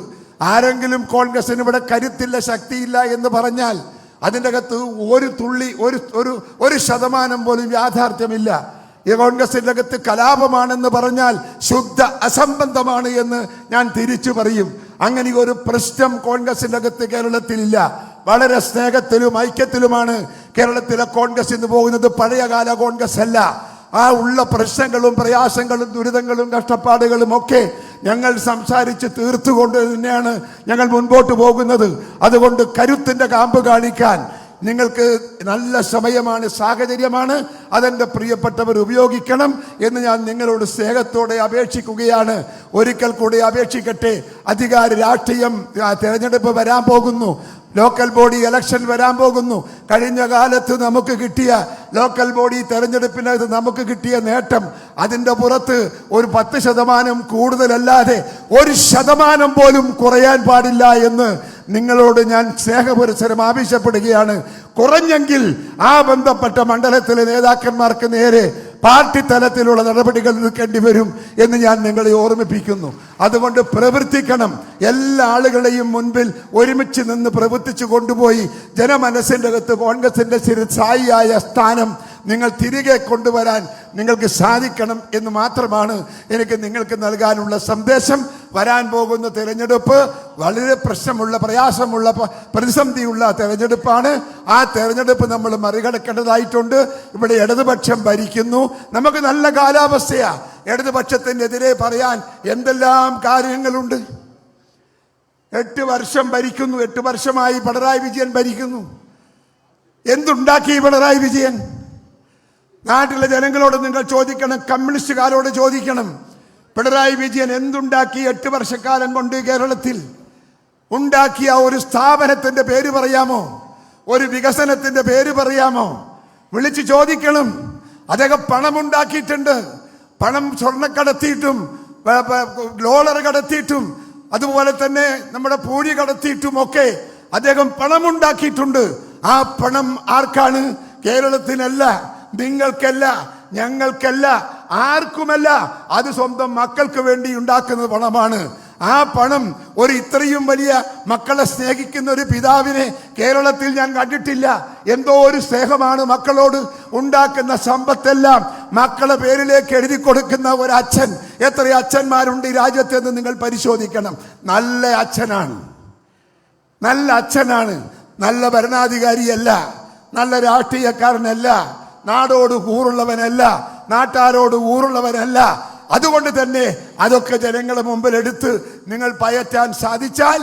ആരെങ്കിലും കോൺഗ്രസിന് ഇവിടെ കരുത്തില്ല, ശക്തിയില്ല എന്ന് പറഞ്ഞാൽ അതിൻ്റെ അകത്ത് ഒരു തുള്ളി ഒരു ശതമാനം പോലും യാഥാർത്ഥ്യമില്ല. ഈ കോൺഗ്രസിൻ്റെ അകത്ത് കലാപമാണെന്ന് പറഞ്ഞാൽ ശുദ്ധ അസംബന്ധമാണ് എന്ന് ഞാൻ തിരിച്ചു പറയും. അങ്ങനെ ഒരു പ്രശ്നം കോൺഗ്രസിൻ്റെ അകത്ത് കേരളത്തിലില്ല. വളരെ സ്നേഹത്തിലും ഐക്യത്തിലുമാണ് കേരളത്തിലെ കോൺഗ്രസ് ഇന്ന് പോകുന്നത്. പഴയകാല കോൺഗ്രസ് അല്ല. ആ ഉള്ള പ്രശ്നങ്ങളും പ്രയാസങ്ങളും ദുരിതങ്ങളും കഷ്ടപ്പാടുകളും ഒക്കെ ഞങ്ങൾ സംസാരിച്ച് തീർത്തുകൊണ്ട് തന്നെയാണ് ഞങ്ങൾ മുൻപോട്ട് പോകുന്നത്. അതുകൊണ്ട് കരുത്തിൻ്റെ കാമ്പ് കാണിക്കാൻ നിങ്ങൾക്ക് നല്ല സമയമാണ്, സാഹചര്യമാണ്. അതെൻ്റെ പ്രിയപ്പെട്ടവർ ഉപയോഗിക്കണം എന്ന് ഞാൻ നിങ്ങളോട് സ്നേഹത്തോടെ അപേക്ഷിക്കുകയാണ്. ഒരിക്കൽ കൂടി അപേക്ഷിക്കട്ടെ. അധികാര രാഷ്ട്രീയം, തെരഞ്ഞെടുപ്പ് വരാൻ പോകുന്നു. ലോക്കൽ ബോഡി ഇലക്ഷൻ വരാൻ പോകുന്നു. കഴിഞ്ഞ കാലത്ത് നമുക്ക് കിട്ടിയ ലോക്കൽ ബോഡി തെരഞ്ഞെടുപ്പിനകത്ത് നമുക്ക് കിട്ടിയ നേട്ടം അതിൻ്റെ പുറത്ത് ഒരു 10% കൂടുതലല്ലാതെ 1% പോലും കുറയാൻ പാടില്ല എന്ന് നിങ്ങളോട് ഞാൻ സ്നേഹപുരസരം ആവശ്യപ്പെടുകയാണ്. കുറഞ്ഞെങ്കിൽ ആ ബന്ധപ്പെട്ട മണ്ഡലത്തിലെ നേതാക്കന്മാർക്ക് നേരെ പാർട്ടി തലത്തിലുള്ള നടപടികൾ എടുക്കേണ്ടി വരും എന്ന് ഞാൻ നിങ്ങളെ ഓർമ്മിപ്പിക്കുന്നു. അതുകൊണ്ട് പ്രവർത്തിക്കണം. എല്ലാ ആളുകളെയും മുൻപിൽ ഒരുമിച്ച് നിന്ന് പ്രവർത്തിച്ചു കൊണ്ടുപോയി ജനമനസ്സിൻ്റെ അകത്ത് കോൺഗ്രസിൻ്റെ സ്ഥിരസ്ഥായിയായ സ്ഥാനം നിങ്ങൾ തിരികെ കൊണ്ടുവരാൻ നിങ്ങൾക്ക് സാധിക്കണം എന്ന് മാത്രമാണ് എനിക്ക് നിങ്ങൾക്ക് നൽകാനുള്ള സന്ദേശം. വരാൻ പോകുന്ന തെരഞ്ഞെടുപ്പ് വളരെ പ്രശ്നമുള്ള, പ്രയാസമുള്ള, പ്രതിസന്ധിയുള്ള തെരഞ്ഞെടുപ്പാണ്. ആ തെരഞ്ഞെടുപ്പ് നമ്മൾ മറികടക്കേണ്ടതായിട്ടുണ്ട്. ഇവിടെ ഇടതുപക്ഷം ഭരിക്കുന്നു. നമുക്ക് നല്ല കാലാവസ്ഥയാണ്. ഇടതുപക്ഷത്തിനെതിരെ പറയാൻ എന്തെല്ലാം കാര്യങ്ങളുണ്ട്. 8 വർഷം ഭരിക്കുന്നു. 8 വർഷമായി പിണറായി വിജയൻ ഭരിക്കുന്നു. എന്തുണ്ടാക്കി പിണറായി വിജയൻ? നാട്ടിലെ ജനങ്ങളോട് നിങ്ങൾ ചോദിക്കണം, കമ്മ്യൂണിസ്റ്റുകാരോട് ചോദിക്കണം. പിണറായി വിജയൻ എന്തുണ്ടാക്കി 8 വർഷക്കാലം കൊണ്ട് കേരളത്തിൽ? ഉണ്ടാക്കിയ ഒരു സ്ഥാപനത്തിന്റെ പേര് പറയാമോ? ഒരു വികസനത്തിന്റെ പേര് പറയാമോ? വിളിച്ചു ചോദിക്കണം. അദ്ദേഹം പണമുണ്ടാക്കിയിട്ടുണ്ട്. പണം സ്വർണ്ണക്കടത്തിയിട്ടും ഡോളർ കടത്തിയിട്ടും അതുപോലെ തന്നെ നമ്മുടെ പൂഴി കടത്തിയിട്ടും ഒക്കെ അദ്ദേഹം പണമുണ്ടാക്കിയിട്ടുണ്ട്. ആ പണം ആർക്കാണ്? കേരളത്തിനല്ല, നിങ്ങൾക്കല്ല, ഞങ്ങൾക്കല്ല, ആർക്കുമല്ല. അത് സ്വന്തം മക്കൾക്ക് വേണ്ടി ഉണ്ടാക്കുന്ന പണമാണ്. ആ പണം ഇത്രയും വലിയ മക്കളെ സ്നേഹിക്കുന്ന ഒരു പിതാവിനെ കേരളത്തിൽ ഞാൻ കണ്ടിട്ടില്ല. എന്തോ ഒരു സ്നേഹമാണ് മക്കളോട്. ഉണ്ടാക്കുന്ന സമ്പത്തെല്ലാം മക്കളെ പേരിലേക്ക് എഴുതി കൊടുക്കുന്ന ഒരു അച്ഛൻ. എത്ര അച്ഛന്മാരുണ്ട് ഈ രാജ്യത്തെന്ന് നിങ്ങൾ പരിശോധിക്കണം. നല്ല അച്ഛനാണ്, നല്ല അച്ഛനാണ്. നല്ല ഭരണാധികാരിയല്ല, നല്ല രാഷ്ട്രീയക്കാരനല്ല, നാടോട് കൂറുള്ളവനല്ല, നാട്ടാരോട് ഊറുള്ളവനല്ല. അതുകൊണ്ട് തന്നെ അതൊക്കെ ജനങ്ങളെ മുമ്പിൽ എടുത്ത് നിങ്ങൾ പയറ്റാൻ സാധിച്ചാൽ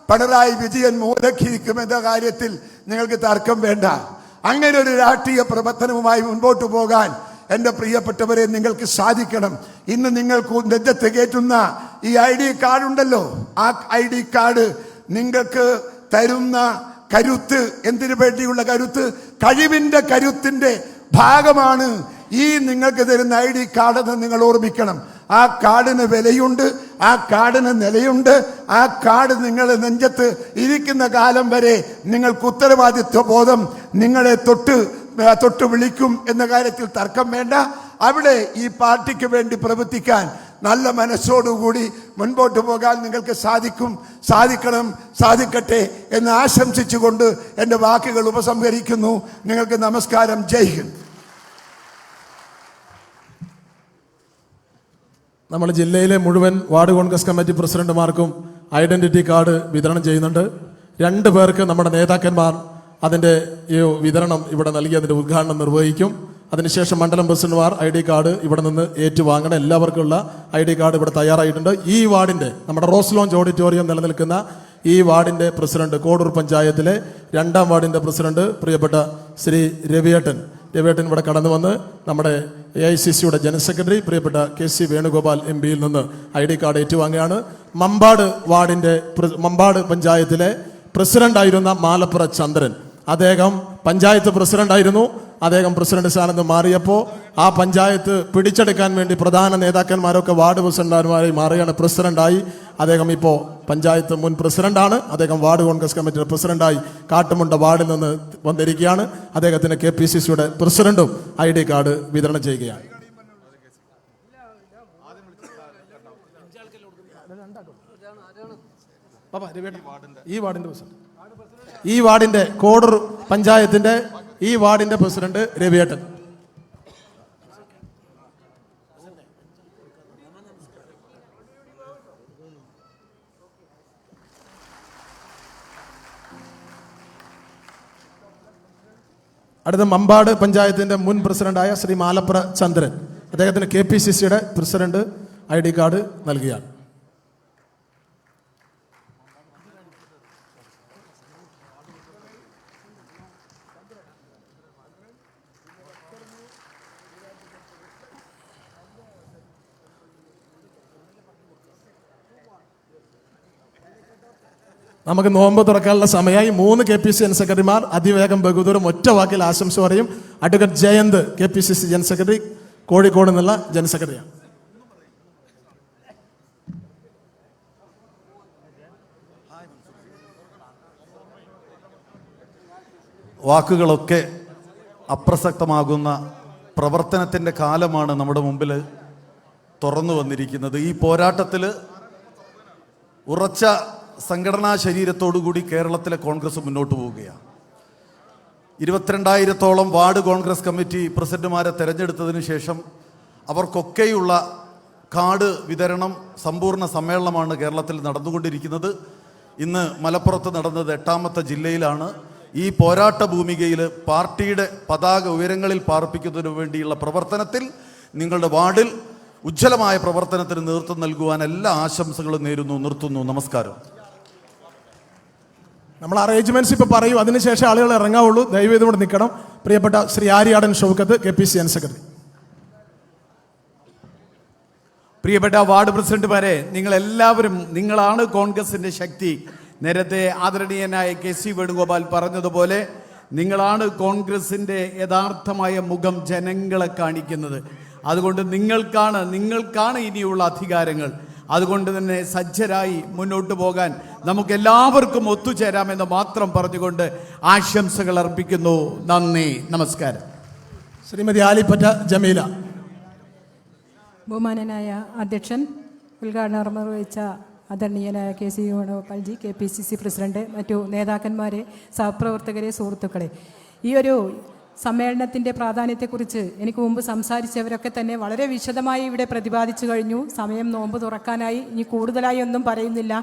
പിണറായി വിജയൻ മൂലക്കിരിക്കുമെന്ന കാര്യത്തിൽ നിങ്ങൾക്ക് തർക്കം വേണ്ട. അങ്ങനെ ഒരു രാഷ്ട്രീയ പ്രവർത്തനവുമായി മുൻപോട്ട് പോകാൻ എൻ്റെ പ്രിയപ്പെട്ടവരെ നിങ്ങൾക്ക് സാധിക്കണം. ഇന്ന് നിങ്ങൾക്ക് നെഞ്ചത്ത് കയറ്റുന്ന ഈ ID കാർഡ് ഉണ്ടല്ലോ, ആ ID കാർഡ് നിങ്ങൾക്ക് തരുന്ന കരുത്ത്, എന്തിനു വേണ്ടിയുള്ള കരുത്ത്? കഴിവിൻ്റെ കരുത്തിൻ്റെ ഭാഗമാണ് ഈ നിങ്ങൾക്ക് തരുന്ന ID കാർഡെന്ന് നിങ്ങൾ ഓർമ്മിക്കണം. ആ കാർഡിന് വിലയുണ്ട്, ആ കാർഡിന് നിലയുണ്ട്. ആ കാർഡ് നിങ്ങളുടെ നെഞ്ചത്ത് ഇരിക്കുന്ന കാലം വരെ നിങ്ങൾക്ക് ഉത്തരവാദിത്വ ബോധം നിങ്ങളെ തൊട്ട് വിളിക്കും എന്ന കാര്യത്തിൽ തർക്കം വേണ്ട. അവിടെ ഈ പാർട്ടിക്ക് വേണ്ടി പ്രവർത്തിക്കാൻ നല്ല മനസ്സോടുകൂടി മുൻപോട്ട് പോകാൻ നിങ്ങൾക്ക് സാധിക്കണം, സാധിക്കട്ടെ എന്ന് ആശംസിച്ചുകൊണ്ട് എൻ്റെ വാക്കുകൾ ഉപസംഹരിക്കുന്നു. നിങ്ങൾക്ക് നമസ്കാരം. ജയ് ഹിന്ദ്. നമ്മുടെ ജില്ലയിലെ മുഴുവൻ വാർഡ് കോൺഗ്രസ് കമ്മിറ്റി പ്രസിഡന്റുമാർക്കും ഐഡൻറ്റിറ്റി കാർഡ് വിതരണം ചെയ്യുന്നുണ്ട്. 2 പേർക്ക് നമ്മുടെ നേതാക്കന്മാർ അതിൻ്റെ ഈ വിതരണം ഇവിടെ നൽകി അതിൻ്റെ ഉദ്ഘാടനം നിർവഹിക്കും. അതിനുശേഷം മണ്ഡലം പ്രസിഡന്റുമാർ ID കാർഡ് ഇവിടെ നിന്ന് ഏറ്റുവാങ്ങണം. എല്ലാവർക്കുള്ള ID കാർഡ് ഇവിടെ തയ്യാറായിട്ടുണ്ട്. ഈ വാർഡിൻ്റെ നമ്മുടെ റോസ് ലോഞ്ച് ഓഡിറ്റോറിയം നിലനിൽക്കുന്ന ഈ വാർഡിൻ്റെ പ്രസിഡന്റ്, കോഡൂർ പഞ്ചായത്തിലെ 2ാം വാർഡിൻ്റെ പ്രസിഡന്റ് പ്രിയപ്പെട്ട ശ്രീ രവിയേട്ടൻ ഇവിടെ കടന്നു വന്ന് നമ്മുടെ AICCയുടെ ജനറൽ സെക്രട്ടറി പ്രിയപ്പെട്ട KC വേണുഗോപാൽ MP-യിൽ നിന്ന് ID കാർഡ് ഏറ്റുവാങ്ങുകയാണ്. മമ്പാട് പഞ്ചായത്തിലെ പ്രസിഡന്റായിരുന്ന മാലപ്പുറ ചന്ദ്രൻ, അദ്ദേഹം പഞ്ചായത്ത് പ്രസിഡന്റായിരുന്നു. അദ്ദേഹം പ്രസിഡന്റ് സ്ഥാനത്ത് മാറിയപ്പോൾ ആ പഞ്ചായത്ത് പിടിച്ചെടുക്കാൻ വേണ്ടി പ്രധാന നേതാക്കന്മാരൊക്കെ വാർഡ് പ്രസിഡന്റുമാരായി മാറുകയാണ്. പ്രസിഡന്റായി അദ്ദേഹം ഇപ്പോൾ പഞ്ചായത്ത് മുൻ പ്രസിഡന്റാണ്. അദ്ദേഹം വാർഡ് കോൺഗ്രസ് കമ്മിറ്റിയുടെ പ്രസിഡന്റായി കാട്ടുമുണ്ട വാർഡിൽ നിന്ന് വന്നിരിക്കുകയാണ്. അദ്ദേഹത്തിന് KPCCയുടെ പ്രസിഡന്റും ID കാർഡ് വിതരണം ചെയ്യുകയാണ്. ഈ വാർഡിന്റെ കോഡൂർ പഞ്ചായത്തിന്റെ ഈ വാർഡിന്റെ പ്രസിഡന്റ് രവിയേട്ടൻ. അടുത്ത മമ്പാട് പഞ്ചായത്തിന്റെ മുൻ പ്രസിഡന്റായ ശ്രീ മാലപ്പുറ ചന്ദ്രൻ, അദ്ദേഹത്തിന് KPCCയുടെ പ്രസിഡന്റ് ID കാർഡ് നൽകുകയാണ്. നമുക്ക് നോമ്പ് തുറക്കാനുള്ള സമയമായി. 3 KPCC ജനറൽ സെക്രട്ടറിമാർ അതിവേഗം ബഹുദൂരം ഒറ്റ വാക്കിൽ ആശംസ പറയും. Advocate Jayant KPCC general secretary, Kozhikode നിന്നുള്ള ജനറൽ സെക്രട്ടറിയാണ്. വാക്കുകളൊക്കെ അപ്രസക്തമാകുന്ന പ്രവർത്തനത്തിൻ്റെ കാലമാണ് നമ്മുടെ മുമ്പിൽ തുറന്നു വന്നിരിക്കുന്നത്. ഈ പോരാട്ടത്തിൽ ഉറച്ച സംഘടനാ ശരീരത്തോടുകൂടി കേരളത്തിലെ കോൺഗ്രസ് മുന്നോട്ട് പോവുകയാണ്. 22,000-ഓളം വാർഡ് കോൺഗ്രസ് കമ്മിറ്റി പ്രസിഡന്റുമാരെ തെരഞ്ഞെടുത്തതിന് ശേഷം അവർക്കൊക്കെയുള്ള കാർഡ് വിതരണം സമ്പൂർണ്ണ സമ്മേളനമാണ് കേരളത്തിൽ നടന്നുകൊണ്ടിരിക്കുന്നത്. ഇന്ന് മലപ്പുറത്ത് നടന്നത് 8ാമത്തെ ജില്ലയിലാണ്. ഈ പോരാട്ട ഭൂമികയിൽ പാർട്ടിയുടെ പതാക ഉയരങ്ങളിൽ പാർപ്പിക്കുന്നതിനു വേണ്ടിയുള്ള പ്രവർത്തനത്തിൽ നിങ്ങളുടെ വാർഡിൽ ഉജ്ജ്വലമായ പ്രവർത്തനത്തിന് നേതൃത്വം നൽകുവാൻ എല്ലാ ആശംസകളും നേരുന്നു. നിർത്തുന്നു. നമസ്കാരം. നമ്മൾ അറേഞ്ച്മെന്റ്സ് ഇപ്പോൾ പറയും, അതിനുശേഷം ആളുകൾ ഇറങ്ങാവുള്ളൂ. ദയവേദി ഇവിടെ നിൽക്കണം. പ്രിയപ്പെട്ട Shri Aryadan Shoukath, KPCC general secretary. പ്രിയപ്പെട്ട വാർഡ് പ്രസിഡന്റുമാരെ, നിങ്ങളാണ് കോൺഗ്രസിന്റെ ശക്തി. നേരത്തെ ആദരണീയനായ KC വേണുഗോപാൽ പറഞ്ഞതുപോലെ നിങ്ങളാണ് കോൺഗ്രസിന്റെ യഥാർത്ഥമായ മുഖം ജനങ്ങളെ കാണിക്കുന്നത്. അതുകൊണ്ട് നിങ്ങൾക്കാണ് ഇനിയുള്ള അധികാരങ്ങൾ. അതുകൊണ്ട് തന്നെ സജ്ജരായി മുന്നോട്ട് പോകാൻ നമുക്കെല്ലാവർക്കും ഒത്തുചേരാമെന്ന് മാത്രം പറഞ്ഞുകൊണ്ട് ആശംസകൾ അർപ്പിക്കുന്നു. നന്ദി, നമസ്കാരം. ശ്രീമതി ആലിപ്പറ്റ ജമീല. ബഹുമാനനായ അധ്യക്ഷൻ, ഉദ്ഘാടനം നിർവഹിച്ച ആദരണീയനായ KC വേണുഗോപാൽജി, KPCC പ്രസിഡന്റ്, മറ്റു നേതാക്കന്മാരെ, സഹപ്രവർത്തകരെ, സുഹൃത്തുക്കളെ, ഈ ഒരു സമ്മേളനത്തിൻ്റെ പ്രാധാന്യത്തെക്കുറിച്ച് എനിക്ക് മുമ്പ് സംസാരിച്ചവരൊക്കെ തന്നെ വളരെ വിശദമായി ഇവിടെ പ്രതിപാദിച്ചു കഴിഞ്ഞു. സമയം നോമ്പ് തുറക്കാനായി ഇനി കൂടുതലായി ഒന്നും പറയുന്നില്ല.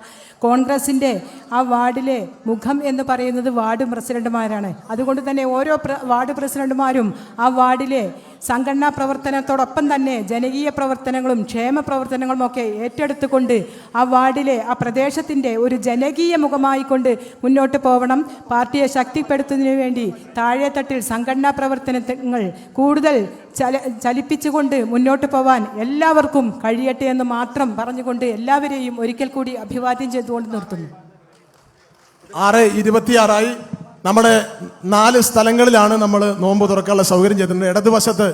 കോൺഗ്രസിൻ്റെ ആ വാർഡിലെ മുഖം എന്ന് പറയുന്നത് വാർഡ് പ്രസിഡന്റുമാരാണ്. അതുകൊണ്ട് തന്നെ ഓരോ വാർഡ് പ്രസിഡന്റുമാരും ആ വാർഡിലെ സംഘടനാ പ്രവർത്തനത്തോടൊപ്പം തന്നെ ജനകീയ പ്രവർത്തനങ്ങളും ക്ഷേമ പ്രവർത്തനങ്ങളും ഒക്കെ ഏറ്റെടുത്തുകൊണ്ട് ആ വാർഡിലെ ആ പ്രദേശത്തിൻ്റെ ഒരു ജനകീയ മുഖമായിക്കൊണ്ട് മുന്നോട്ട് പോകണം. പാർട്ടിയെ ശക്തിപ്പെടുത്തുന്നതിന് വേണ്ടി താഴെത്തട്ടിൽ സംഘടനാ പ്രവർത്തനങ്ങൾ കൂടുതൽ ചലിപ്പിച്ചുകൊണ്ട് മുന്നോട്ട് പോവാൻ എല്ലാവർക്കും കഴിയട്ടെ എന്ന് മാത്രം പറഞ്ഞുകൊണ്ട് എല്ലാവരെയും ഒരിക്കൽ കൂടി അഭിവാദ്യം ചെയ്തുകൊണ്ട് നിർത്തുന്നു. 6:26 നമ്മുടെ 4 സ്ഥലങ്ങളിലാണ് നമ്മൾ നോമ്പ് തുറക്കാനുള്ള സൗകര്യം ചെയ്തിട്ടുണ്ട്. ഇടതുവശത്ത്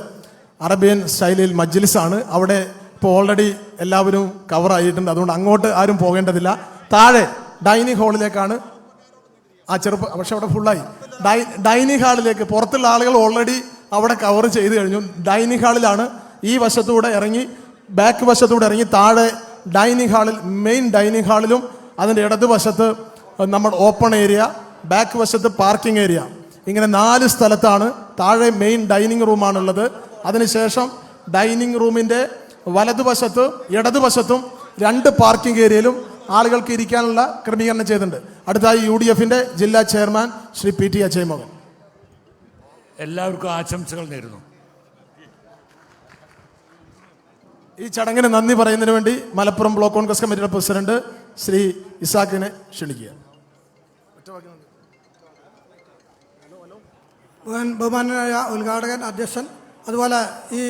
അറേബ്യൻ സ്റ്റൈലിൽ മജ്ലിസാണ്. അവിടെ ഇപ്പോൾ ഓൾറെഡി എല്ലാവരും കവറായിട്ടുണ്ട്. അതുകൊണ്ട് അങ്ങോട്ട് ആരും പോകേണ്ടതില്ല. താഴെ ഡൈനിങ് ഹാളിലേക്കാണ് പക്ഷെ അവിടെ ഫുള്ളായി. ഡൈനിങ് ഹാളിലേക്ക് പുറത്തുള്ള ആളുകൾ ഓൾറെഡി അവിടെ കവർ ചെയ്ത് കഴിഞ്ഞു. ഡൈനിങ് ഹാളിലാണ്. ഈ വശത്തൂടെ ഇറങ്ങി ബാക്ക് വശത്തൂടെ ഇറങ്ങി താഴെ ഡൈനിങ് ഹാളിൽ, മെയിൻ ഡൈനിങ് ഹാളിലും അതിൻ്റെ ഇടതുവശത്ത് നമ്മൾ ഓപ്പൺ ഏരിയ, ബാക്ക് വശത്ത് പാർക്കിംഗ് ഏരിയ, ഇങ്ങനെ 4 സ്ഥലത്താണ്. താഴെ മെയിൻ ഡൈനിങ് റൂമാണുള്ളത്. അതിനുശേഷം ഡൈനിങ് റൂമിൻ്റെ വലതുവശത്ത് ഇടതുവശത്തും 2 പാർക്കിംഗ് ഏരിയയിലും ആളുകൾക്ക് ഇരിക്കാനുള്ള ക്രമീകരണം ചെയ്തിട്ടുണ്ട്. അടുത്തായി UDFന്റെ ജില്ലാ ചെയർമാൻ ശ്രീ PT അജയ്മോഹൻ. എല്ലാവർക്കും ആശംസകൾ നേരുന്നു. ഈ ചടങ്ങിന് നന്ദി പറയുന്നതിന് വേണ്ടി മലപ്പുറം ബ്ലോക്ക് കോൺഗ്രസ് കമ്മിറ്റിയുടെ പ്രസിഡന്റ് ശ്രീ ഇസാഖിനെ ക്ഷണിക്കുക. ബഹുമാനായ ഉദ്ഘാടകൻ, അധ്യക്ഷൻ, അതുപോലെ ഈ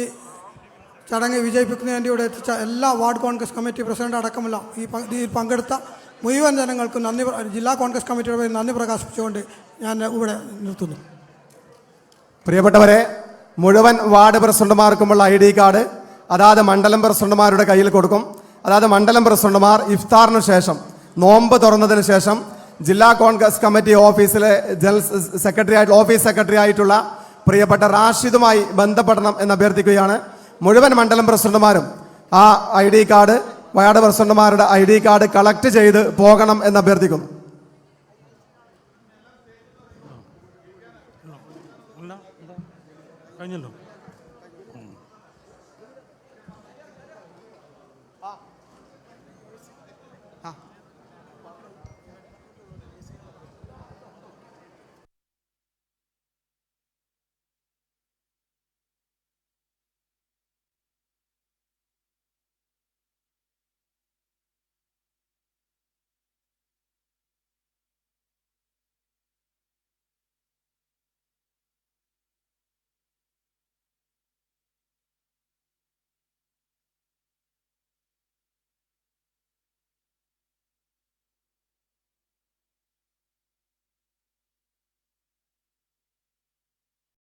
ചടങ്ങ് വിജയിപ്പിക്കുന്നതിന് വേണ്ടി ഇവിടെ എത്തിച്ച എല്ലാ വാർഡ് കോൺഗ്രസ് കമ്മിറ്റി പ്രസിഡന്റ് അടക്കമുള്ള ഈ പങ്കെടുത്ത മുഴുവൻ ജനങ്ങൾക്കും ജില്ലാ കോൺഗ്രസ് കമ്മിറ്റിയുടെ പേരിൽ നന്ദി പ്രകാശിപ്പിച്ചുകൊണ്ട് ഞാൻ ഇവിടെ നിർത്തുന്നു. പ്രിയപ്പെട്ടവരെ, മുഴുവൻ വാർഡ് പ്രസിഡന്റുമാർക്കുമുള്ള ID കാർഡ് അതാത് മണ്ഡലം പ്രസിഡന്റുമാരുടെ കയ്യിൽ കൊടുക്കും. അതായത് മണ്ഡലം പ്രസിഡന്റുമാർ ഇഫ്താറിന് ശേഷം, നോമ്പ് തുറന്നതിന് ശേഷം ജില്ലാ കോൺഗ്രസ് കമ്മിറ്റി ഓഫീസിലെ ഓഫീസ് സെക്രട്ടറി ആയിട്ടുള്ള പ്രിയപ്പെട്ട റാഷിദുമായി ബന്ധപ്പെടണം എന്ന് അഭ്യർത്ഥിക്കുകയാണ്. മുഴുവൻ മണ്ഡലം പ്രസിഡന്റുമാരും ആ ID കാർഡ്, വാർഡ് പ്രസിഡന്റുമാരുടെ ID കാർഡ് കളക്ട് ചെയ്ത് പോകണം എന്ന് അഭ്യർത്ഥിക്കുന്നു. കഴിഞ്ഞല്ലോ.